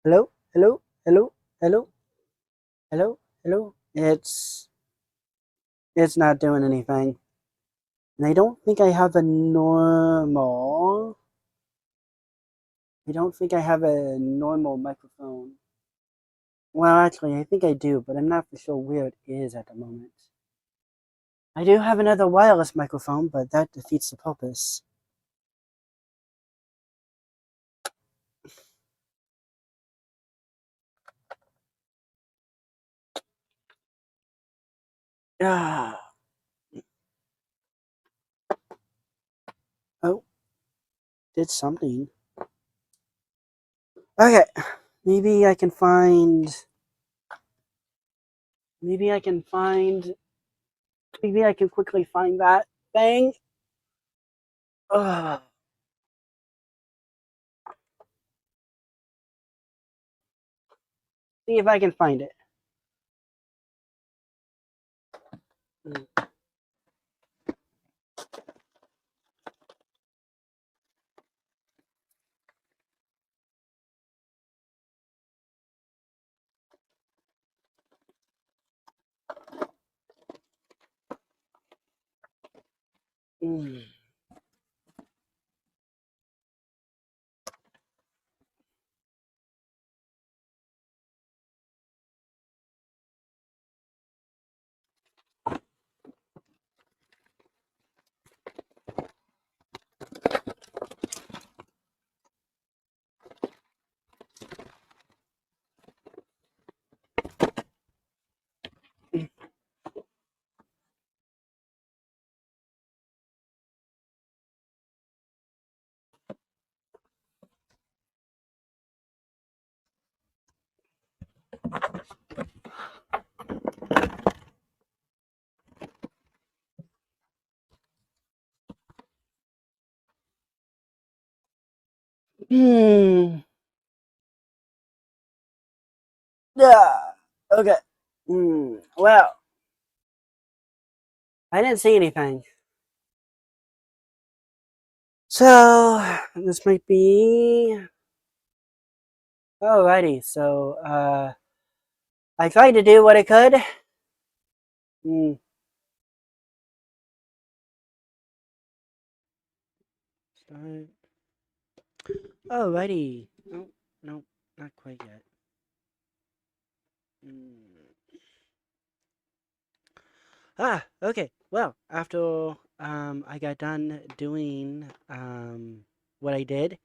hello, hello, hello, hello, hello, hello. It's not doing anything. And I don't think I have a normal. I don't think I have a normal microphone. Well, actually, I think I do, but I'm not for sure where it is at the moment. I do have another wireless microphone, but that defeats the purpose. Ah. Oh, did something. Okay, maybe I can find. Maybe I can find. Maybe I can quickly find that thing. Ugh. See if I can find it. Mm. Hmm. Yeah. Okay. Well, I didn't see anything. So this might be. Alrighty. So I tried to do what I could. Hmm. Start. Alrighty. No, no, not quite yet. Hmm. Okay. Well, after I got done doing what I did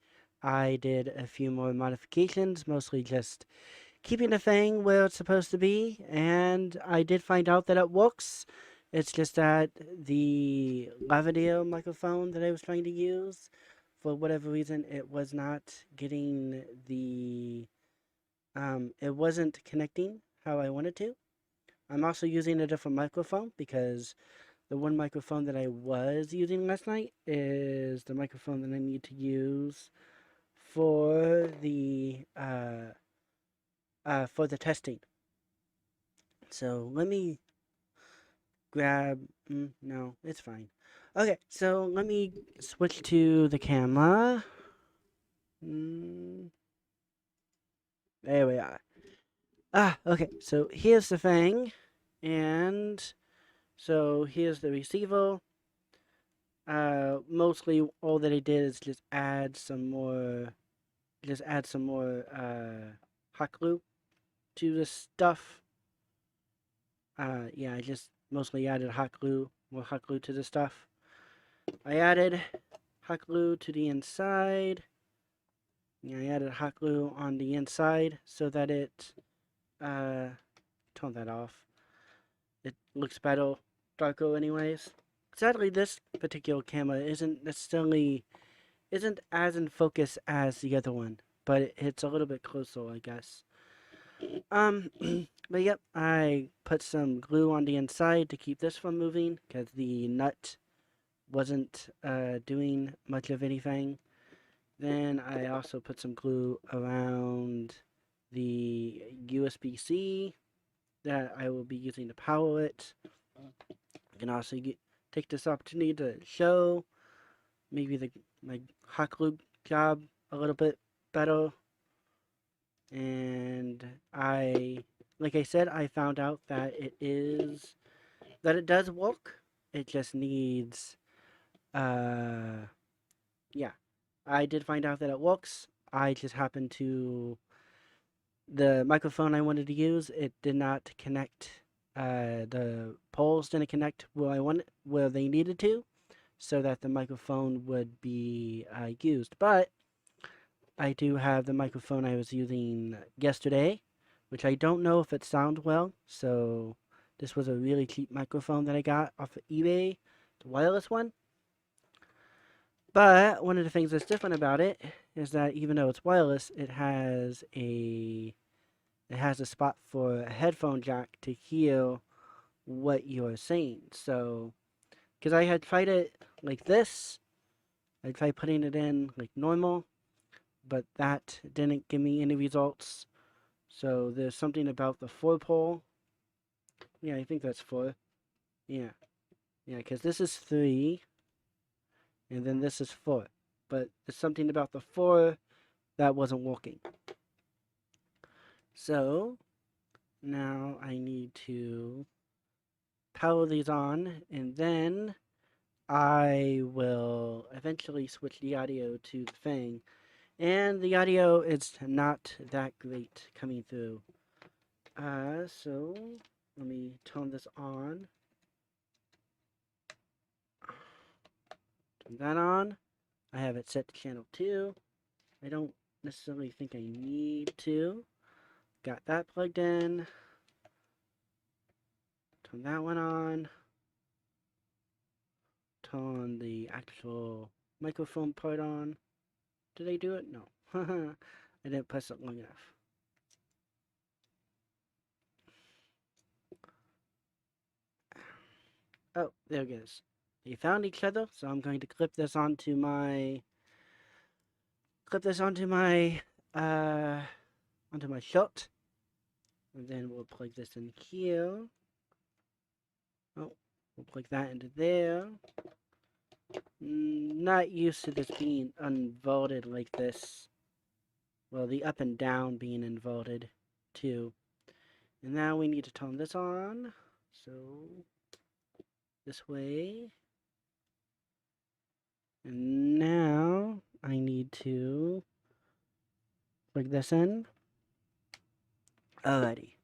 a few more modifications, mostly just keeping the thing where it's supposed to be, and I did find out that it works. It's just that the lavalier microphone that I was trying to use, for whatever reason, it was not getting it wasn't connecting how I wanted to. I'm also using a different microphone because the one microphone that I was using last night is the microphone that I need to use for the testing. So let me grab. No, it's fine. Okay, so let me switch to the camera. Mm, there we are. Okay. So here's the thing, and so here's the receiver. Mostly all that I did is just add some more hot glue to the stuff. Yeah, I just mostly added more hot glue to the stuff. I added hot glue to the inside. Yeah, I added hot glue on the inside so that it, uh, turn that off. It looks better, darker anyways. Sadly, this particular camera isn't as in focus as the other one, but it's a little bit closer, I guess. Um, but yep, I put some glue on the inside to keep this from moving because the nut wasn't doing much of anything. Then I also put some glue around the USB-C that I will be using to power it. I can also take this opportunity to show maybe my hot glue job a little bit better. And like I said, I found out that it does work. It just needs, uh, yeah. I did find out that it works. I just happened to the microphone I wanted to use. It did not connect. The poles didn't connect where they needed to, so that the microphone would be used. But I do have the microphone I was using yesterday, which I don't know if it sounds well. So This was a really cheap microphone that I got off of eBay, the wireless one. But one of the things that's different about it is that even though it's wireless, it has a spot for a headphone jack to hear what you're saying. So, because I had tried it like this, I tried putting it in like normal, but that didn't give me any results. So there's something about the 4-pole. Yeah, I think that's 4. Yeah, because this is 3, and then this is 4. But there's something about the 4 that wasn't working. So now I need to power these on, and then I will eventually switch the audio to the thing. And the audio is not that great coming through. So let me turn this on. Turn that on. I have it set to channel 2. I don't necessarily think I need to. Got that plugged in. Turn that one on. Turn the actual microphone part on. Did I do it? No. I didn't press it long enough. Oh, there it goes. They found each other, so I'm going to clip this onto my shot, and then we'll plug this in here. Oh, we'll plug that into there. Not used to this being unvaulted like this. Well, the up and down being inverted too. And now we need to turn this on. So this way. And now I need to plug this in. Alrighty.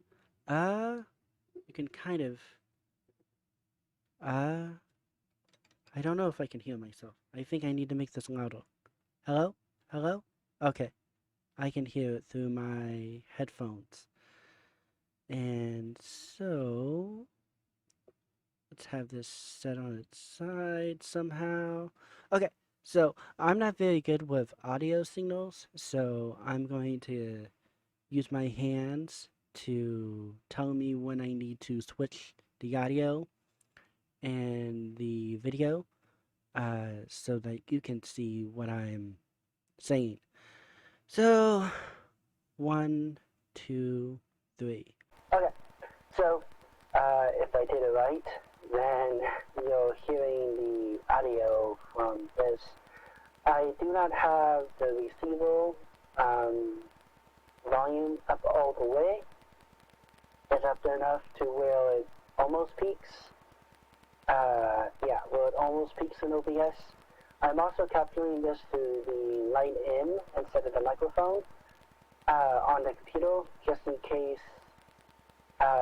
You can kind of I don't know if I can hear myself. I think I need to make this louder. Hello? Hello? Okay. I can hear it through my headphones. And so let's have this set on its side somehow. Okay, so I'm not very good with audio signals, so I'm going to use my hands to tell me when I need to switch the audio and the video so that you can see what I'm saying. So 1, 2, 3. Okay, so if I did it right, then you're hearing the audio from this. I do not have the receiver volume up all the way. It's up enough to where it almost peaks. Yeah, where it almost peaks in OBS. I'm also capturing this through the line in instead of the microphone on the computer, just in case,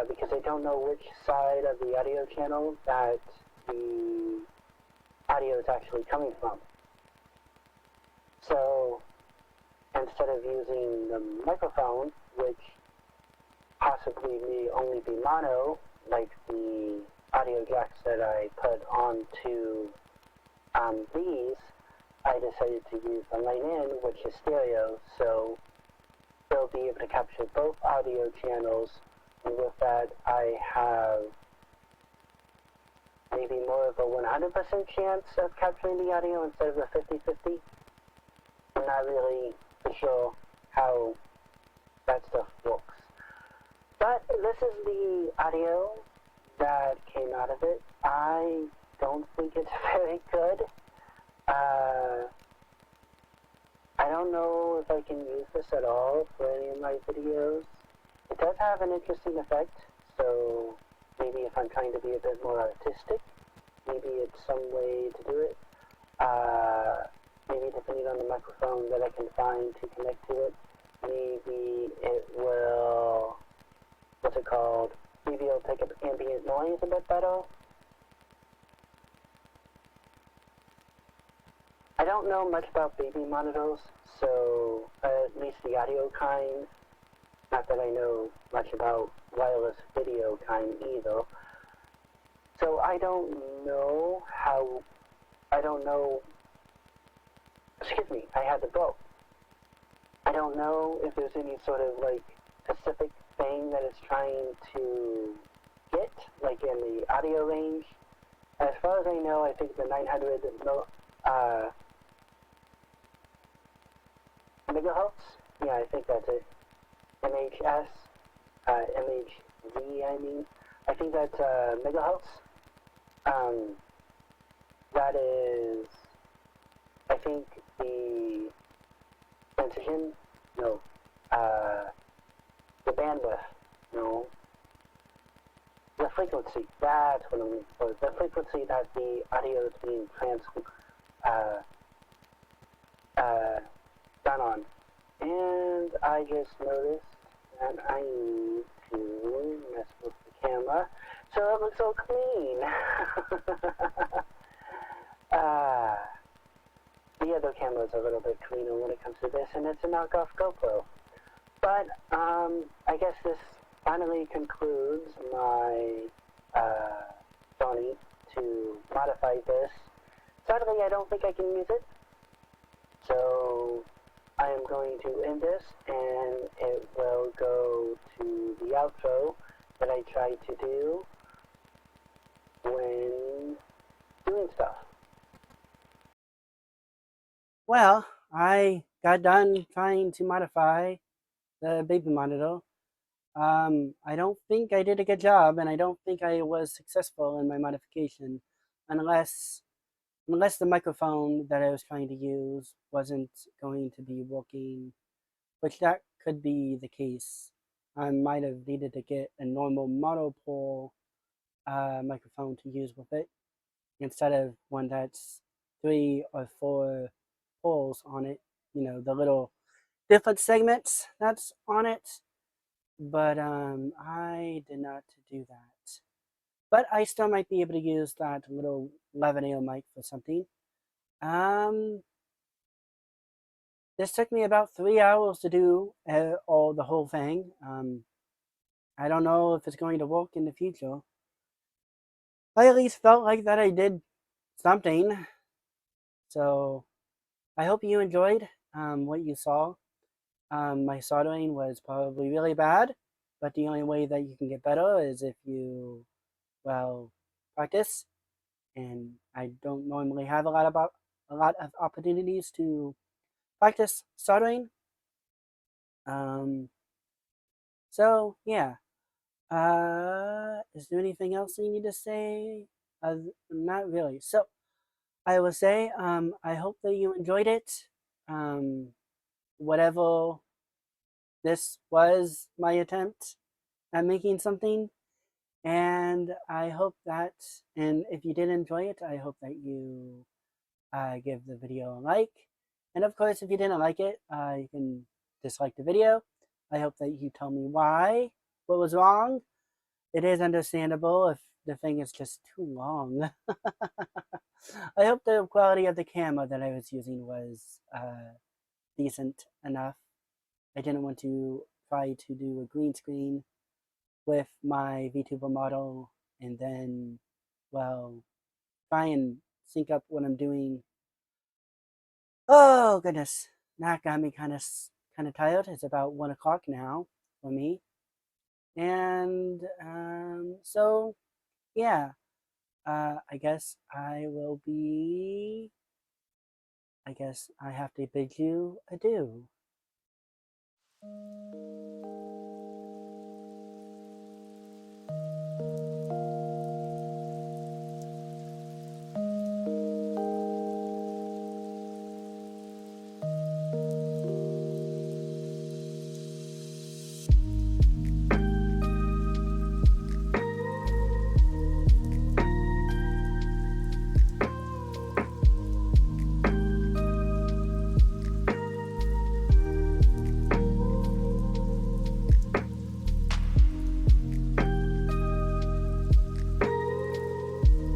because I don't know which side of the audio channel that the audio is actually coming from. So instead of using the microphone, which possibly may only be mono, like the audio jacks that I put onto these, I decided to use the line in, which is stereo, so they'll be able to capture both audio channels, and with that I have maybe more of a 100% chance of capturing the audio instead of a 50-50. I'm not really for sure how that stuff works. But this is the audio that came out of it. I don't think it's very good. I don't know if I can use this at all for any of my videos. It does have an interesting effect, so maybe if I'm trying to be a bit more artistic, maybe it's some way to do it. Maybe depending on the microphone that I can find to connect to it, maybe it will, what's it called? Maybe it'll pick up ambient noise a bit better. I don't know much about baby monitors, so at least the audio kind. Not that I know much about wireless video kind either. I don't know how, I don't know, excuse me, I had to go. I don't know if there's any sort of like specific thing that it's trying to get, like in the audio range. As far as I know, I think the 900 megahertz. Yeah, I think that's it. MHS, MHz, I mean. I think that's megahertz. That is, I think the transition, no, the bandwidth, no, the frequency, that's what I'm looking for. The frequency that the audio is being done on. And I just noticed that I need to mess with the camera so it looks so clean. The other camera's a little bit cleaner when it comes to this, and it's a knockoff GoPro. But I guess this finally concludes my journey to modify this. Sadly, I don't think I can use it, so I am going to end this, and it will go to the outro that I tried to do when doing stuff. Well, I got done trying to modify the baby monitor. I don't think I did a good job, and I don't think I was successful in my modification, unless the microphone that I was trying to use wasn't going to be working, which that could be the case. I might have needed to get a normal monopole microphone to use with it, instead of one that's 3 or 4 poles on it, you know, the little different segments that's on it. But I did not do that. But I still might be able to use that little lavalier mic for something. This took me about 3 hours to do the whole thing. I don't know if it's going to work in the future. I at least felt like that I did something. So I hope you enjoyed what you saw. My soldering was probably really bad, but the only way that you can get better is if you, well, practice. And I don't normally have a lot of opportunities to practice soldering. So yeah. Is there anything else you need to say? Not really. So I will say, I hope that you enjoyed it. Whatever this was, my attempt at making something, and I hope that, and if you did enjoy it, I hope that you give the video a like. And of course, if you didn't like it, you can dislike the video. I hope that you tell me why, what was wrong. It is understandable if the thing is just too long. I hope the quality of the camera that I was using was decent enough. I didn't want to try to do a green screen with my Vtuber model and then, well, try and sync up what I'm doing. Oh goodness, that got me kind of tired. It's about 1 o'clock now for me, and so yeah. I guess I will be. I guess I have to bid you adieu.